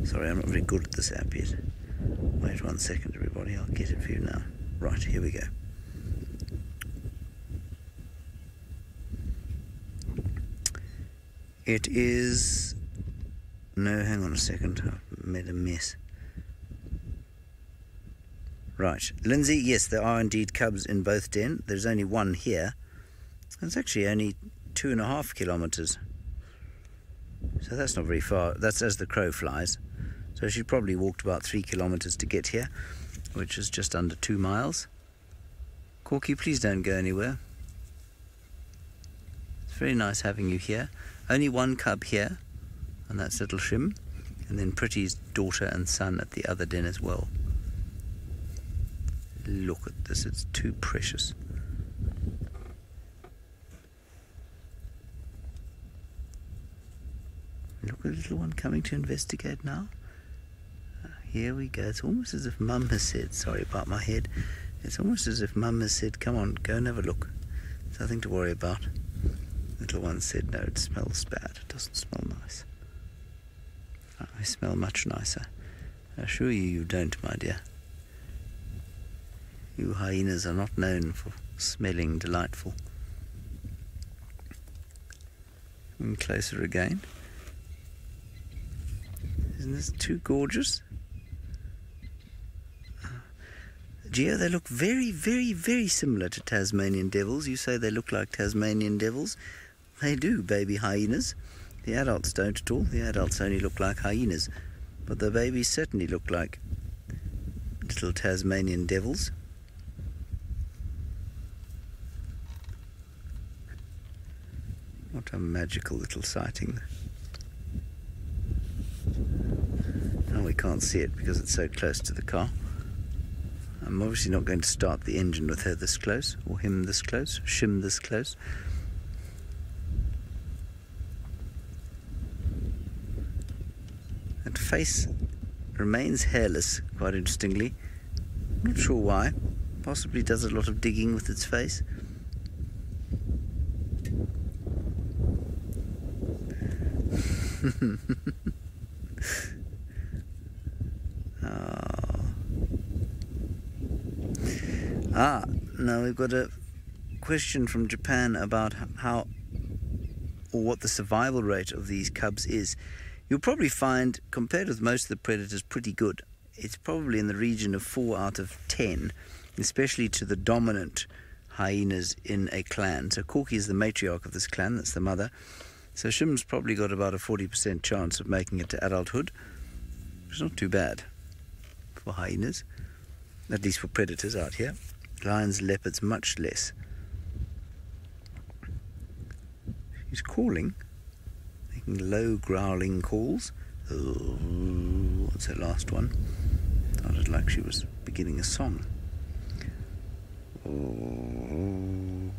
Sorry, I'm not very good at this app yet. Wait 1 second, everybody, I'll get it for you now. Right, here we go. It is... No, hang on a second, I've made a mess. Right, Lindsay, yes, there are indeed cubs in both den. There's only one here. It's actually only 2.5 kilometers. So that's not very far. That's as the crow flies. So she probably walked about 3 kilometers to get here, which is just under 2 miles. Corky, please don't go anywhere. It's very nice having you here. Only one cub here, and that's little Shim. And then Pretty's daughter and son at the other den as well. Look at this, it's too precious. Look at the little one coming to investigate now. Here we go. It's almost as if Mum has said, sorry about my head, it's almost as if Mum has said, come on, go and have a look. It's nothing to worry about. Little one said, no, it smells bad. It doesn't smell nice. I smell much nicer. I assure you, you don't, my dear. You hyenas are not known for smelling delightful. And closer again. Isn't this too gorgeous? Geo, they look very, very, very similar to Tasmanian devils. You say they look like Tasmanian devils. They do, baby hyenas. The adults don't at all. The adults only look like hyenas. But the babies certainly look like little Tasmanian devils. What a magical little sighting. Now we can't see it because it's so close to the car. I'm obviously not going to start the engine with her this close, or him this close, Shim this close. That face remains hairless, quite interestingly. Not sure why. Possibly does a lot of digging with its face. Now we've got a question from Japan about how or what the survival rate of these cubs is. You'll probably find, compared with most of the predators, pretty good. It's probably in the region of 4 out of 10, especially to the dominant hyenas in a clan. So Corky is the matriarch of this clan, that's the mother. So Shim's probably got about a 40% chance of making it to adulthood, which is not too bad for hyenas, at least for predators out here. Lions, leopards, much less. She's calling, making low growling calls. Oh, what's her last one? Sounded like she was beginning a song. Oh.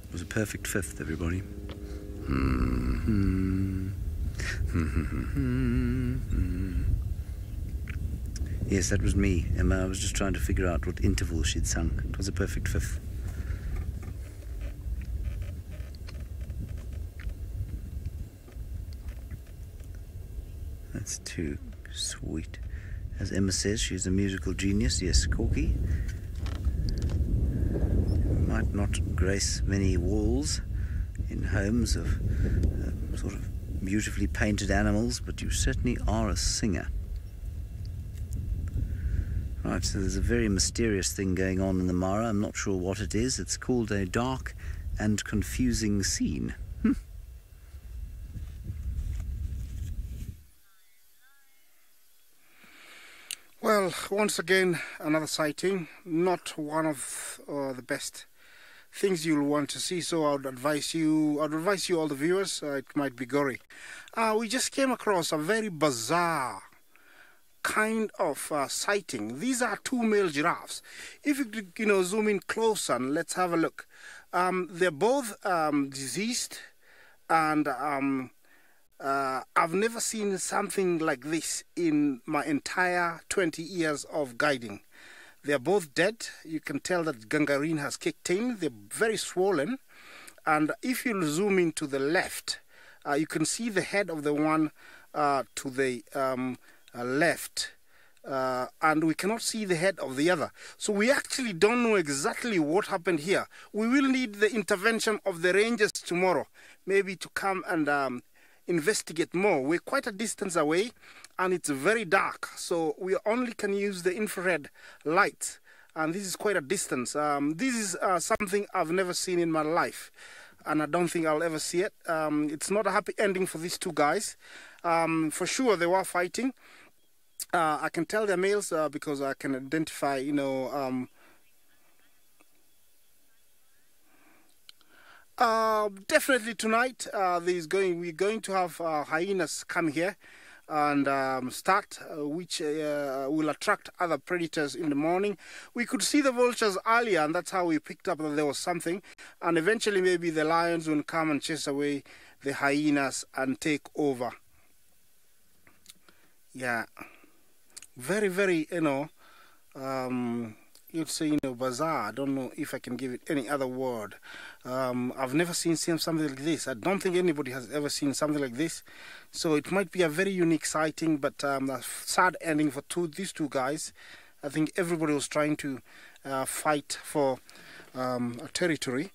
It was a perfect fifth, everybody. Yes, that was me, Emma. I was just trying to figure out what interval she'd sung. It was a perfect fifth. That's too sweet. As Emma says, she's a musical genius. Yes, Corky might not grace many walls in homes of sort of beautifully painted animals, but you certainly are a singer. Right, so there's a very mysterious thing going on in the Mara. I'm not sure what it is. It's called a dark and confusing scene. Well, once again, another sighting. Not one of the best things you'll want to see, so I'd advise you, all the viewers, it might be gory. We just came across a very bizarre kind of sighting. These are two male giraffes. If you zoom in closer and let's have a look. They're both diseased, and I've never seen something like this in my entire 20 years of guiding. They're both dead. You can tell that gangrene has kicked in. They're very swollen. And if you zoom in to the left, you can see the head of the one to the left. And we cannot see the head of the other. So we actually don't know exactly what happened here. We will need the intervention of the rangers tomorrow, maybe to come and investigate more. We're quite a distance away and it's very dark, so we only can use the infrared light, and this is quite a distance. This is something I've never seen in my life, and I don't think I'll ever see it. It's not a happy ending for these two guys. For sure they were fighting. I can tell they're males because I can identify, Definitely tonight. We're going to have hyenas come here and start, which will attract other predators in the morning. We could see the vultures earlier, and that's how we picked up that there was something. And eventually, maybe the lions will come and chase away the hyenas and take over. Yeah, very, very, you'd say, bizarre. I don't know if I can give it any other word. I've never seen something like this. I don't think anybody has ever seen something like this. So it might be a very unique sighting, but a sad ending for these two guys. I think everybody was trying to fight for a territory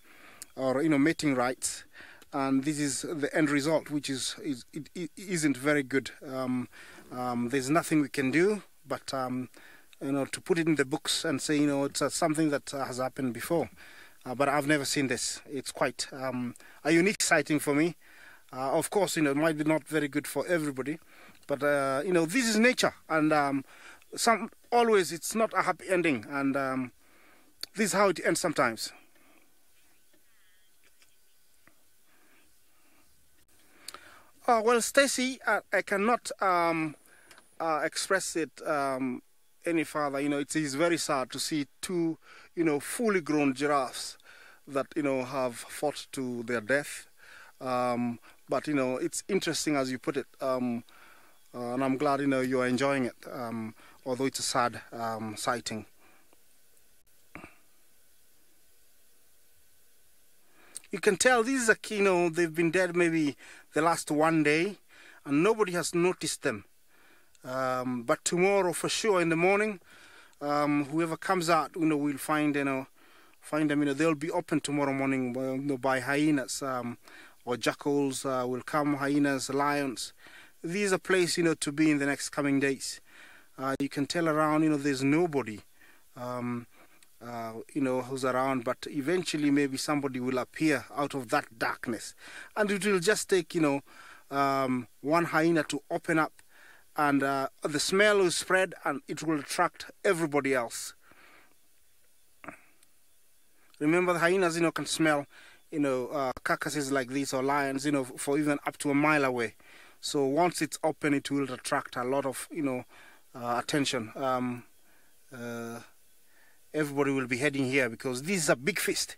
or, mating rights. And this is the end result, which isn't very good. There's nothing we can do, but to put it in the books and say, it's something that has happened before. But I've never seen this. It's quite a unique sighting for me. Of course, it might be not very good for everybody, but this is nature, and always it's not a happy ending, and this is how it ends sometimes. Well, Stacy, I cannot express it any further. It is very sad to see two, fully grown giraffes that, have fought to their death. But, it's interesting as you put it, and I'm glad, you are enjoying it, although it's a sad sighting. You can tell these are, they've been dead maybe the last one day, and nobody has noticed them. But tomorrow, for sure, in the morning, whoever comes out, will find them. They'll be open tomorrow morning, by hyenas or jackals will come. Hyenas, lions. These are places, to be in the next coming days. You can tell around, there's nobody, who's around. But eventually, maybe somebody will appear out of that darkness, and it will just take, one hyena to open up. And the smell will spread, and it will attract everybody else. Remember, the hyenas, can smell, carcasses like this or lions, for even up to a mile away. So once it's open, it will attract a lot of, attention. Everybody will be heading here because this is a big feast.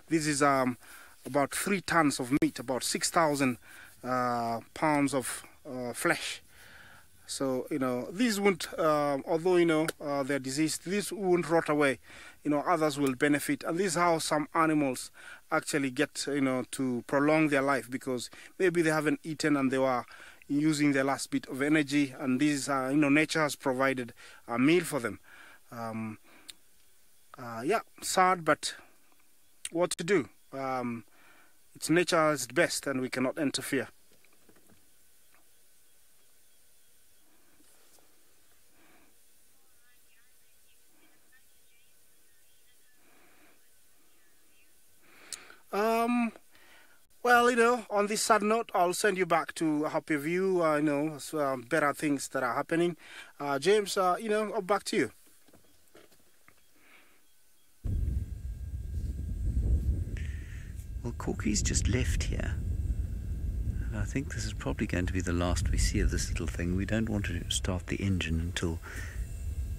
This is about 3 tons of meat, about 6,000 pounds of flesh. So, these won't, although, they're diseased, these won't rot away. Others will benefit. And this is how some animals actually get, to prolong their life, because maybe they haven't eaten and they were using their last bit of energy. And this, nature has provided a meal for them. Yeah, sad, but what to do? It's nature at its best, and we cannot interfere. Well, on this sad note, I'll send you back to a happy view, better things that are happening. James, back to you. Well, Corky's just left here. And I think this is probably going to be the last we see of this little thing. We don't want to start the engine until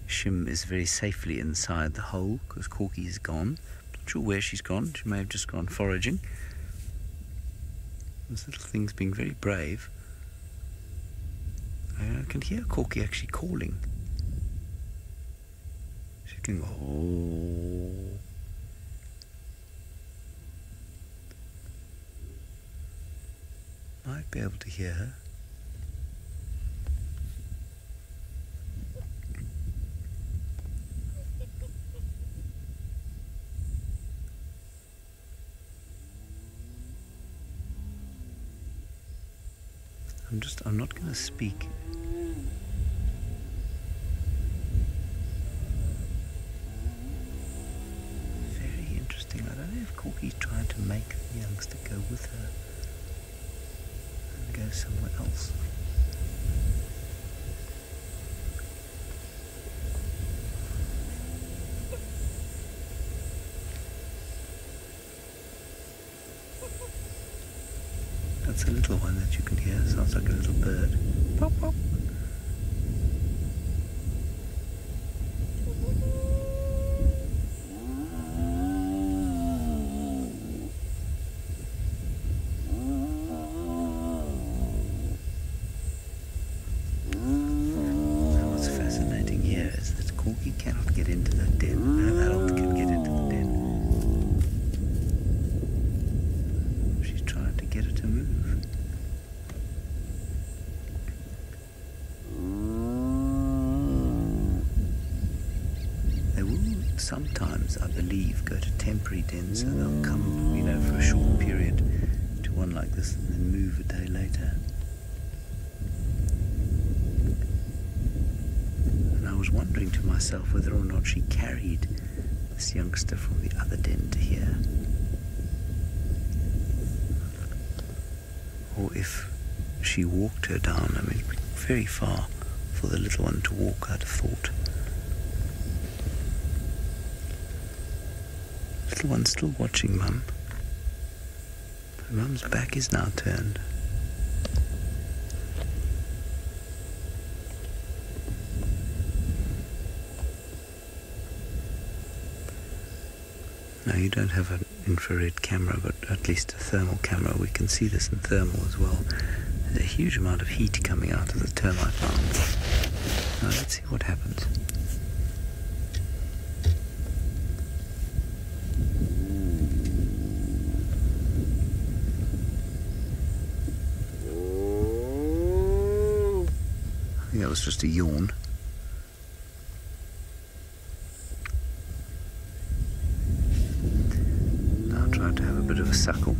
Shim is very safely inside the hole, because Corky is gone. Not sure where she's gone. She may have just gone foraging. This little thing's being very brave. I can hear Corky actually calling. She's going, oh. Might be able to hear her. I'm not going to speak. Very interesting. I don't know if Corky's trying to make the youngster go with her and go somewhere else. That's a little one that you can hear. Sounds like a little bird. Pop, pop. What's fascinating here is that Corky cannot get into that den. No adult can get into the den. She's trying to get it to move. They will sometimes, I believe, go to temporary dens, so they'll come, you know, for a short period to one like this and then move a day later. And I was wondering to myself whether or not she carried this youngster from the other den to here, or if she walked her down. I mean, it'd be very far for the little one to walk, I'd have thought. Little one's still watching Mum, but Mum's back is now turned. Now, you don't have an infrared camera, but at least a thermal camera. We can see this in thermal as well. There's a huge amount of heat coming out of the termite mounds. Now, let's see what happens. I think that was just a yawn. Now try to have a bit of a suckle.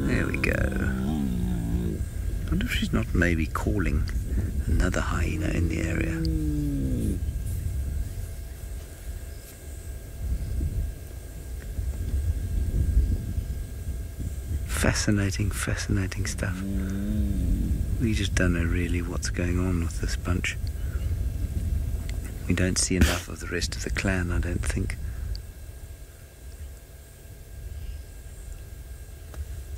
There we go. I wonder if she's not maybe calling another hyena in the area. Fascinating, fascinating stuff. We just don't know really what's going on with this bunch. We don't see enough of the rest of the clan, I don't think.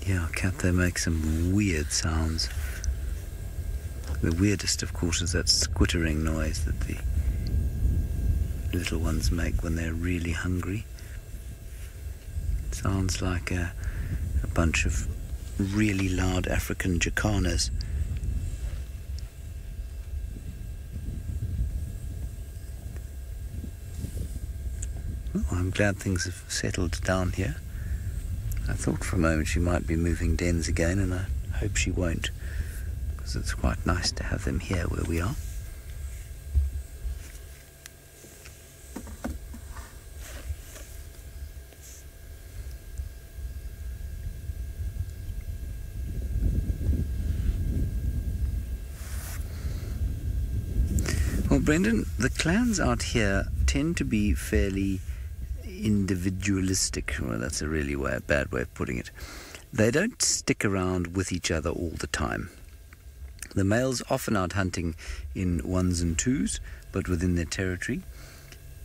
Yeah, cat, they make some weird sounds. The weirdest, of course, is that squittering noise that the little ones make when they're really hungry. It sounds like a bunch of really loud African jacanas. Well, I'm glad things have settled down here. I thought for a moment she might be moving dens again, and I hope she won't, because it's quite nice to have them here where we are. Well, Brendan, the clans out here tend to be fairly individualistic. Well, that's a really bad way of putting it. They don't stick around with each other all the time. The males often out hunting in ones and twos, but within their territory.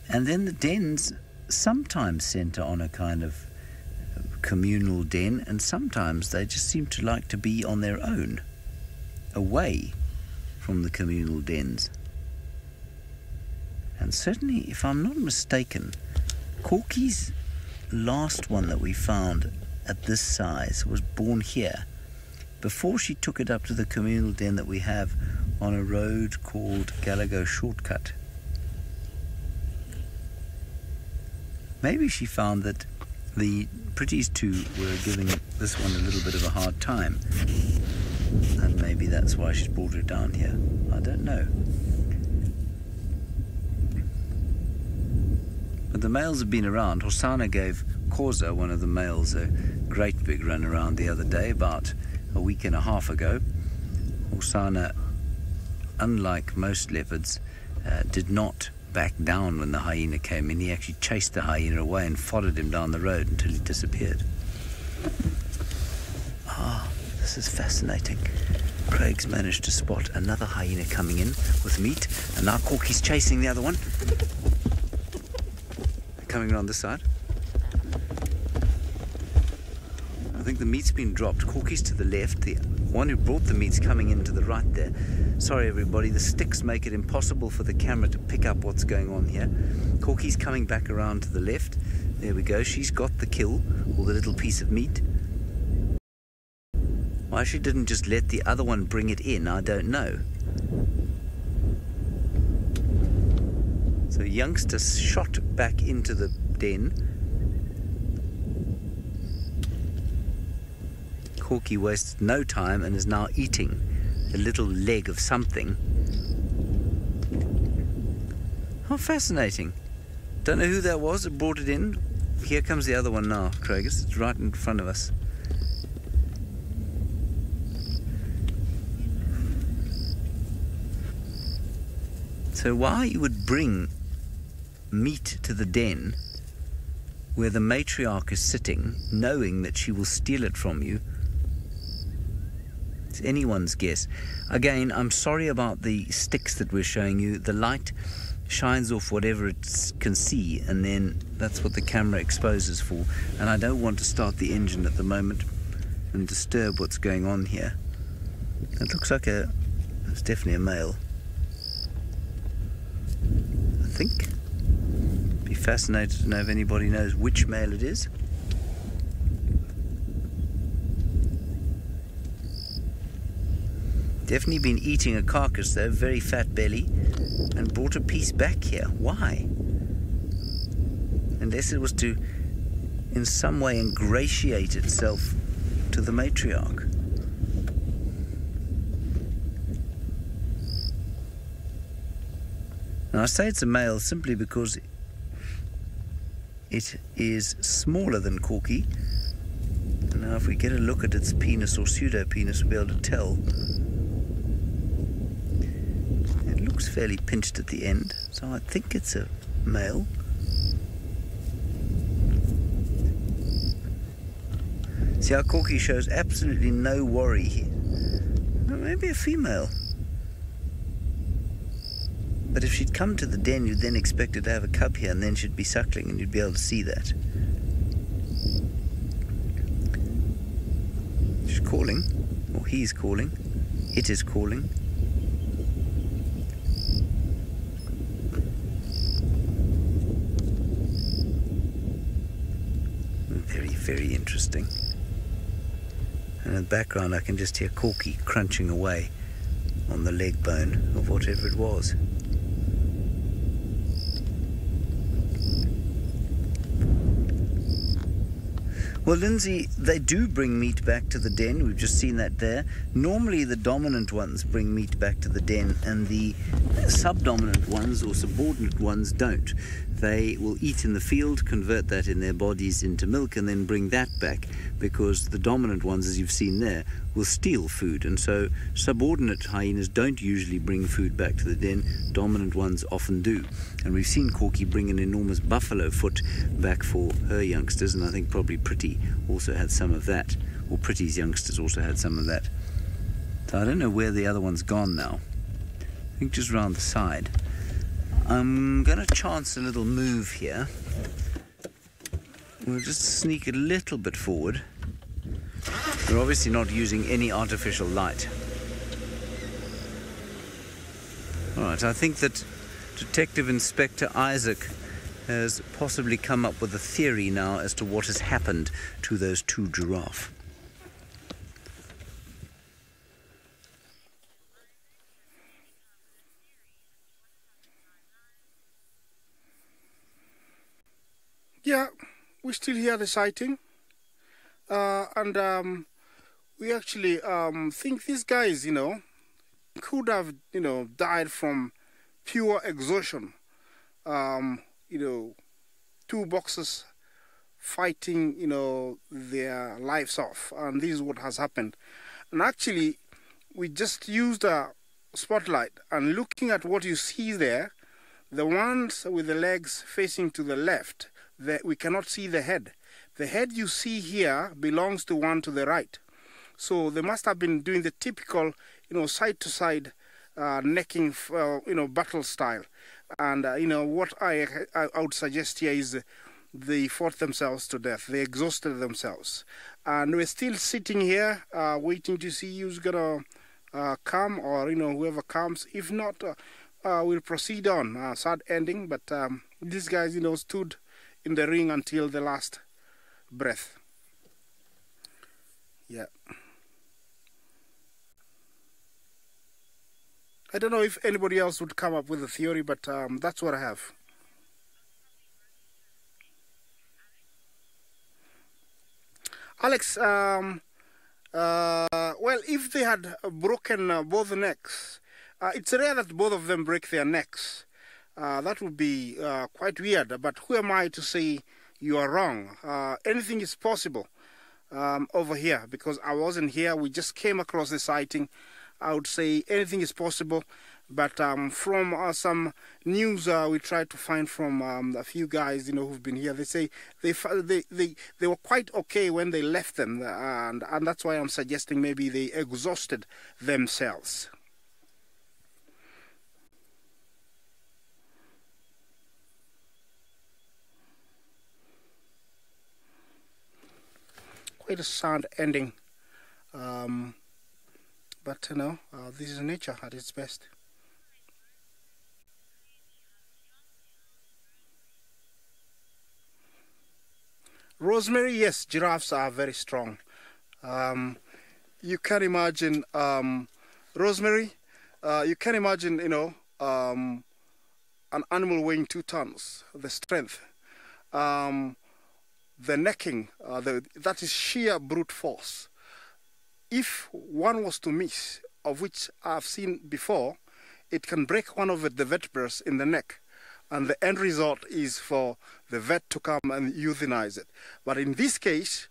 And then the dens sometimes centre on a kind of communal den, and sometimes they just seem to like to be on their own, away from the communal dens. And certainly, if I'm not mistaken, Corky's last one that we found at this size was born here before she took it up to the communal den that we have on a road called Gallagher Shortcut. Maybe she found that the pretties two were giving this one a little bit of a hard time, and maybe that's why she's brought her down here. I don't know. But the males have been around. Hosana gave Koza, one of the males, a great big run around the other day, about a week and a half ago. Hosana, unlike most leopards, did not back down when the hyena came in. He actually chased the hyena away and followed him down the road until he disappeared. Ah, this is fascinating. Craig's managed to spot another hyena coming in with meat, and now Corky's chasing the other one. coming around this side. I think the meat's been dropped. Corky's to the left. The one who brought the meat's coming in to the right there. Sorry everybody, the sticks make it impossible for the camera to pick up what's going on here. Corky's coming back around to the left. There we go, she's got the kill, or the little piece of meat. Why she didn't just let the other one bring it in, I don't know. So youngster shot back into the den. Corky wasted no time and is now eating the little leg of something. How fascinating. Don't know who that was that brought it in. Here comes the other one now, Craigus. It's right in front of us. So why you would bring meat to the den where the matriarch is sitting, knowing that she will steal it from you, it's anyone's guess. Again, I'm sorry about the sticks that we're showing you. The light shines off whatever it can see, and then that's what the camera exposes for. And I don't want to start the engine at the moment and disturb what's going on here. It looks like it's definitely a male. I think. Be fascinated to know if anybody knows which male it is. Definitely been eating a carcass though, very fat belly, and brought a piece back here. Why? Unless it was to, in some way, ingratiate itself to the matriarch. Now I say it's a male simply because it is smaller than Corky. And now if we get a look at its penis or pseudo-penis, we'll be able to tell. It looks fairly pinched at the end, so I think it's a male. See how Corky shows absolutely no worry here. Well, maybe a female. But if she'd come to the den, you'd then expect her to have a cub here, and then she'd be suckling, and you'd be able to see that. She's calling, or he's calling. It is calling. Very, very interesting. And in the background, I can just hear Corky crunching away on the leg bone of whatever it was. Well, Lindsay, they do bring meat back to the den. We've just seen that there. Normally, the dominant ones bring meat back to the den, and the subdominant ones or subordinate ones don't. They will eat in the field, convert that in their bodies into milk, and then bring that back, because the dominant ones, as you've seen there, will steal food. And so subordinate hyenas don't usually bring food back to the den. Dominant ones often do. And we've seen Corky bring an enormous buffalo foot back for her youngsters, and I think probably Pretty also had some of that, or Pretty's youngsters also had some of that. So I don't know where the other one's gone now. I think just round the side. I'm going to chance a little move here. We'll just sneak a little bit forward. We're obviously not using any artificial light. Alright, I think that Detective Inspector Isaac has possibly come up with a theory now as to what has happened to those two giraffes. Yeah, we still hear the sighting, and we actually think these guys, could have, died from pure exhaustion. Two boxers fighting, their lives off, and this is what has happened. And actually, we just used a spotlight, and looking at what you see there, the ones with the legs facing to the left, we cannot see the head. The head you see here belongs to one to the right. So they must have been doing the typical, side to side necking, battle style. And what I would suggest here is they fought themselves to death. They exhausted themselves, and we're still sitting here waiting to see who's gonna come, or whoever comes. If not, we'll proceed on. Sad ending, but these guys stood in the ring until the last breath. Yeah. I don't know if anybody else would come up with a theory, but that's what I have. Alex, well, if they had broken both necks, it's rare that both of them break their necks. That would be quite weird, but who am I to say you are wrong? Anything is possible over here, because I wasn't here. We just came across the sighting. I would say anything is possible, but from some news we tried to find from a few guys who've been here, they say they were quite okay when they left them, and that's why I'm suggesting maybe they exhausted themselves. Quite a sad ending. But this is nature at its best. Rosemary, yes, giraffes are very strong. You can imagine, Rosemary, you can imagine, an animal weighing 2 tons, the strength, the necking, that is sheer brute force. If one was to miss, of which I've seen before, it can break one of the vertebrae in the neck, and the end result is for the vet to come and euthanize it. But in this case,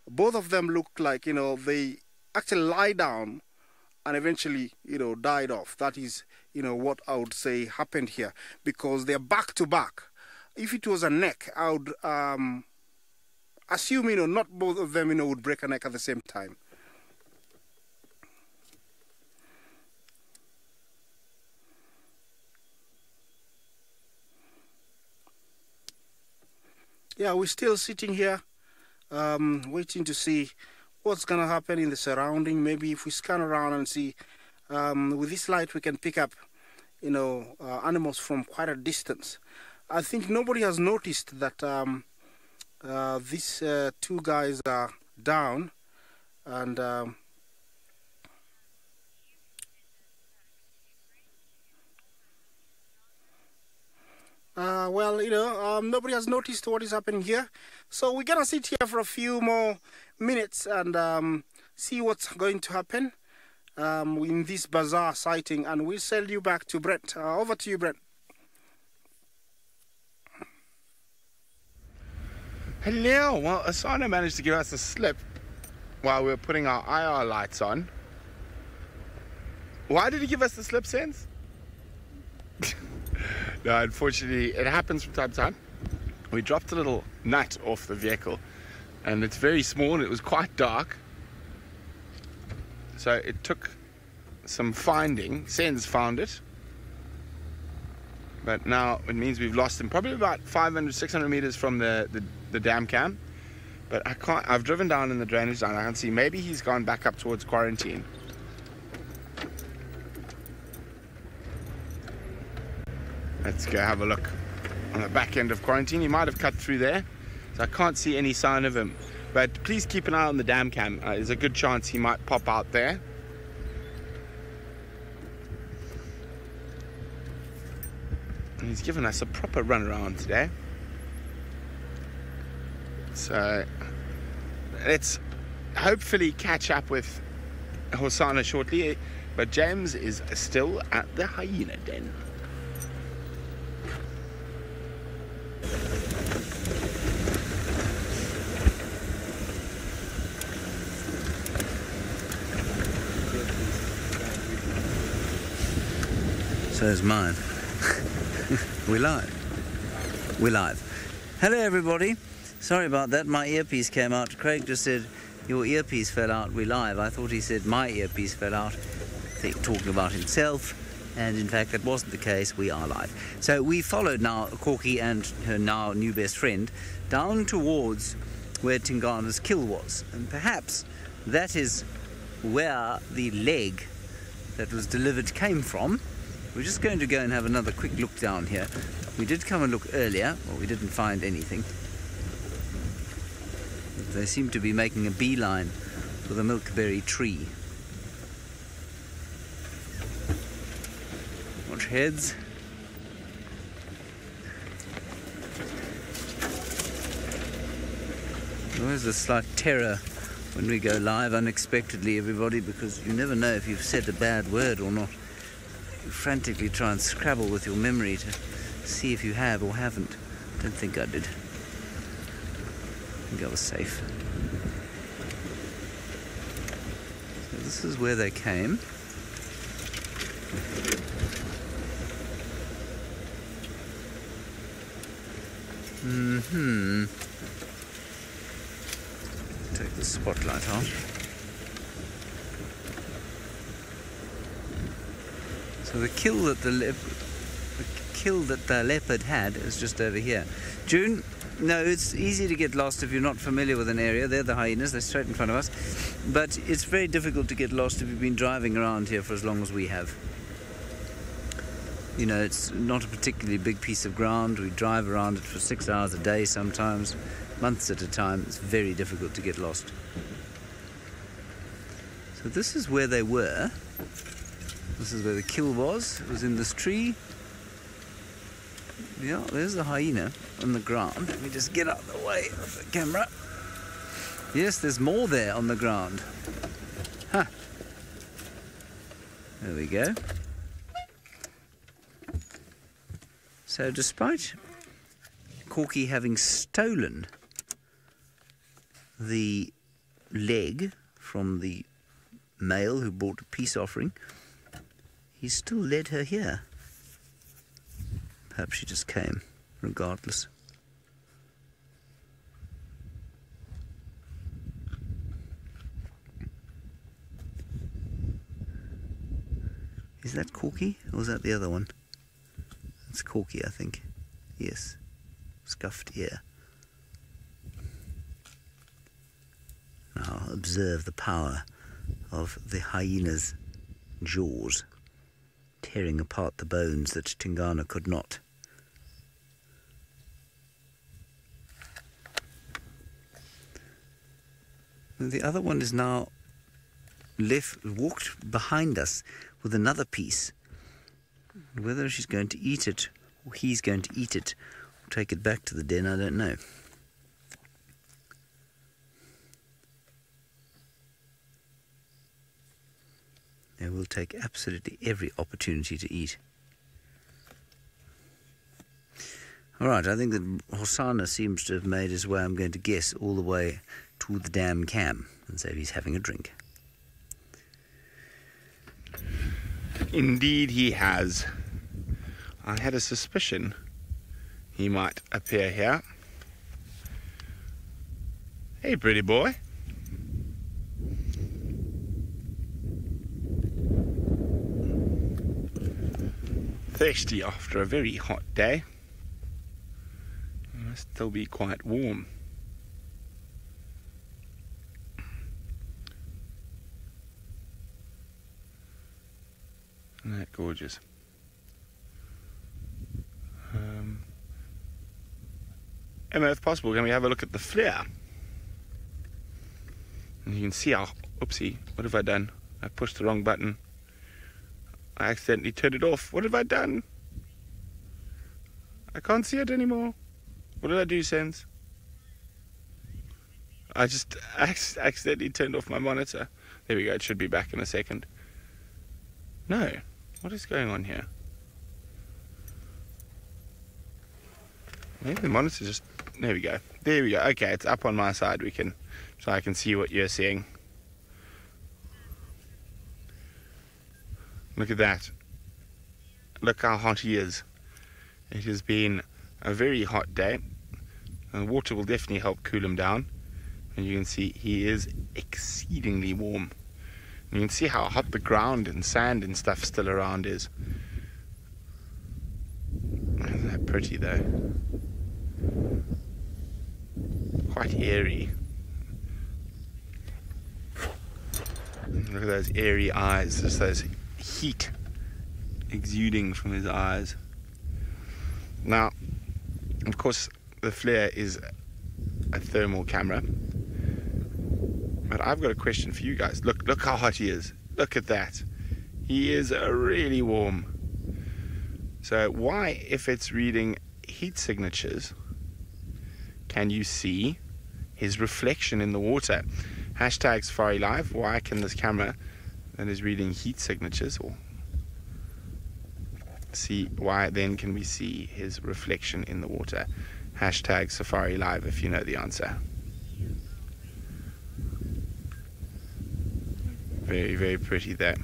both of them look like they actually lie down and eventually died off. That is what I would say happened here, because they're back to back. If it was a neck, I would assume not both of them would break a neck at the same time. Yeah, we're still sitting here, waiting to see what's going to happen in the surrounding. Maybe if we scan around and see, with this light we can pick up, animals from quite a distance. I think nobody has noticed that these 2 guys are down, and well, nobody has noticed what is happening here. So we're going to sit here for a few more minutes and see what's going to happen in this bizarre sighting. And we'll send you back to Brent. Over to you, Brent. Hello. Well, Asana managed to give us a slip while we were putting our IR lights on. Why did he give us the slip, Sense? No, unfortunately, it happens from time to time. We dropped a little nut off the vehicle, and it's very small and it was quite dark. So it took some finding. Sen's found it. But now it means we've lost him probably about 500, 600 meters from the dam cam. But I've driven down in the drainage line. I can see maybe he's gone back up towards quarantine. Let's go have a look on the back end of quarantine. He might have cut through there, so I can't see any sign of him. But please keep an eye on the dam cam. There's a good chance he might pop out there. And he's given us a proper run around today. So let's hopefully catch up with Hosanna shortly. But James is still at the hyena den. So is mine. We're live. We're live. Hello, everybody. Sorry about that. My earpiece came out. Craig just said, your earpiece fell out. We're live. I thought he said my earpiece fell out. Talking about himself. And in fact, that wasn't the case. We are live. So we followed now Corky and her now new best friend down towards where Tingana's kill was. And perhaps that is where the leg that was delivered came from. We're just going to go and have another quick look down here. We did come and look earlier, but we didn't find anything. They seem to be making a beeline for the milkberry tree. Watch heads. Always a slight terror when we go live unexpectedly, everybody, because you never know if you've said a bad word or not. You frantically try and scrabble with your memory to see if you have or haven't. I don't think I did. I think I was safe. So this is where they came. Take the spotlight off. So the kill that the leopard had is just over here. June, no, it's easy to get lost if you're not familiar with an area. They're the hyenas, they're straight in front of us. But it's very difficult to get lost if you've been driving around here for as long as we have. You know, it's not a particularly big piece of ground. We drive around it for 6 hours a day sometimes, months at a time. It's very difficult to get lost. So this is where they were. This is where the kill was. It was in this tree. Yeah, there's the hyena on the ground. Let me just get out of the way of the camera. Yes, there's more there on the ground. Huh. There we go. So despite Corky having stolen the leg from the male who brought a peace offering, he still led her here. Perhaps she just came, regardless. Is that Corky, or is that the other one? It's Corky, I think. Yes. Scuffed ear. Now observe the power of the hyena's jaws, tearing apart the bones that Tingana could not. And the other one is now walked behind us with another piece. Whether she's going to eat it, or he's going to eat it, or take it back to the den, I don't know. They will take absolutely every opportunity to eat. All right, I think that Hosanna seems to have made his way, I'm going to guess, all the way to the dam cam, and so he's having a drink. Indeed he has. I had a suspicion he might appear here. Hey, pretty boy. Thirsty after a very hot day. It must still be quite warm. Isn't that gorgeous? Emma, if possible, can we have a look at the flare? And you can see how, oopsie, what have I done? I pushed the wrong button. I accidentally turned it off. What have I done? I can't see it anymore. What did I do, Sense? I just accidentally turned off my monitor. There we go, it should be back in a second. No. What is going on here? Maybe the monitor just... There we go. There we go. Okay, it's up on my side. So I can see what you're seeing. Look at that. Look how hot he is. It has been a very hot day. And water will definitely help cool him down. And you can see he is exceedingly warm. You can see how hot the ground and sand and stuff still around is. pretty though. Quite eerie. Look at those airy eyes, just those heat exuding from his eyes. Now, of course, the flare is a thermal camera, but I've got a question for you guys. Look how hot he is. Look at that. He is really warm. So why, if it's reading heat signatures, can you see his reflection in the water? Hashtag SafariLive. Why can this camera that is reading heat signatures, or see, why then can we see his reflection in the water? Hashtag SafariLive if you know the answer. Very, very pretty there.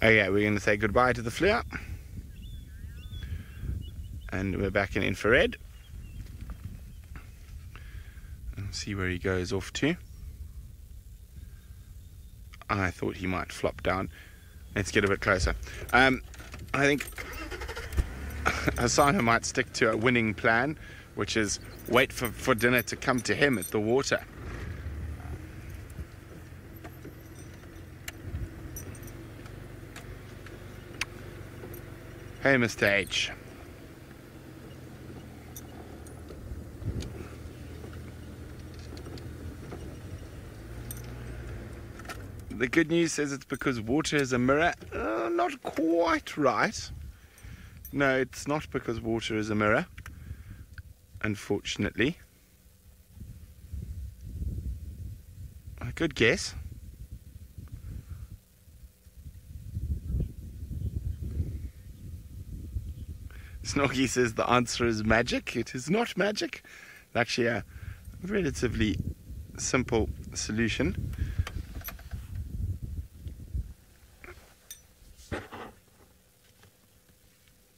Okay, we're going to say goodbye to the flare. And we're back in infrared. And see where he goes off to. I thought he might flop down. Let's get a bit closer. I think Hasana might stick to a winning plan, which is wait for dinner to come to him at the water. Hey, Mr. H. The good news says it's because water is a mirror. Not quite right. No, it's not because water is a mirror, unfortunately. A good guess. Snorky says the answer is magic. It is not magic. It's actually a relatively simple solution.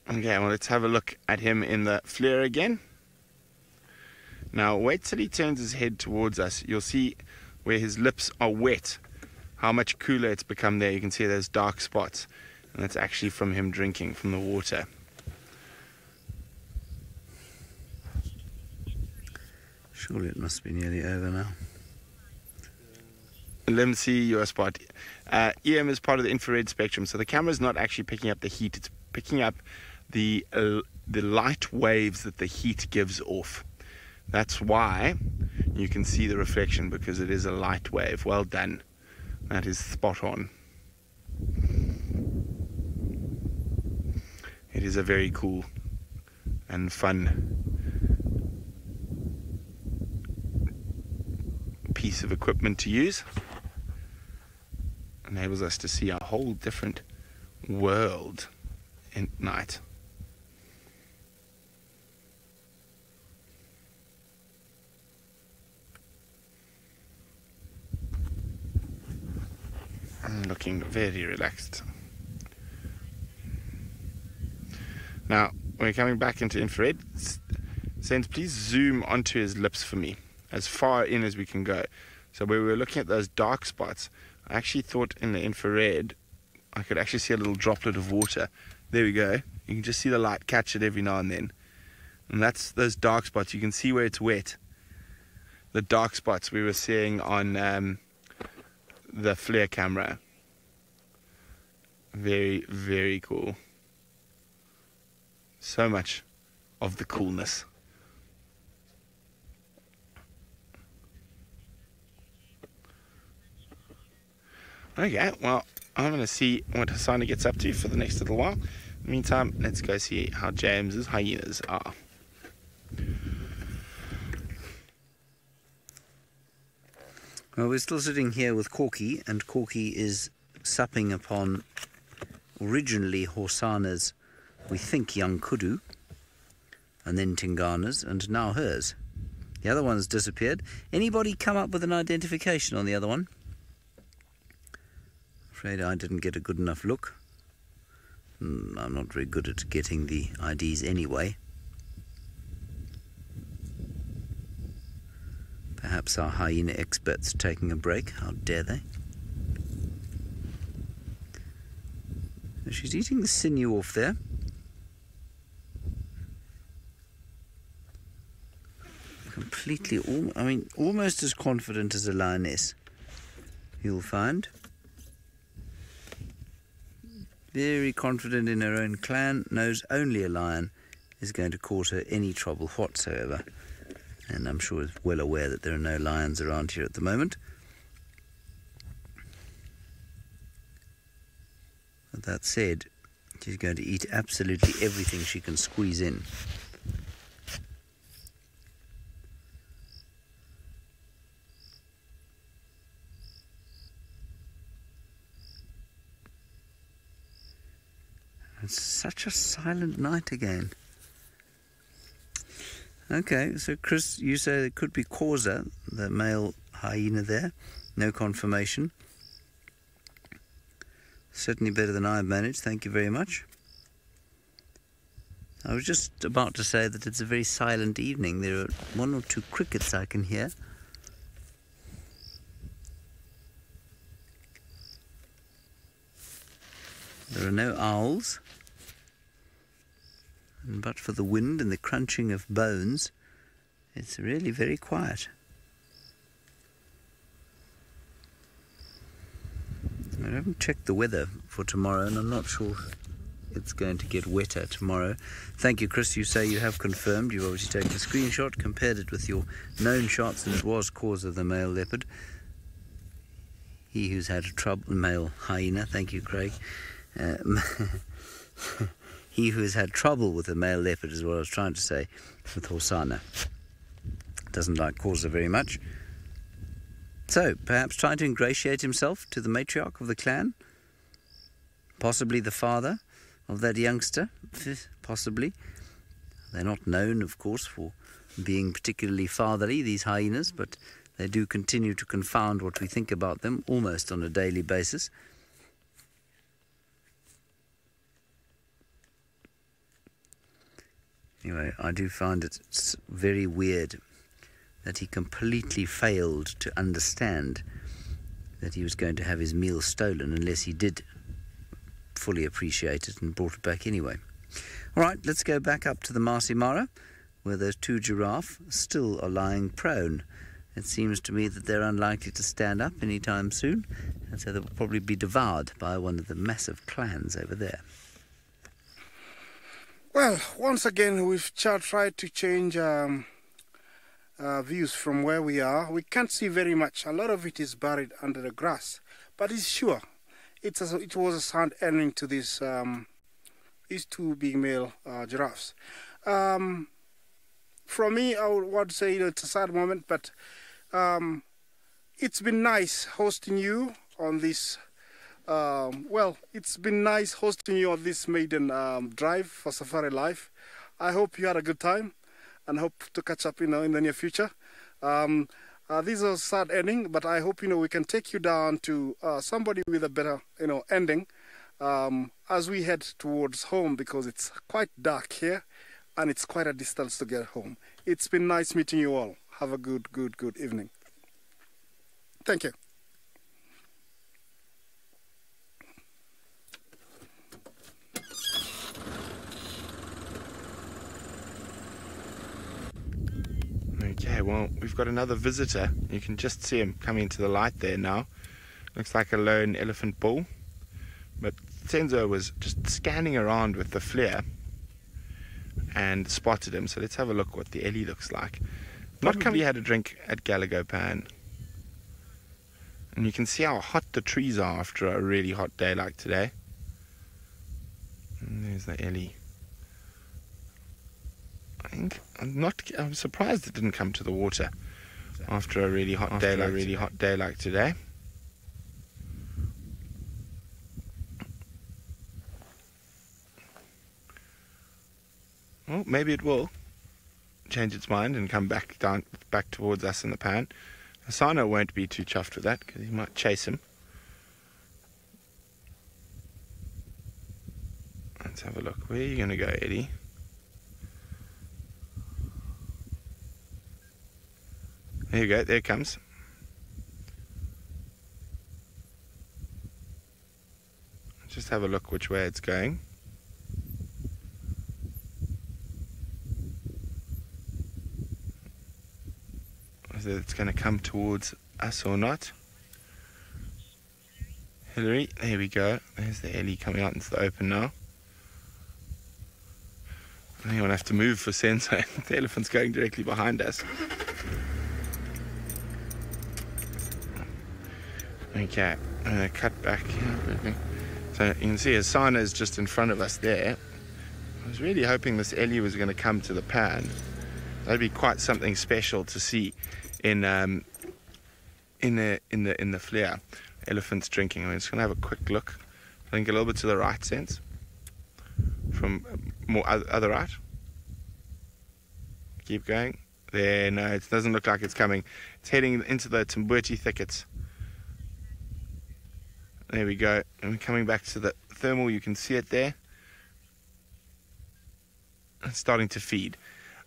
Okay, well, let's have a look at him in the flare again. Now, wait till he turns his head towards us. You'll see where his lips are wet, how much cooler it's become there. You can see those dark spots, and that's actually from him drinking from the water. Surely it must be nearly over now. Limsey, your spot. EM is part of the infrared spectrum, so the camera's not actually picking up the heat. It's picking up the light waves that the heat gives off. That's why you can see the reflection, because it is a light wave. Well done. That is spot on. It is a very cool and fun piece of equipment to use. Enables us to see a whole different world at night. Looking very relaxed. Now we're coming back into infrared. Sense, please zoom onto his lips for me, as far in as we can go. So where we were looking at those dark spots, I actually thought in the infrared I could actually see a little droplet of water. There we go. You can just see the light catch it every now and then. And that's those dark spots. You can see where it's wet. The dark spots we were seeing on the flare camera. Very, very cool. So much of the coolness. Okay, well, I'm going to see what Hasana gets up to for the next little while. In the meantime, let's go see how James's hyenas are. Well, we're still sitting here with Corky, and Corky is supping upon originally Horsana's, we think, young kudu, and then Tingana's, and now hers. The other one's disappeared. Anybody come up with an identification on the other one? Afraid I didn't get a good enough look. I'm not very good at getting the IDs anyway. Perhaps our hyena experts are taking a break. How dare they? She's eating the sinew off there. Completely, I mean, almost as confident as a lioness, you'll find. Very confident in her own clan, knows only a lion is going to cause her any trouble whatsoever. And I'm sure is well aware that there are no lions around here at the moment. But that said, she's going to eat absolutely everything she can squeeze in. It's such a silent night again. Okay, so Chris, you say it could be Causa, the male hyena there. No confirmation. Certainly better than I've managed, thank you very much. I was just about to say that it's a very silent evening. There are one or two crickets I can hear. There are no owls. But for the wind and the crunching of bones, it's really very quiet. I haven't checked the weather for tomorrow, and I'm not sure it's going to get wetter tomorrow. Thank you, Chris. You say you have confirmed. You've obviously taken a screenshot, compared it with your known shots, and it was Causa the male leopard. He who's had a trouble, male hyena. Thank you, Craig. He who has had trouble with the male leopard is what I was trying to say with Hosanna. Doesn't like Causa very much. So, perhaps trying to ingratiate himself to the matriarch of the clan? Possibly the father of that youngster? Possibly. They're not known, of course, for being particularly fatherly, these hyenas, but they do continue to confound what we think about them almost on a daily basis. Anyway, I do find it very weird that he completely failed to understand that he was going to have his meal stolen unless he did fully appreciate it and brought it back anyway. All right, let's go back up to the Masai Mara, where those two giraffes still are lying prone. It seems to me that they're unlikely to stand up anytime soon, and so they'll probably be devoured by one of the massive clans over there. Well, once again, we've tried to change views from where we are. We can't see very much. A lot of it is buried under the grass. But it's sure, it was a sad ending to this, these two big male giraffes. From me, I would say it's a sad moment, but it's been nice hosting you on this. Well, it's been nice hosting you on this maiden drive for SafariLive. I hope you had a good time and hope to catch up, in the near future. This is a sad ending, but I hope, we can take you down to somebody with a better, ending as we head towards home, because it's quite dark here and it's quite a distance to get home. It's been nice meeting you all. Have a good evening. Thank you. Okay, well, we've got another visitor. You can just see him coming to the light there now. Looks like a lone elephant bull. But Senzo was just scanning around with the flare and spotted him. So let's have a look what the Ellie looks like. Not coming. Had a drink at Gallagher Pan. And you can see how hot the trees are after a really hot day like today. And there's the Ellie. I'm surprised it didn't come to the water after a really hot day like today. Well, maybe it will change its mind and come back towards us in the pan. Asano won't be too chuffed with that because he might chase him. Let's have a look. Where are you going to go, Eddie? There you go, there it comes. Just have a look which way it's going. whether it's going to come towards us or not. Hillary, there we go. There's the Ellie coming out into the open now. I think I'll have to move for sensor. The elephant's going directly behind us. Okay, I'm going to cut back here. So you can see Hasana is just in front of us there. I was really hoping this Ellie was going to come to the pan. That'd be quite something special to see in the flare. Elephants drinking. I'm just going to have a quick look. I think a little bit to the right sense. From more other right. Keep going. There, no, it doesn't look like it's coming. It's heading into the Timbwiti thickets. There we go. And we're coming back to the thermal. You can see it there. It's starting to feed.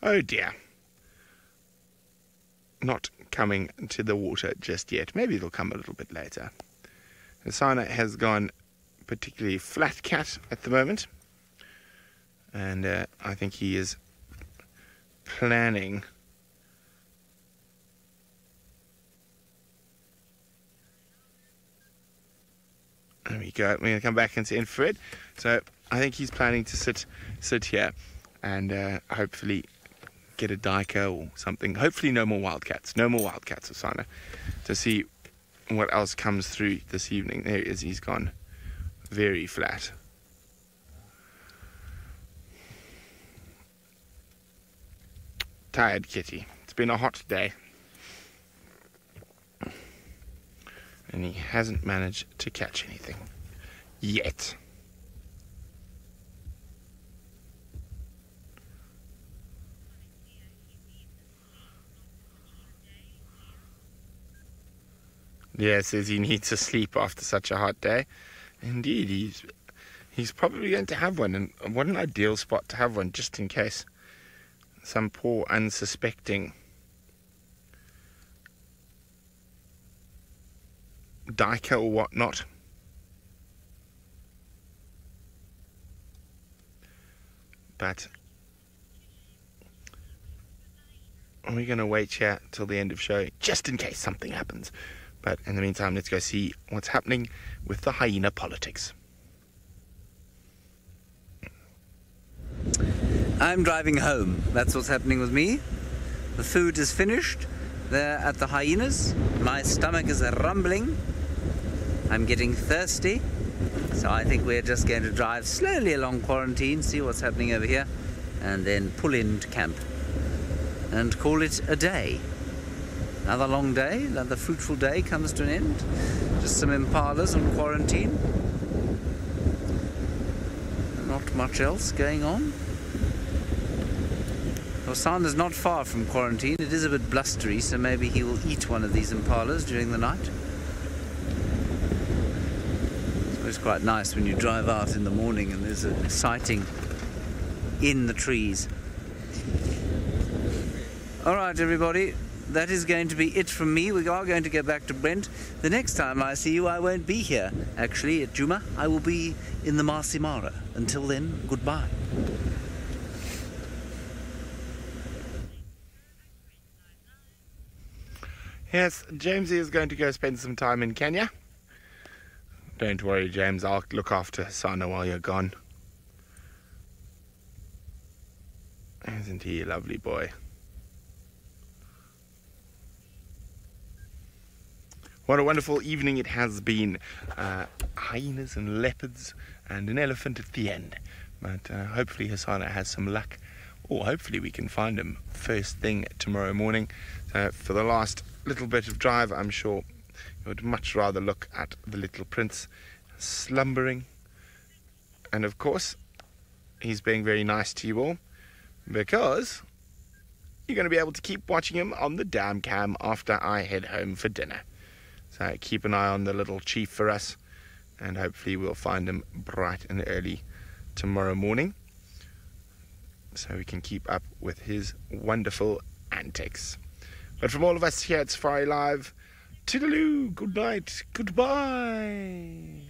Oh dear. Not coming to the water just yet. Maybe it'll come a little bit later. Hasana has gone particularly flat cat at the moment. And I think he is planning there we go. We're going to come back into infrared. So I think he's planning to sit here and hopefully get a diker or something. Hopefully no more wildcats. No more wildcats, Hasana. To see what else comes through this evening. There he is. He's gone very flat. Tired kitty. It's been a hot day. And he hasn't managed to catch anything. Yet. Yeah, says he needs to sleep after such a hot day. Indeed, he's probably going to have one. And what an ideal spot to have one, just in case some poor unsuspecting diker or whatnot but we're going to wait here till the end of show just in case something happens. But in the meantime, let's go see what's happening with the hyena politics. I'm driving home. That's what's happening with me. The food is finished. There at the hyenas. My stomach is rumbling. I'm getting thirsty. So I think we're just going to drive slowly along quarantine, see what's happening over here, and then pull into camp and call it a day. Another long day, another fruitful day comes to an end. Just some impalas on quarantine. Not much else going on. Hassan is not far from quarantine. It is a bit blustery, so maybe he will eat one of these impalas during the night. It's quite nice when you drive out in the morning and there's a sighting in the trees. All right, everybody. That is going to be it from me. We are going to go back to Brent. The next time I see you, I won't be here. Actually, at Juma, I will be in the Masimara. Until then, goodbye. Yes, Jamesy is going to go spend some time in Kenya. Don't worry, James. I'll look after Hasana while you're gone. Isn't he a lovely boy? What a wonderful evening it has been. Hyenas and leopards and an elephant at the end. But hopefully Hasana has some luck. Or hopefully we can find him first thing tomorrow morning. For the last little bit of drive, I'm sure you would much rather look at the little prince slumbering. And of course, he's being very nice to you all, because you're going to be able to keep watching him on the dam cam after I head home for dinner. So keep an eye on the little chief for us, and hopefully we'll find him bright and early tomorrow morning, so we can keep up with his wonderful antics. But from all of us here at SafariLive, toodaloo, good night, goodbye.